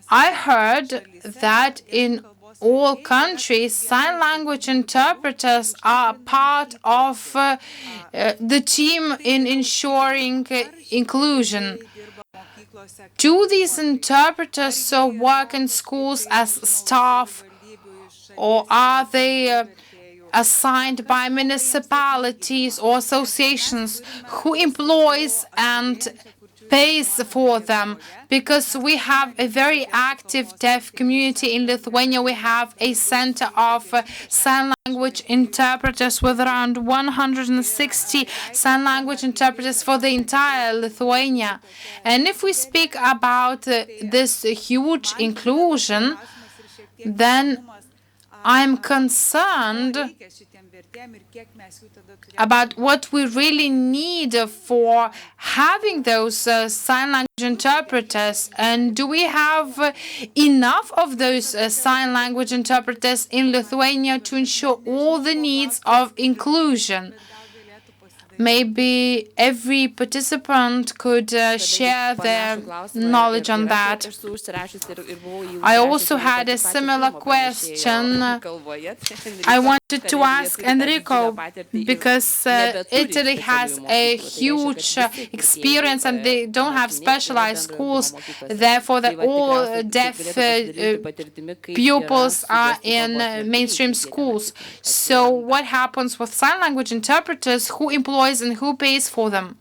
I heard that in all countries, sign language interpreters are part of the team in ensuring inclusion. Do these interpreters work in schools as staff, or are they assigned by municipalities or associations? Who employs and pays for them? Because we have a very active deaf community in Lithuania. We have a center of sign language interpreters with around 160 sign language interpreters for the entire Lithuania. And if we speak about this huge inclusion, then I'm concerned about what we really need for having those sign language interpreters, and do we have enough of those sign language interpreters in Lithuania to ensure all the needs of inclusion? Maybe every participant could share their knowledge on that. I also had a similar question I wanted to ask Enrico, because Italy has a huge experience and they don't have specialized schools, therefore that all deaf pupils are in mainstream schools. So what happens with sign language interpreters? Who employs and who pays for them?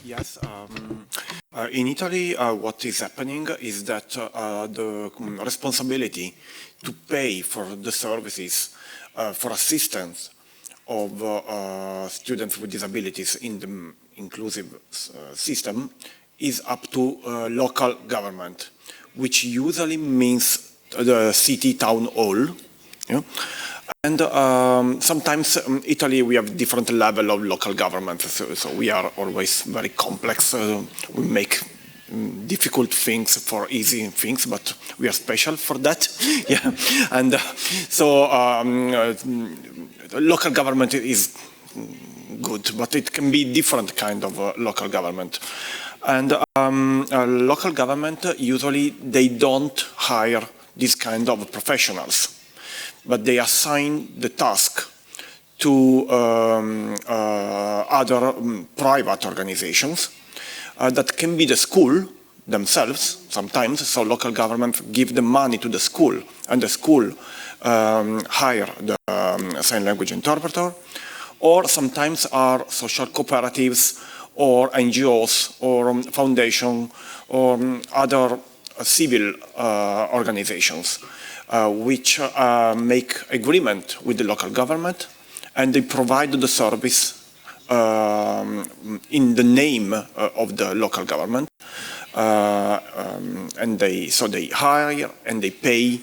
Yes. In Italy, what is happening is that the responsibility to pay for the services for assistance of students with disabilities in the inclusive system is up to local government, which usually means the city town hall. Yeah? And sometimes in Italy we have different level of local government, so we are always very complex. We make difficult things for easy things, but we are special for that. Yeah, and so local government is good, but it can be different kind of local government. And local government usually they don't hire this kind of professionals, but they assign the task to other private organizations that can be the school themselves sometimes. So local governments give the money to the school, and the school hire the sign language interpreter, or sometimes are social cooperatives or NGOs or foundation or other civil organizations which make agreement with the local government, and they provide the service in the name of the local government, and they hire and they pay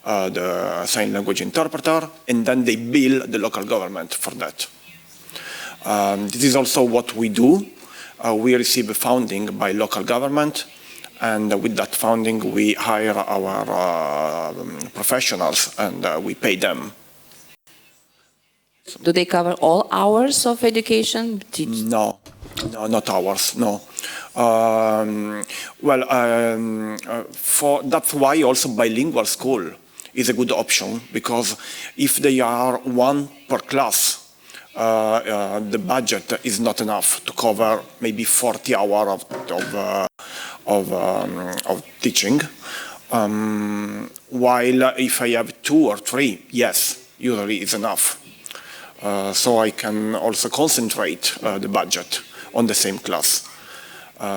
the sign language interpreter, and then they bill the local government for that. This is also what we do. We receive funding by local government, and with that funding we hire our professionals and we pay them. Do they cover all hours of education? No, not hours, no. That's why also bilingual school is a good option, because if they are one per class, the budget is not enough to cover maybe 40 hours of teaching. While if I have 2 or 3, yes, usually it's enough. So I can also concentrate the budget on the same class.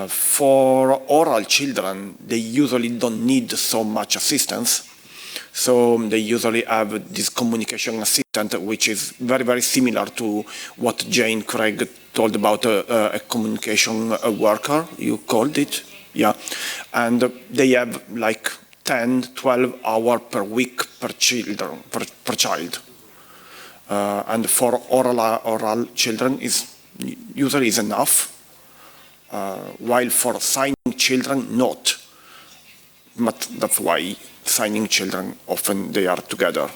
For oral children, they usually don't need so much assistance. So they usually have this communication assistant, which is very, very similar to what Jane Craig told about a communication worker, you called it. Yeah. And they have like 10, 12 hours per week per child. And for oral children usually is enough, while for signing children, not. But that's why signing children often they are together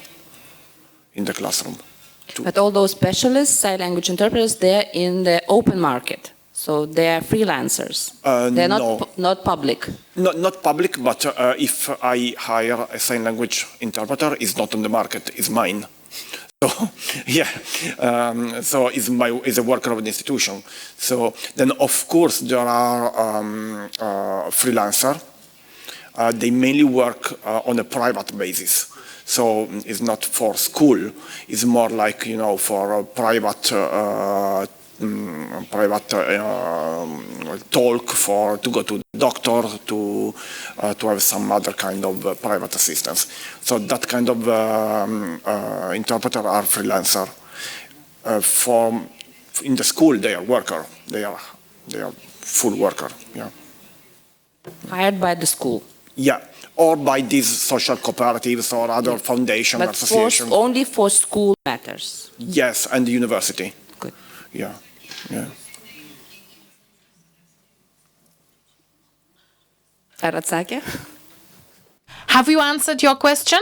in the classroom. But all those specialists, sign language interpreters, they're in the open market. So they are freelancers. They're not public. Not public, but if I hire a sign language interpreter, it's not on the market, it's mine. So yeah, so is a worker of the institution. So then, of course, there are freelancers. They mainly work on a private basis. So it's not for school. It's more like, you know, for a private talk, to go to the doctor, to have some other kind of private assistance. So that kind of interpreter are freelancer. In the school, they are worker. They are full worker. Yeah. Hired by the school. Yeah, or by these social cooperatives or other foundation associations. But only for school matters. Yes, and the university. Good. Yeah, yeah. Ar atsakė? Have you answered your question?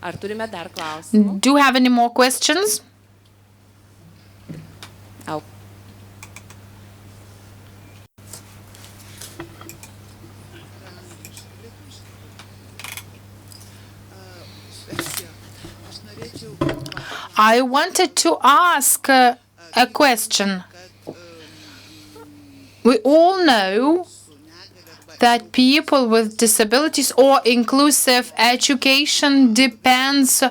Ar turime dar klausimų? Do you have any more questions? I wanted to ask a question. We all know that people with disabilities or inclusive education depends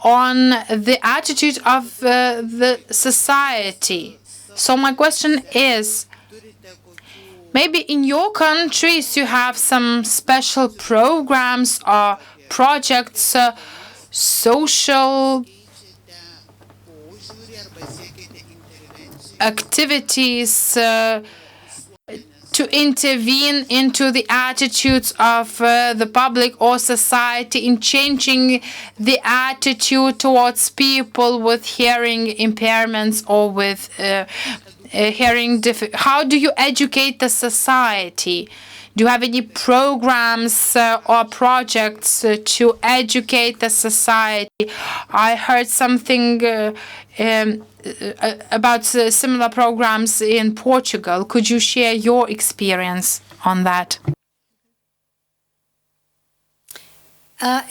on the attitude of the society. So my question is, maybe in your countries you have some special programs or projects, social activities to intervene into the attitudes of the public or society in changing the attitude towards people with hearing impairments or with hearing difficulties. How do you educate the society? Do you have any programs or projects to educate the society? I heard something about similar programs in Portugal. Could you share your experience on that?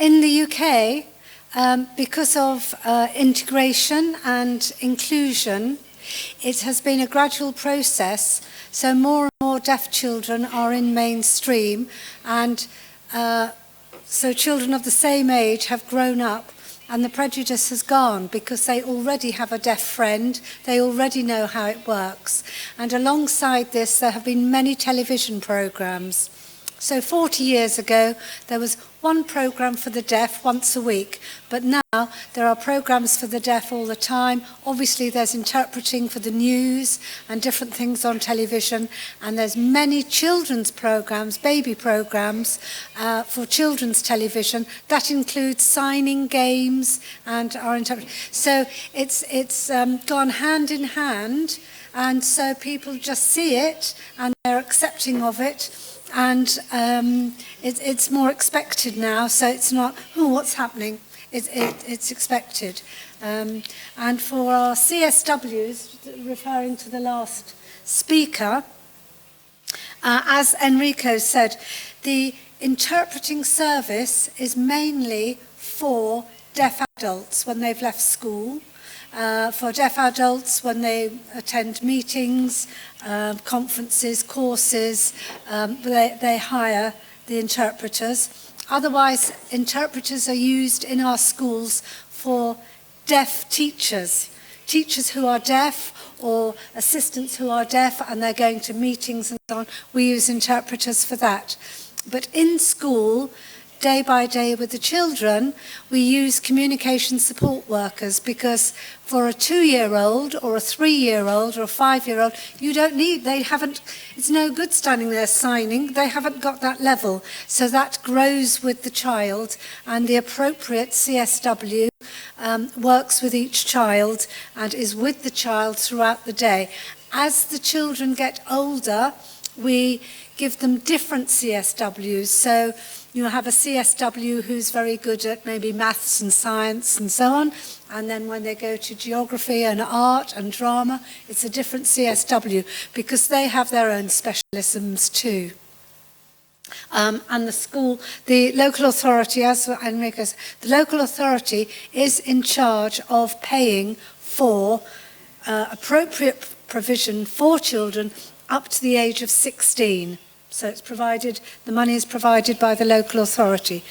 In the UK, because of integration and inclusion, it has been a gradual process. So more and more deaf children are in mainstream, and so children of the same age have grown up, and the prejudice has gone because they already have a deaf friend, they already know how it works. And alongside this, there have been many television programs. So 40 years ago, there was one program for the deaf once a week, but now there are programs for the deaf all the time. Obviously, there's interpreting for the news and different things on television, and there's many children's programs, baby programs for children's television. That includes signing games and our interpreting. So it's gone hand in hand, and so people just see it and they're accepting of it. And it's more expected now, so it's not, oh, what's happening? It's expected. And for our CSWs, referring to the last speaker, as Enrico said, the interpreting service is mainly for deaf adults when they've left school. For deaf adults when they attend meetings, conferences, courses, they hire the interpreters. Otherwise, interpreters are used in our schools for deaf teachers teachers who are deaf or assistants who are deaf and they're going to meetings and so on, we use interpreters for that. But in school, day by day with the children, we use communication support workers, because for a 2-year-old or a 3-year-old or a 5-year-old, it's no good standing there signing, they haven't got that level. So that grows with the child, and the appropriate CSW works with each child and is with the child throughout the day. As the children get older, we give them different CSWs. So you have a CSW who's very good at maybe maths and science and so on, and then when they go to geography and art and drama, it's a different CSW, because they have their own specialisms too. And the school, the local authority, as Enrico said, the local authority is in charge of paying for appropriate provision for children up to the age of 16. So it's provided, the money is provided by the local authority.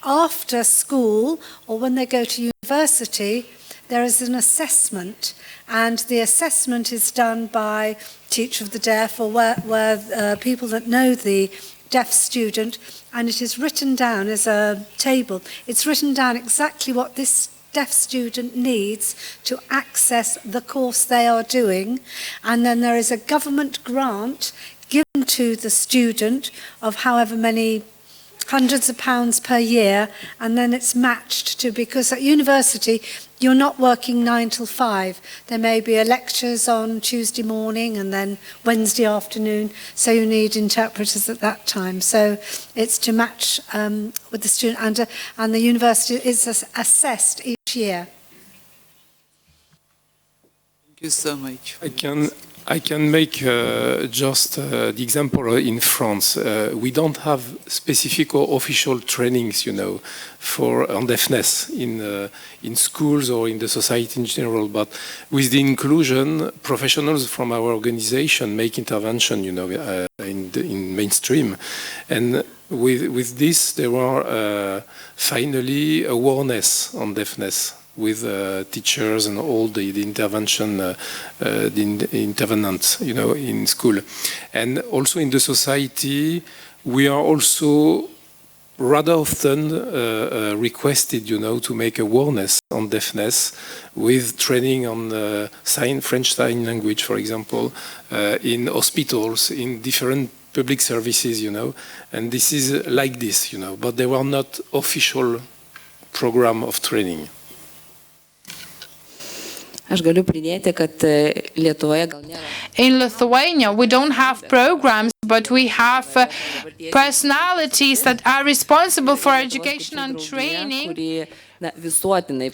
After school, or when they go to university, there is an assessment, and the assessment is done by teacher of the deaf, or where people that know the deaf student, and it is written down as a table. It's written down exactly what this deaf student needs to access the course they are doing, and then there is a government grant given to the student of however many hundreds of pounds per year, and then it's matched to, because at university you're not working 9 till 5. There may be lectures on Tuesday morning and then Wednesday afternoon, so you need interpreters at that time. So it's to match with the student, and the university is assessed each year. Thank you so much. I can make just the example in France. We don't have specific or official trainings, on deafness in schools or in the society in general. But with the inclusion, professionals from our organization make intervention, in mainstream. And with this, there are finally awareness on deafness, with teachers and all the intervention, the intervenants, in school. And also in the society, we are also rather often requested, to make awareness on deafness with training on French Sign Language, for example, in hospitals, in different public services, and this is like this, but there were not official program of training. Aš galiu pridėti, kad Lietuvoje gal nėra. In Lithuania, we don't have programs, but we have personalities that are responsible for education and training.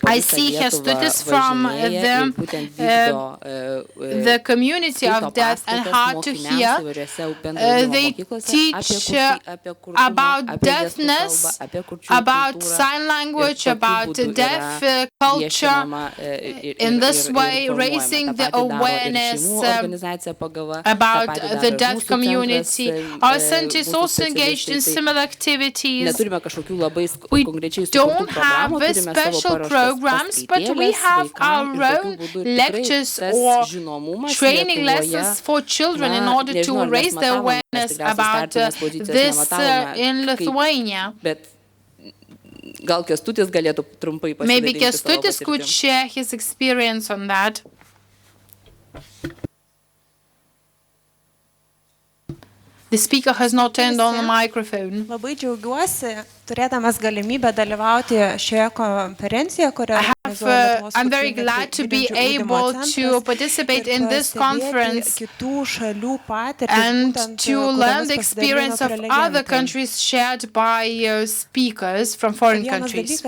I see here students from the community of deaf and hard to hear. They teach about deafness, about sign language, about deaf culture. In this way, raising the awareness about the deaf community. Our center is also engaged in similar activities. We don't have special programs, but we have our own lectures or training lessons for children in order to raise the awareness about this in Lithuania. Maybe Kęstutis could share his experience on that. The speaker has not turned on the microphone. Labai džiaugiuosi, turėdamas galimybę dalyvauti šioje konferencijoje, kurioje I'm very glad to be able to participate in this conference and to learn the experience of other countries shared by speakers from foreign countries.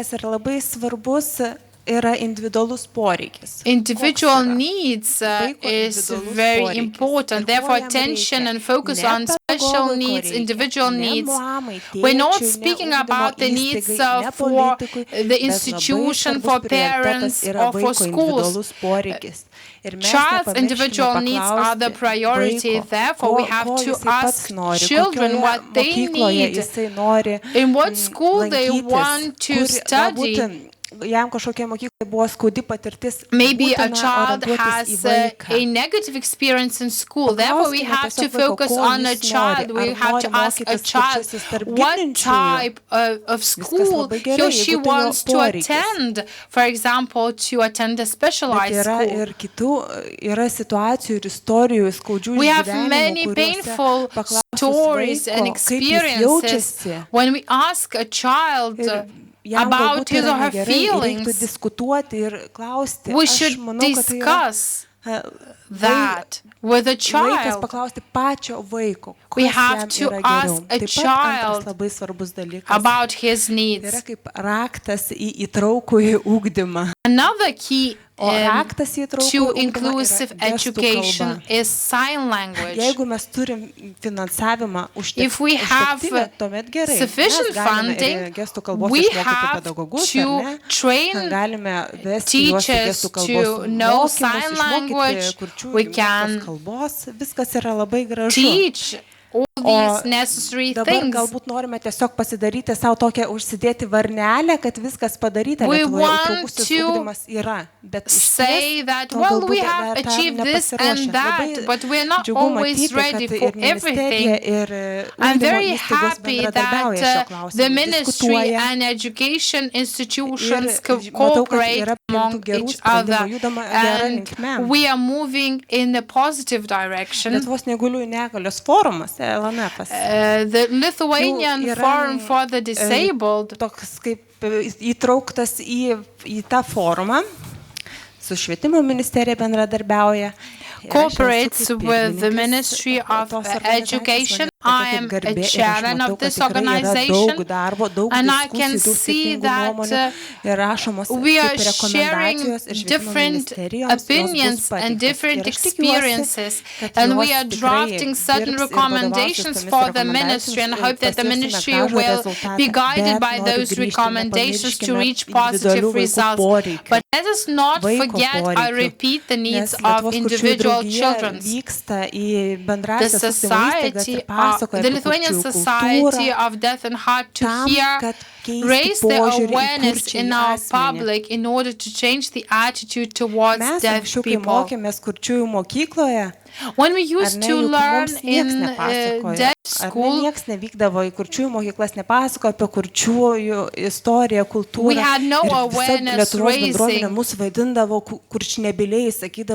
Yra individualus poreikis. Individual needs is very important. Therefore, attention and focus on special needs, individual needs. We're not speaking about the needs for the institution, for parents, or for schools. Child's individual needs are the priority. Therefore, we have to ask children what they need, in what school they want to study, jam kažkokia mokykla buvo skaudi patirtis. Maybe a child has a negative experience in school. Therefore, we have to focus on a child. We have to ask a child what type of school he or she wants to attend. For example, to attend a specialized school. We have many painful stories and experiences. When we ask a child about his or her feelings, we should discuss that with a child. We have to ask a child about his needs. Another key to inclusive education is sign language. If we have sufficient funding, we have to train teachers to know sign language. We can teach all these necessary things. We want to say that, well, we have achieved this and that, but we're not always ready for everything. I'm very happy that the ministry and education institutions cooperate among each other, and we are moving in a positive direction. The Lithuanian Forum for the Disabled įtrauktas į tą forumą, su švietimo ministerija bendradarbiauja. Cooperates with the Ministry of Education. I am a chairman of this organization, and I can see that we are sharing different opinions and different experiences, and we are drafting certain recommendations for the ministry, and I hope that the ministry will be guided by those recommendations to reach positive results. But let us not forget, I repeat, the needs of individual children. The Lithuanian Society of Deaf and Hard to Hear raise the awareness in our public in order to change the attitude towards deaf people. When we used to learn in deaf school, we had no awareness raising,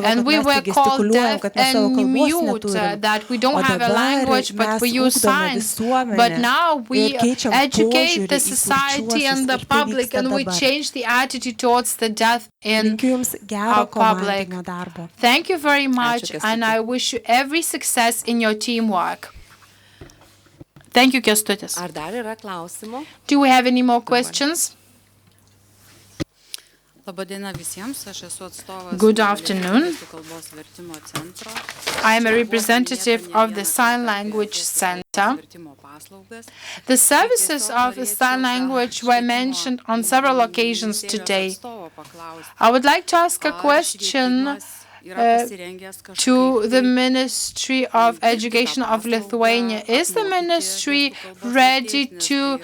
and we were called deaf and mute, that we don't have a language but we use signs. But now we educate the society and the public, and we change the attitude towards the deaf in our public. Thank you very much, and I wish you every success in your teamwork. Thank you, Kęstutis. Ar dar yra klausimų? Do we have any more questions? Good afternoon. I am a representative of the Sign Language Center. The services of the sign language were mentioned on several occasions today. I would like to ask a question to the Ministry of Education of Lithuania. Is the ministry ready to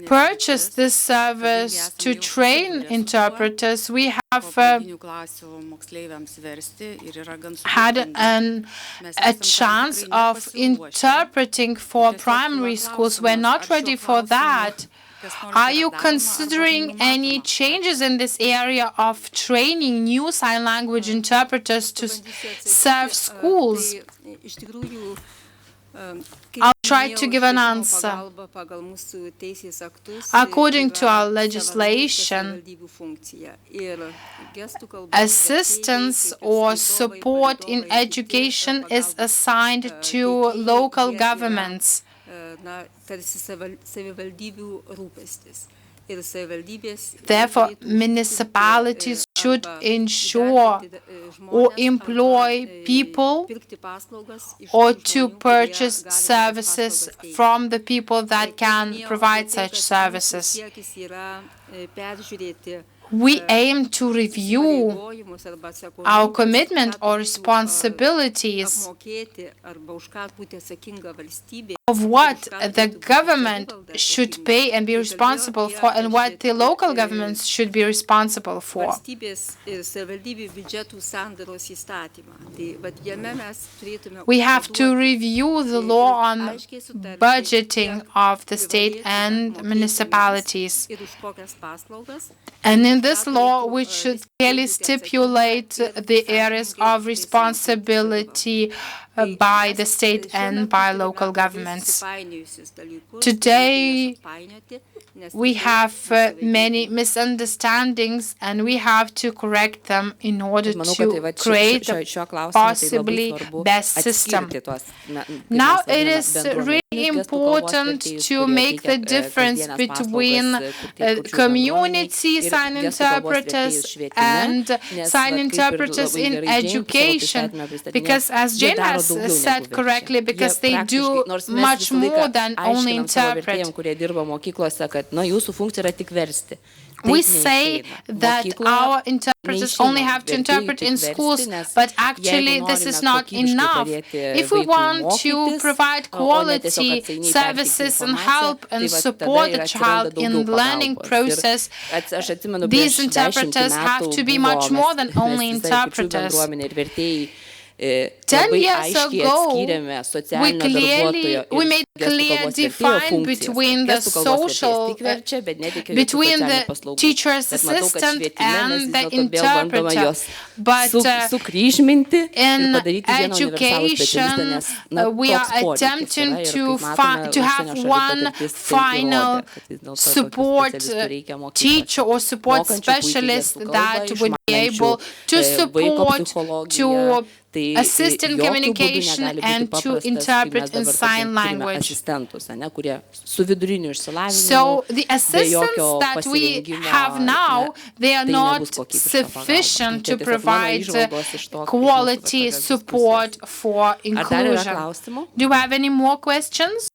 purchase this service to train interpreters? We have had a chance of interpreting for primary schools. We're not ready for that. Are you considering any changes in this area of training new sign language interpreters to serve schools? I'll try to give an answer. According to our legislation, assistance or support in education is assigned to local governments. Therefore, municipalities should ensure or employ people or to purchase services from the people that can provide such services. we aim to review our commitment or responsibilities of what the government should pay and be responsible for and what the local governments should be responsible for. We have to review the law on budgeting of the state and municipalities. And in this law, we should clearly stipulate the areas of responsibility by the state and by local governments. Today, we have many misunderstandings, and we have to correct them in order to create a possibly best system. Now, it is really important to make the difference between community sign interpreters and sign interpreters in education, because as Jane has said correctly, because they do much more than only interpret. We say that our interpreters only have to interpret in schools, but actually this is not enough. If we want to provide quality services and help and support the child in the learning process, these interpreters have to be much more than only interpreters. 10 years ago, we made clear define between the between the teacher's assistant and the interpreter. But in education, we are attempting to have one final support teacher or support specialist that would be able to support, to assist in communication and to interpret in sign language. So the assistants that we have now, they are not sufficient to provide quality support for inclusion. Do you have any more questions?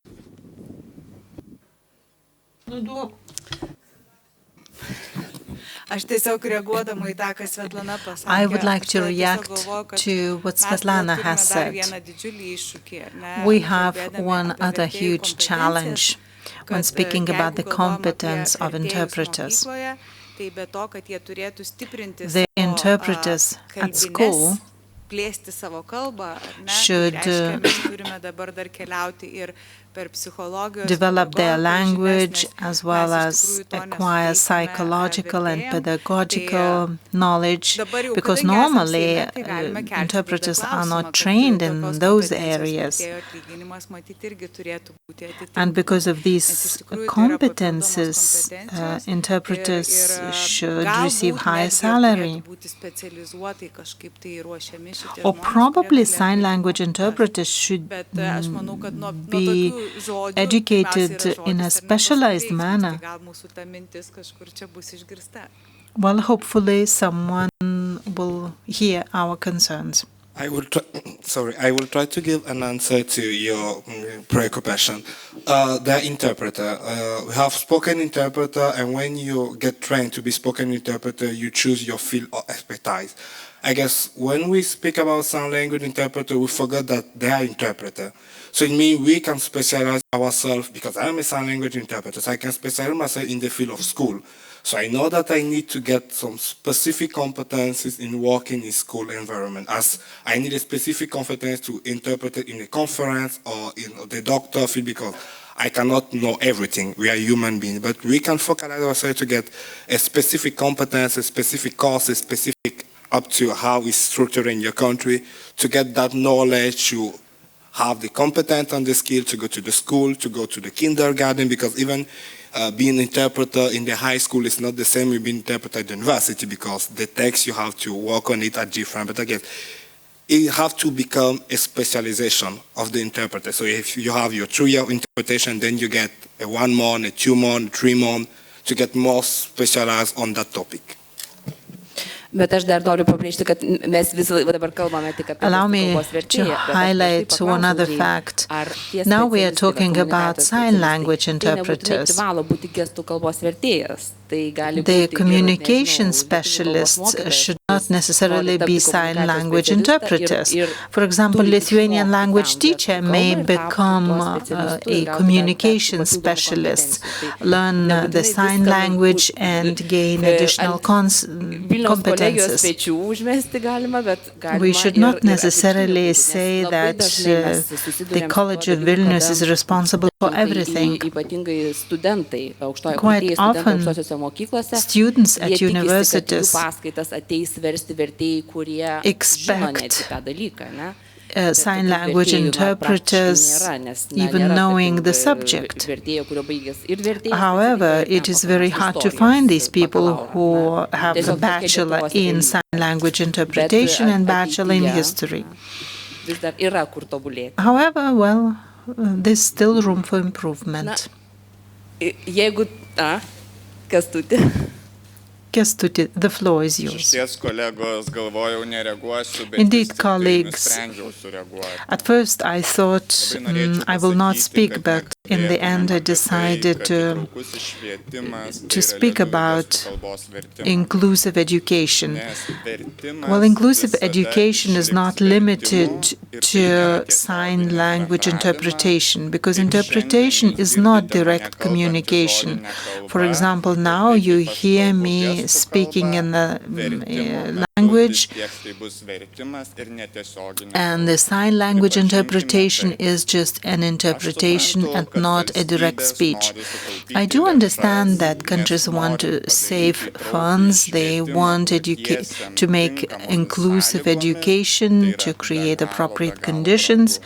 I would like to react to what Svetlana has said. We have one other huge challenge when speaking about the competence of interpreters. The interpreters at school should develop their language as well as acquire psychological and pedagogical knowledge, because normally interpreters are not trained in those areas. And because of these competences, interpreters should receive higher salary. Or probably sign language interpreters should be educated in a specialized manner. Well, hopefully someone will hear our concerns. I will try to give an answer to your preoccupation. The interpreter. We have spoken interpreter, and when you get trained to be spoken interpreter, you choose your field of expertise. I guess when we speak about sign language interpreter, we forget that they are interpreter. So it means we can specialize ourselves, because I'm a sign language interpreter, so I can specialize myself in the field of school. So I know that I need to get some specific competencies in working in school environment, as I need a specific competence to interpret it in a conference or in the doctor field, because I cannot know everything. We are human beings, but we can focalize ourselves to get a specific competence, a specific course, a specific up to how it's structured in your country, to get that knowledge, to have the competence and the skill to go to the school, to go to the kindergarten, because even being an interpreter in the high school is not the same with being an interpreter at the university, because the text you have to work on it are different. But again, it has to become a specialization of the interpreter. So if you have your 3-year interpretation, then you get a 1 month, a 2 month, 3 month, to get more specialized on that topic. Bet aš dar noriu pabrėžti, kad mes vis dabar kalbame tik apie Allow me to highlight one other fact. Now we are talking about sign language interpreters. The communication specialists should not necessarily be sign language interpreters. For example, Lithuanian language teacher may become a communication specialist, learn the sign language and gain additional competences. We should not necessarily say that the College of Vilnius is responsible for everything. Quite often, students at universities expect sign language interpreters even knowing the subject. However, it is very hard to find these people who have a bachelor in sign language interpretation and bachelor in history. However, well, there's still room for improvement. Kęstuti, the floor is yours. Indeed, colleagues, at first I thought I will not speak, but in the end I decided to speak about inclusive education. Well, inclusive education is not limited to sign language interpretation, because interpretation is not direct communication. For example, now you hear me speaking in the language, and the sign language interpretation is just an interpretation and not a direct speech. I do understand that countries want to save funds, they want to make inclusive education, to create appropriate conditions,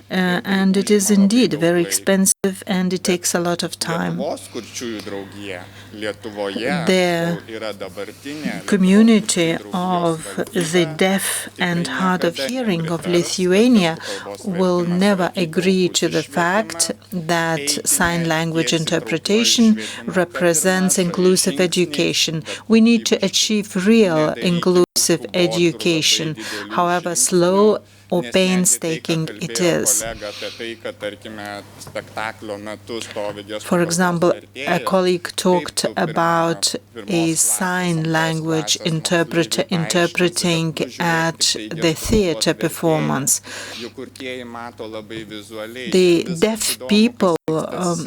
and it is indeed very expensive and it takes a lot of time. The community of the deaf and hard of hearing of Lithuania will never agree to the fact that sign language interpretation represents inclusive education. We need to achieve real inclusive education, however slow or painstaking it is. For example, a colleague talked about a sign language interpreter interpreting at the theater performance. The deaf people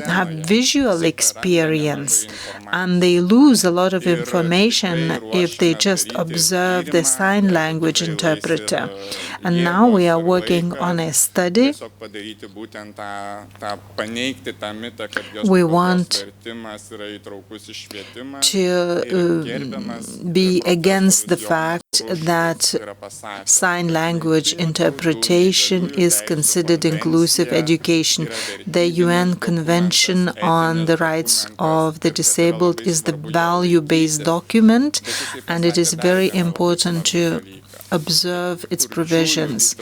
have visual experience, and they lose a lot of information if they just observe the sign language interpreter. And now we are working on a study. We want to be against the fact that sign language interpretation is considered inclusive education. The UN Convention on the Rights of the Disabled is the value-based document, and it is very important to observe its provisions.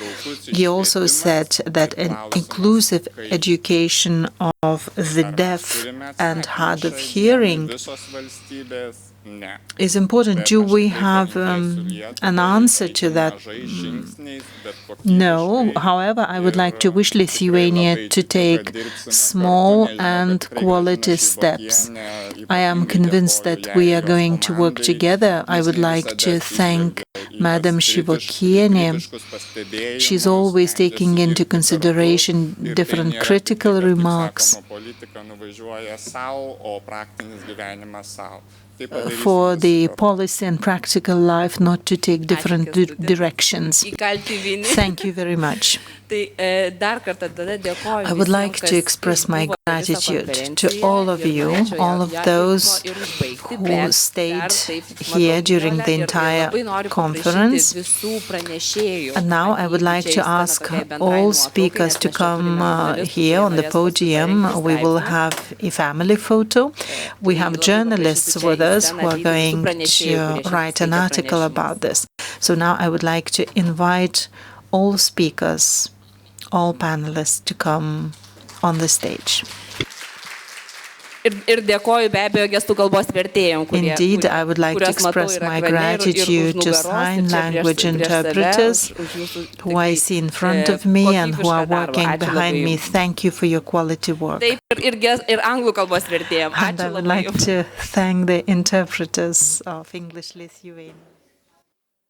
He also said that an inclusive education of the deaf and hard of hearing is important. Do we have an answer to that? No. However, I would like to wish Lithuania to take small and quality steps. I am convinced that we are going to work together. I would like to thank Madam Šivokienė. She's always taking into consideration different critical remarks for the policy and practical life not to take different directions. Thank you very much. I would like to express my gratitude to all of you, all of those who stayed here during the entire conference. And now I would like to ask all speakers to come here on the podium. We will have a family photo. We have journalists with us who are going to write an article about this. So now I would like to invite all speakers, all panelists to come on the stage. Ir dėkoju be abejo gestų kalbos vertėjams, Indeed, I would like to express my gratitude to sign language interpreters who I see in front of me and who are working behind me. Thank you for your quality work. Ir anglų kalbos vertėjams. And I would like to thank the interpreters of English Lithuania.